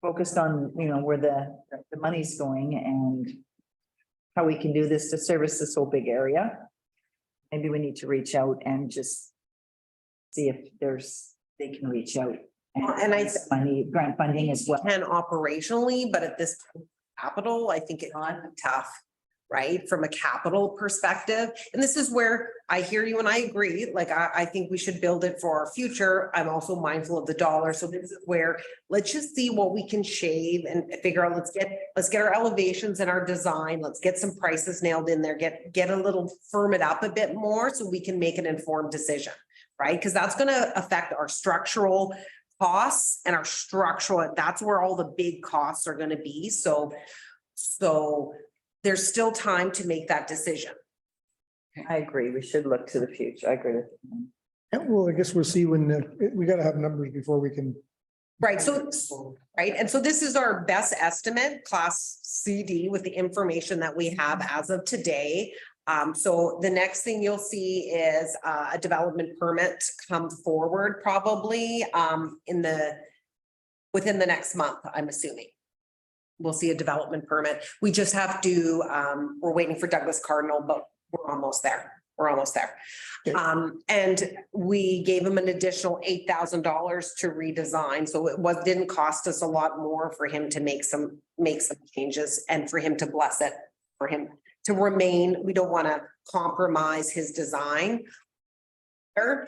focused on, you know, where the money's going and how we can do this to service this whole big area. Maybe we need to reach out and just see if they can reach out.
And I
money, grant funding as well.
can operationally, but at this capital, I think it's tough, right? From a capital perspective. And this is where I hear you and I agree. Like, I think we should build it for our future. I'm also mindful of the dollar. So this is where let's just see what we can shave and figure out, let's get our elevations and our design. Let's get some prices nailed in there, get a little, firm it up a bit more so we can make an informed decision, right? Because that's going to affect our structural costs and our structural, that's where all the big costs are going to be. So there's still time to make that decision.
I agree. We should look to the future. I agree with you.
Yeah, well, I guess we'll see when we got to have numbers before we can.
Right, so, right, and so this is our best estimate, class CD, with the information that we have as of today. So the next thing you'll see is a development permit come forward probably within the next month, I'm assuming. We'll see a development permit. We just have to, we're waiting for Douglas Cardinal, but we're almost there. We're almost there. And we gave him an additional $8,000 to redesign. So it didn't cost us a lot more for him to make some changes and for him to bless it, for him to remain. We don't want to compromise his design.
When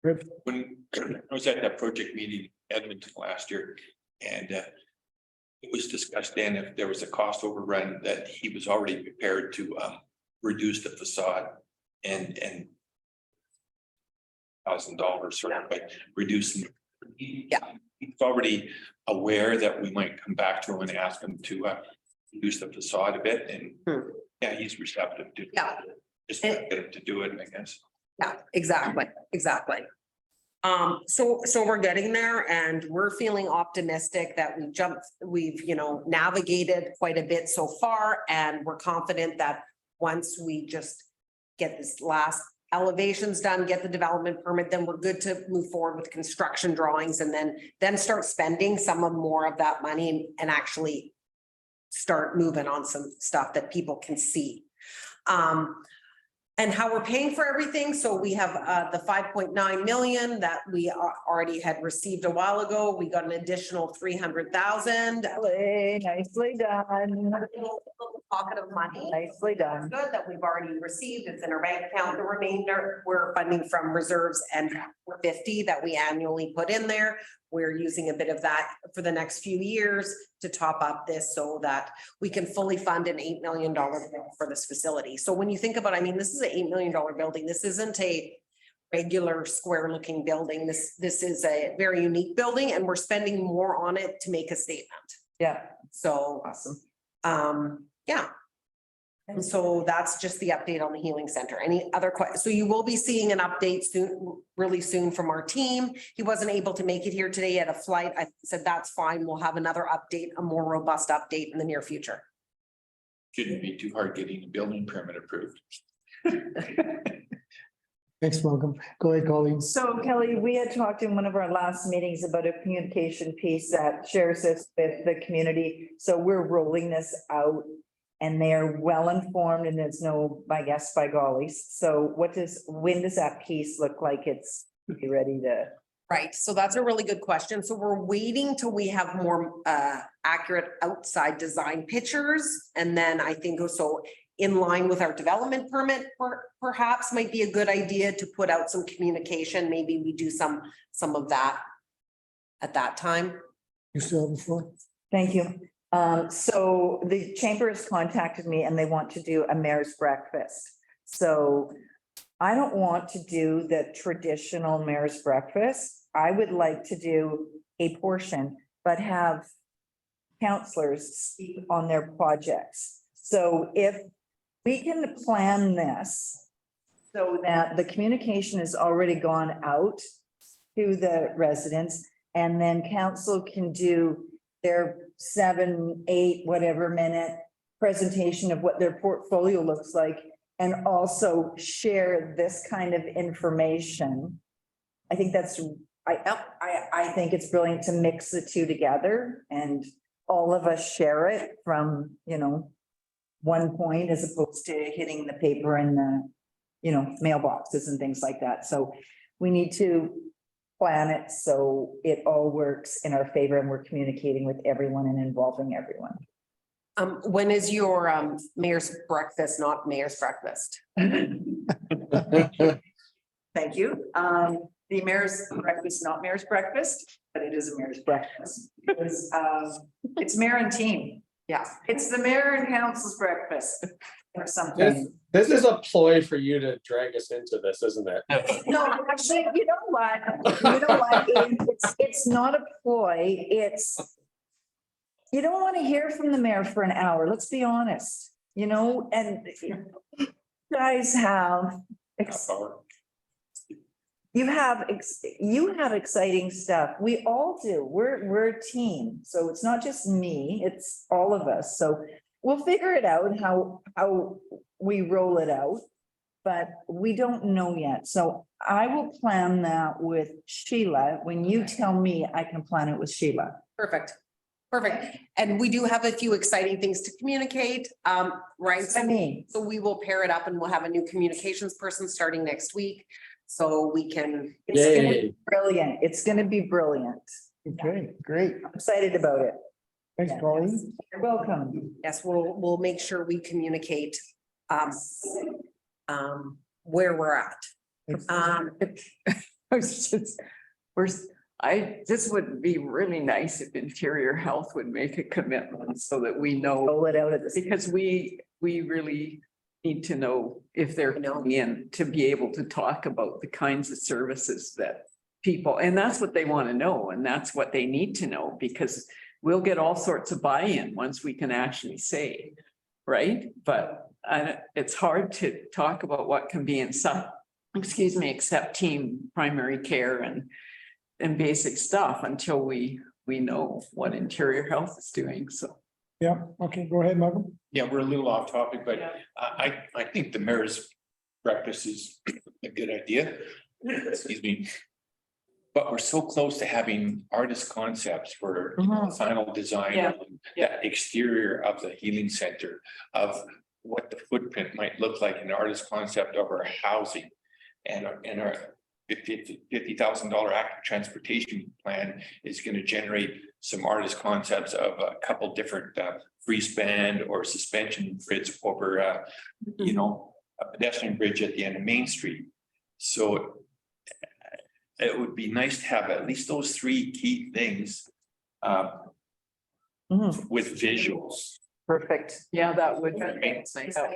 I was at that project meeting in Edmonton last year, and it was discussed then if there was a cost overrun that he was already prepared to reduce the facade and $100,000 sort of by reducing.
Yeah.
He's already aware that we might come back to him and ask him to reduce the facade a bit and yeah, he's receptive to.
Yeah.
Just get him to do it, I guess.
Yeah, exactly. So we're getting there and we're feeling optimistic that we've, you know, navigated quite a bit so far. And we're confident that once we just get this last elevations done, get the development permit, then we're good to move forward with construction drawings and then start spending some of more of that money and actually start moving on some stuff that people can see. And how we're paying for everything. So we have the 5.9 million that we already had received a while ago. We got an additional 300,000.
Nicely done.
Pocket of money.
Nicely done.
Good that we've already received. It's in our bank account. The remainder, we're funding from reserves and 50 that we annually put in there. We're using a bit of that for the next few years to top up this so that we can fully fund an $8 million bill for this facility. So when you think about, I mean, this is an $8 million building. This isn't a regular square looking building. This is a very unique building and we're spending more on it to make a statement.
Yeah,
So,
awesome.
yeah. And so that's just the update on the healing center. Any other questions? So you will be seeing an update soon, really soon from our team. He wasn't able to make it here today at a flight. I said, that's fine. We'll have another update, a more robust update in the near future.
Shouldn't be too hard getting the building permit approved.
Thanks, Malcolm. Go ahead, Colleen.
So Kelly, we had talked in one of our last meetings about a communication piece that shares this with the community. So we're rolling this out and they're well informed and there's no, I guess, by gollies. So when does that piece look like it's ready to?
Right. So that's a really good question. So we're waiting till we have more accurate outside design pictures. And then I think so in line with our development permit, perhaps might be a good idea to put out some communication. Maybe we do some of that at that time.
You still have the floor?
Thank you. So the chamber has contacted me and they want to do a mayor's breakfast. So I don't want to do the traditional mayor's breakfast. I would like to do a portion, but have counselors speak on their projects. So if we can plan this so that the communication has already gone out to the residents and then council can do their 7, 8, whatever minute presentation of what their portfolio looks like and also share this kind of information. I think that's, I think it's brilliant to mix the two together and all of us share it from, you know, one point as opposed to hitting the paper and the, you know, mailboxes and things like that. So we need to plan it so it all works in our favor and we're communicating with everyone and involving everyone.
When is your mayor's breakfast, not mayor's breakfast?
Thank you. The mayor's breakfast, not mayor's breakfast, but it is a mayor's breakfast. It's mayor and team.
Yeah.
It's the mayor and council's breakfast or something.
This is a ploy for you to drag us into this, isn't it?
No, actually, you know what? It's not a ploy. It's, you don't want to hear from the mayor for an hour. Let's be honest, you know, and you guys have, you have exciting stuff. We all do. We're a team. So it's not just me, it's all of us. So we'll figure it out how we roll it out, but we don't know yet. So I will plan that with Sheila. When you tell me, I can plan it with Sheila.
Perfect. And we do have a few exciting things to communicate, right? So we will pair it up and we'll have a new communications person starting next week. So we can.
It's gonna be brilliant. It's gonna be brilliant.
Okay, great.
I'm excited about it.
Thanks, Colleen.
You're welcome.
Yes, we'll make sure we communicate where we're at.
This would be really nice if Interior Health would make a commitment so that we know.
Roll it out at the.
Because we really need to know if they're coming in to be able to talk about the kinds of services that people, and that's what they want to know, and that's what they need to know, because we'll get all sorts of buy-in once we can actually say, right? But it's hard to talk about what can be in some, except team primary care and basic stuff until we know what interior health is doing, so.
Yeah, okay, go ahead, Malcolm.
Yeah, we're a little off topic, but I think the mayor's breakfast is a good idea. Excuse me. But we're so close to having artist concepts for the final design.
Yeah.
of the exterior of the healing center, of what the footprint might look like, an artist concept of our housing. And our $50,000 active transportation plan is going to generate some artist concepts of a couple different free span or suspension bridge over, you know, a pedestrian bridge at the end of Main Street. So it would be nice to have at least those three key things with visuals.
Perfect.
Yeah, that would.
I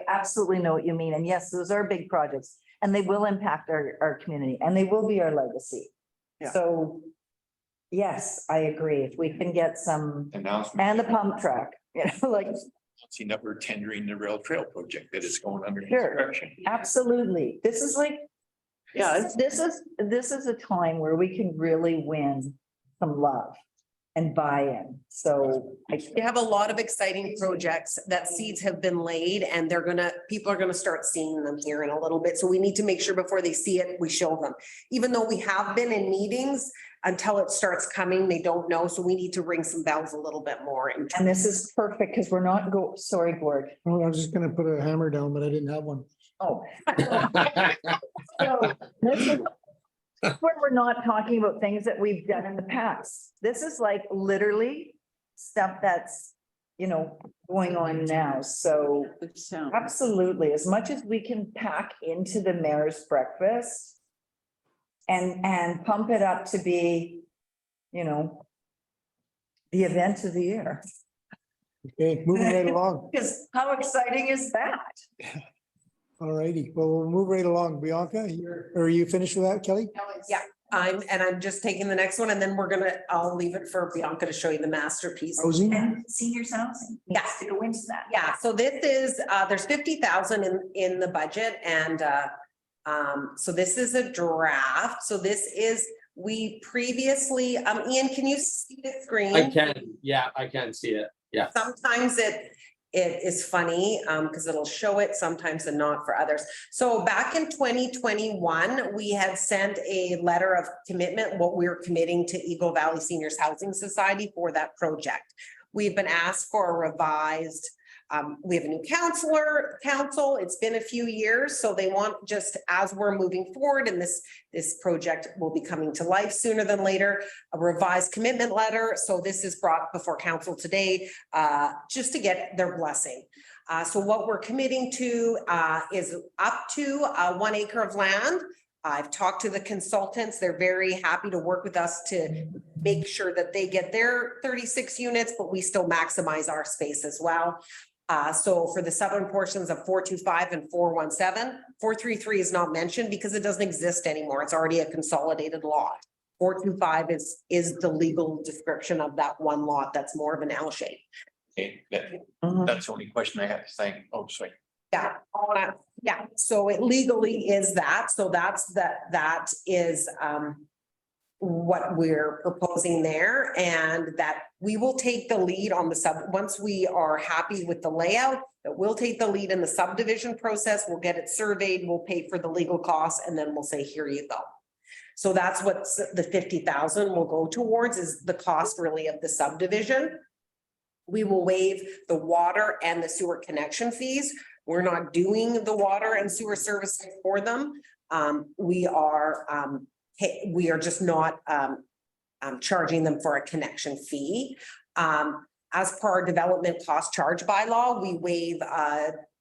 absolutely know what you mean. And yes, those are big projects and they will impact our community and they will be our legacy.
Yeah.
So yes, I agree. If we can get some,
Announcement.
and the pump track, you know, like,
Seeing that we're tendering the rail trail project that is going under
Sure.
construction.
absolutely. This is like,
Yeah,
this is a time where we can really win some love and buy-in. So
We have a lot of exciting projects that seeds have been laid and people are gonna start seeing them here in a little bit. So we need to make sure before they see it, we show them. Even though we have been in meetings, until it starts coming, they don't know. So we need to ring some bells a little bit more.
and this is perfect because we're not sorry, Gord.
Well, I was just gonna put a hammer down, but I didn't have one.
Oh. So this is where we're not talking about things that we've done in the past. This is like literally stuff that's, you know, going on now. So
good sound.
absolutely, as much as we can pack into the mayor's breakfast and pump it up to be, you know, the event of the year.
Okay, moving right along.
Because how exciting is that?
All righty, well, we'll move right along. Bianca, are you finished with that, Kelly?
Yeah, I'm just taking the next one and then I'll leave it for Bianca to show you the masterpiece.
Housing?
And seniors housing.
Yeah.
To go into that.
Yeah, so this is, there's 50,000 in the budget and, so this is a draft. So this is, we previously, Ian, can you see the screen?
I can, yeah, I can see it. Yeah.
Sometimes it is funny, because it'll show it sometimes and not for others. So back in 2021, we had sent a letter of commitment, what we're committing to Eagle Valley Seniors Housing Society for that project. We've been asked for a revised, we have a new council, it's been a few years, so they want, just as we're moving forward and this project will be coming to life sooner than later, a revised commitment letter. So this is brought before council today, just to get their blessing. So what we're committing to is up to 1 acre of land. I've talked to the consultants. They're very happy to work with us to make sure that they get their 36 units, but we still maximize our space as well. So for the southern portions of 425 and 417, 433 is not mentioned because it doesn't exist anymore. It's already a consolidated lot. 425 is the legal description of that one lot that's more of an L shape.
Okay, that's the only question I had to say. Oh, sorry.
Yeah, so it legally is that, so that is what we're proposing there, and that we will take the lead on the once we are happy with the layout, that we'll take the lead in the subdivision process, we'll get it surveyed, we'll pay for the legal costs, and then we'll say, here you go. So that's what the 50,000 will go towards, is the cost really of the subdivision. We will waive the water and the sewer connection fees. We're not doing the water and sewer services for them. We are just not charging them for a connection fee. As per our development cost charge bylaw, we waive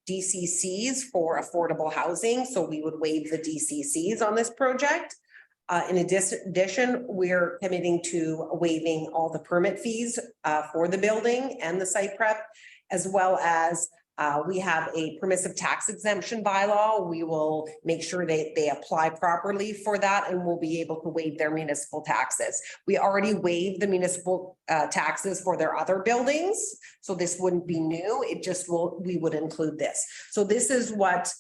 DCCs for affordable housing. So we would waive the DCCs on this project. In addition, we're committing to waiving all the permit fees for the building and the site prep, as well as We have a permissive tax exemption bylaw. We will make sure they apply properly for that and we'll be able to waive their municipal taxes. We already waived the municipal taxes for their other buildings. So this wouldn't be new. It just we would include this. So this is what,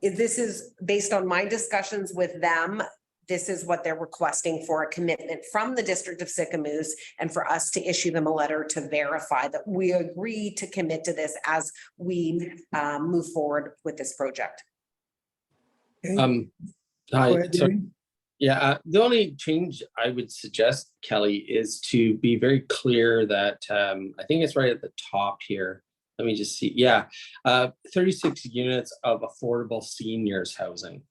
this is based on my discussions with them. This is what they're requesting for a commitment from the District of Sicamous and for us to issue them a letter to verify that we agree to commit to this as we move forward with this project.
Okay,
Hi,
go ahead,
so,
Jerry.
yeah, the only change I would suggest, Kelly, is to be very clear that, I think it's right at the top here. Let me just see, yeah, 36 units of affordable seniors housing.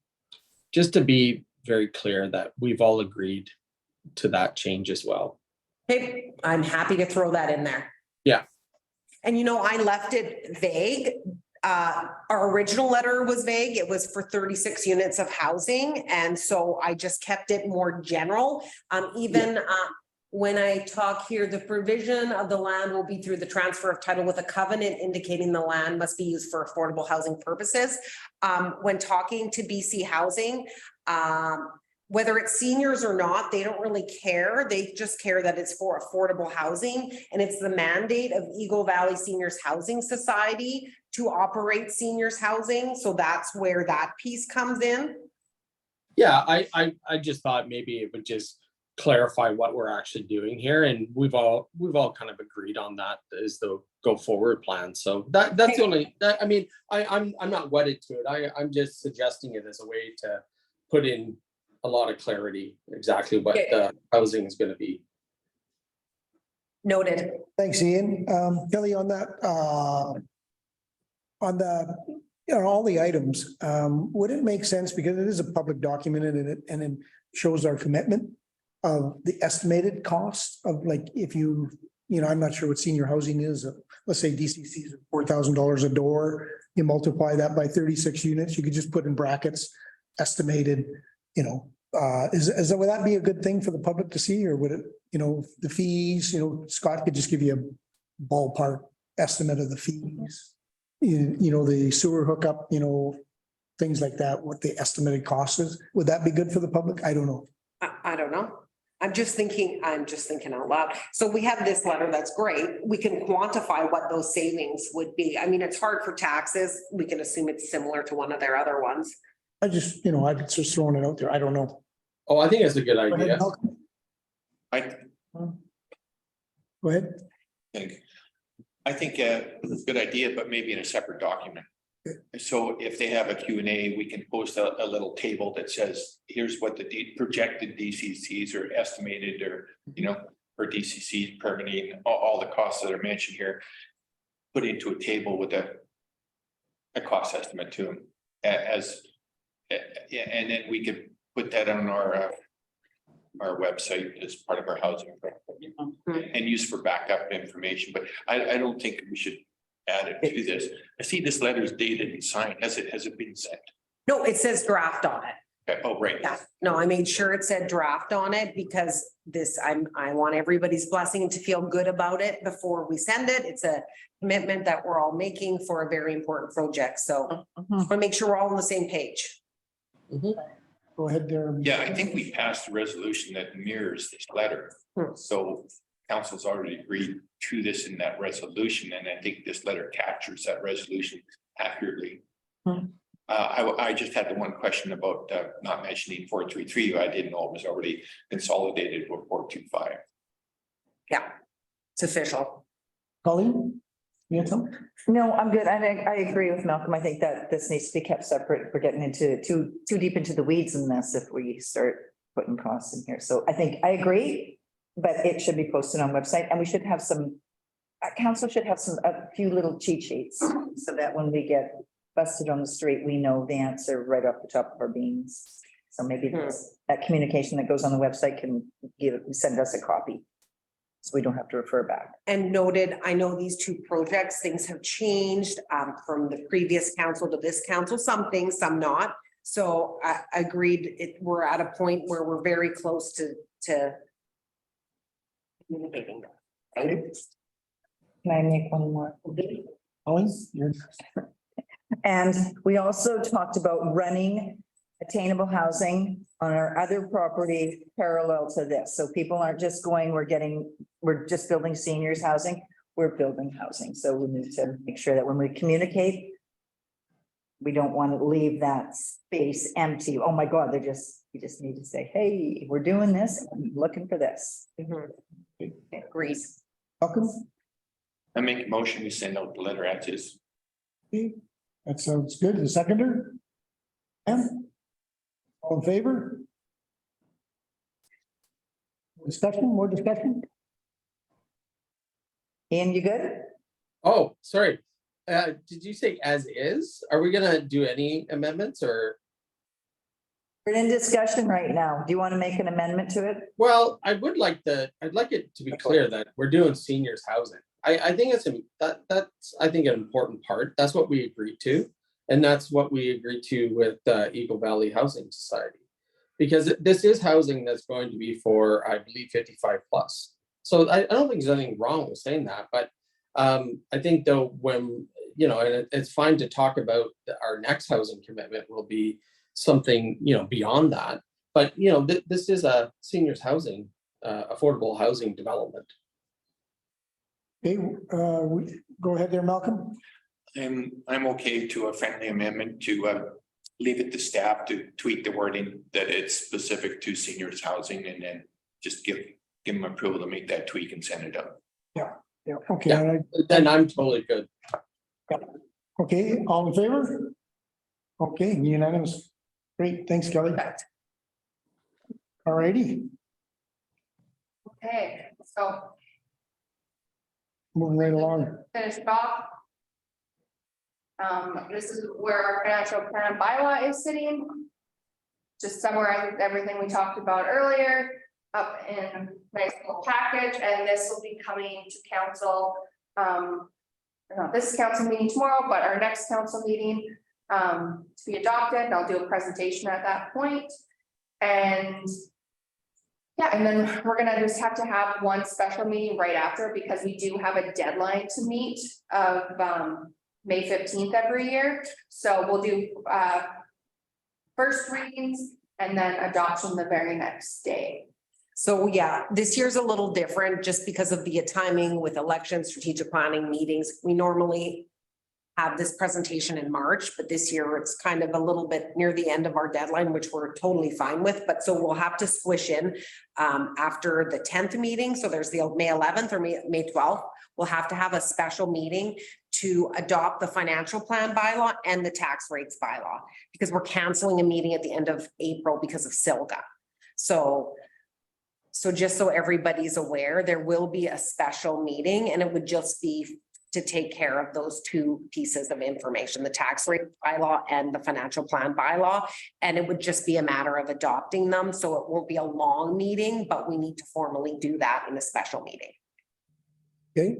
Just to be very clear that we've all agreed to that change as well.
Okay, I'm happy to throw that in there.
Yeah.
And you know, I left it vague. Our original letter was vague. It was for 36 units of housing. And so I just kept it more general. When I talk here, the provision of the land will be through the transfer of title with a covenant indicating the land must be used for affordable housing purposes. When talking to BC Housing, whether it's seniors or not, they don't really care. They just care that it's for affordable housing. And it's the mandate of Eagle Valley Seniors Housing Society to operate seniors housing. So that's where that piece comes in.
Yeah, I just thought maybe it would just clarify what we're actually doing here, and we've all kind of agreed on that as the go forward plan. So that's the only, I mean, I'm not wedded to it. I'm just suggesting it as a way to put in a lot of clarity exactly what the housing is going to be.
Noted.
Thanks, Ian. Kelly, on that, on the, you know, all the items, would it make sense, because it is a public document and it shows our commitment of the estimated cost of, like, if you know, I'm not sure what senior housing is, let's say DCC is $4,000 a door, you multiply that by 36 units, you could just put in brackets, estimated, you know, would that be a good thing for the public to see, or would it, you know, the fees, you know, Scott could just give you a ballpark estimate of the fees, you know, the sewer hookup, you know, things like that, what the estimated cost is. Would that be good for the public? I don't know.
I don't know. I'm just thinking out loud. So we have this letter, that's great. We can quantify what those savings would be. I mean, it's hard for taxes. We can assume it's similar to one of their other ones.
I just, you know, I'm just throwing it out there. I don't know.
Oh, I think it's a good
Go ahead,
idea.
Malcolm. Go ahead.
I think it's a good idea, but maybe in a separate document. So if they have a Q&A, we can post a little table that says, here's what the projected DCCs are estimated, or, you know, for DCC permitting, all the costs that are mentioned here, put into a table with a cost estimate to them and then we could put that on our website as part of our housing and use for backup information. But I don't think we should add it to this. I see this letter is dated and signed. Has it been sent?
No, it says draft on it.
Okay. Oh, right.
Yeah, no, I made sure it said draft on it because I want everybody's blessing to feel good about it before we send it. It's a commitment that we're all making for a very important project. So I want to make sure we're all on the same page.
Go ahead there.
Yeah, I think we passed a resolution that mirrors this letter. So council's already agreed to this in that resolution, and I think this letter captures that resolution accurately. I just had the one question about not mentioning 433. I didn't know it was already consolidated with 425.
Yeah, it's official.
Colleen? You have something?
No, I'm good. I agree with Malcolm. I think that this needs to be kept separate. We're getting into too deep into the weeds in this if we start putting costs in here. So I think I agree, but it should be posted on website, and we should have council should have a few little cheat sheets so that when we get busted on the street, we know the answer right off the top of our beans. So maybe that communication that goes on the website can send us a copy, so we don't have to refer back.
And noted, I know these two projects, things have changed from the previous council to this council, some things, some not. So I agreed, we're at a point where we're very close to communicating. Right?
Can I make one more?
Colleen, you're.
And we also talked about running attainable housing on our other property parallel to this. So people aren't just going, we're just building seniors housing, we're building housing. So we need to make sure that when we communicate, we don't want to leave that space empty. Oh my God, you just need to say, hey, we're doing this, I'm looking for this.
Agreed.
Welcome.
I make a motion, we send out the letter as is.
Okay, that sounds good. The seconder? Pam? All in favor? Discussion, more discussion?
Ian, you good?
Oh, sorry. Did you say as is? Are we gonna do any amendments or?
We're in discussion right now. Do you want to make an amendment to it?
Well, I'd like it to be clear that we're doing seniors housing. I think that's I think an important part. That's what we agreed to. And that's what we agreed to with Eagle Valley Housing Society. Because this is housing that's going to be for, I believe, 55 plus. So I don't think there's anything wrong with saying that, but I think though, when, you know, and it's fine to talk about our next housing commitment will be something, you know, beyond that. But, you know, this is a seniors housing, affordable housing development.
Okay, go ahead there, Malcolm.
I'm okay to a friendly amendment to leave it to staff to tweak the wording that it's specific to seniors housing and then just give them approval to make that tweak and send it up.
Yeah, okay.
Yeah. Then I'm totally good.
Okay, all in favor? Okay, unanimous. Great, thanks, Kelly. All righty,
Okay, so
moving right along.
finish it off. This is where our financial plan bylaw is sitting. Just summarizing everything we talked about earlier, up in a nice little package, and this will be coming to council. Not this council meeting tomorrow, but our next council meeting to be adopted. I'll do a presentation at that point. And yeah, and then we're gonna just have to have one special meeting right after because we do have a deadline to meet of May 15th every year. So we'll do first readings and then adoption the very next day.
So yeah, this year's a little different just because of the timing with elections, strategic planning meetings. We normally have this presentation in March, but this year it's kind of a little bit near the end of our deadline, which we're totally fine with. But so we'll have to squish in after the 10th meeting. So there's the May 11th or May 12th. We'll have to have a special meeting to adopt the financial plan bylaw and the tax rates bylaw because we're canceling a meeting at the end of April because of SILGA. So just so everybody's aware, there will be a special meeting and it would just be to take care of those two pieces of information, the tax rate bylaw and the financial plan bylaw. And it would just be a matter of adopting them. So it won't be a long meeting, but we need to formally do that in a special meeting.
Okay.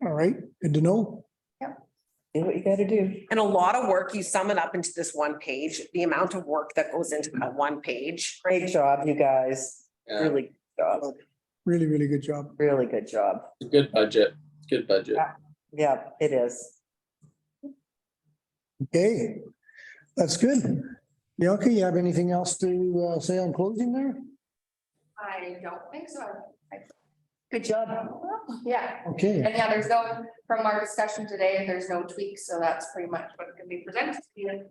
All right, good to know.
Do what you gotta do.
And a lot of work, you sum it up into this one page, the amount of work that goes into that one page.
Great job, you guys.
Yeah.
Really good job.
Really, really good job.
Really good job.
Good budget, good budget.
Yeah, it is.
Okay, that's good. Bianca, you have anything else to say on closing there?
I don't think so.
Good job.
Yeah,
Okay,
and yeah, there's no, from our discussion today, there's no tweaks, so that's pretty much what can be presented to you.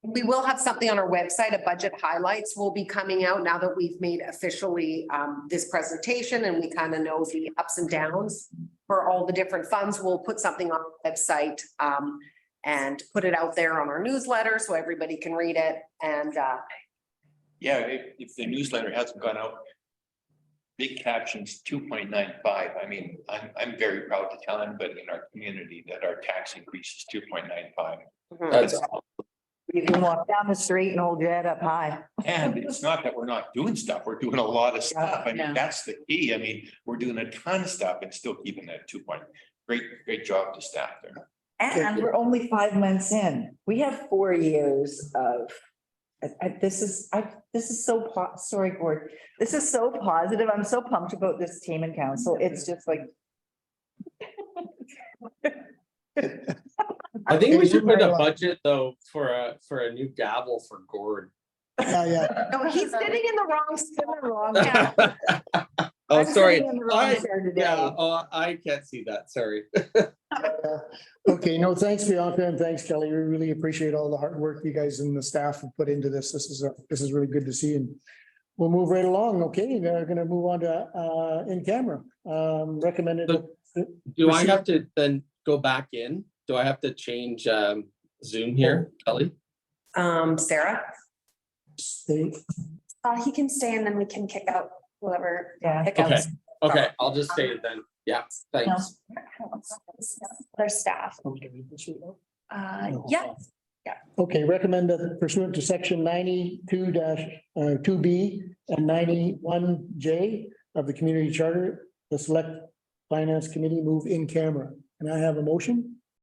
We will have something on our website, a budget highlights will be coming out now that we've made officially this presentation and we kind of know the ups and downs for all the different funds. We'll put something on the website and put it out there on our newsletter so everybody can read it. And
Yeah, if the newsletter hasn't gone out, big captions 2.95. I mean, I'm very proud to tell anybody in our community that our tax increase is 2.95.
That's
You can walk down the street and hold your head up high.
And it's not that we're not doing stuff, we're doing a lot of stuff. I
Yeah.
mean, that's the key. I mean, we're doing a ton of stuff and still keeping that 2 point. Great job to staff there.
And we're only 5 months in. We have 4 years of, this is so, sorry, Gord. This is so positive. I'm so pumped about this team and council. It's just like,
I think we should put
Okay,
a budget though for a new gavel for Gord.
Yeah.
No, he's sitting in the wrong spot.
Yeah.
Oh,
I'm
sorry.
sitting in the wrong chair today.
Yeah, oh, I can't see that, sorry.
Okay, no, thanks Bianca and thanks Kelly. We really appreciate all the hard work you guys and the staff have put into this. This is really good to see and we'll move right along. Okay, we're gonna move on to in camera. Recommended.
Do I have to then go back in? Do I have to change Zoom here, Kelly?
Sarah?
Stay.
He can stay and then we can kick out whoever.
Yeah.
kick
Okay,
out
okay, I'll just stay then. Yeah, thanks.
Their staff. Yeah,
Okay, recommend that pursuant to section 92 2B and 91J of the community charter, the select finance committee move in camera. Can I have a motion?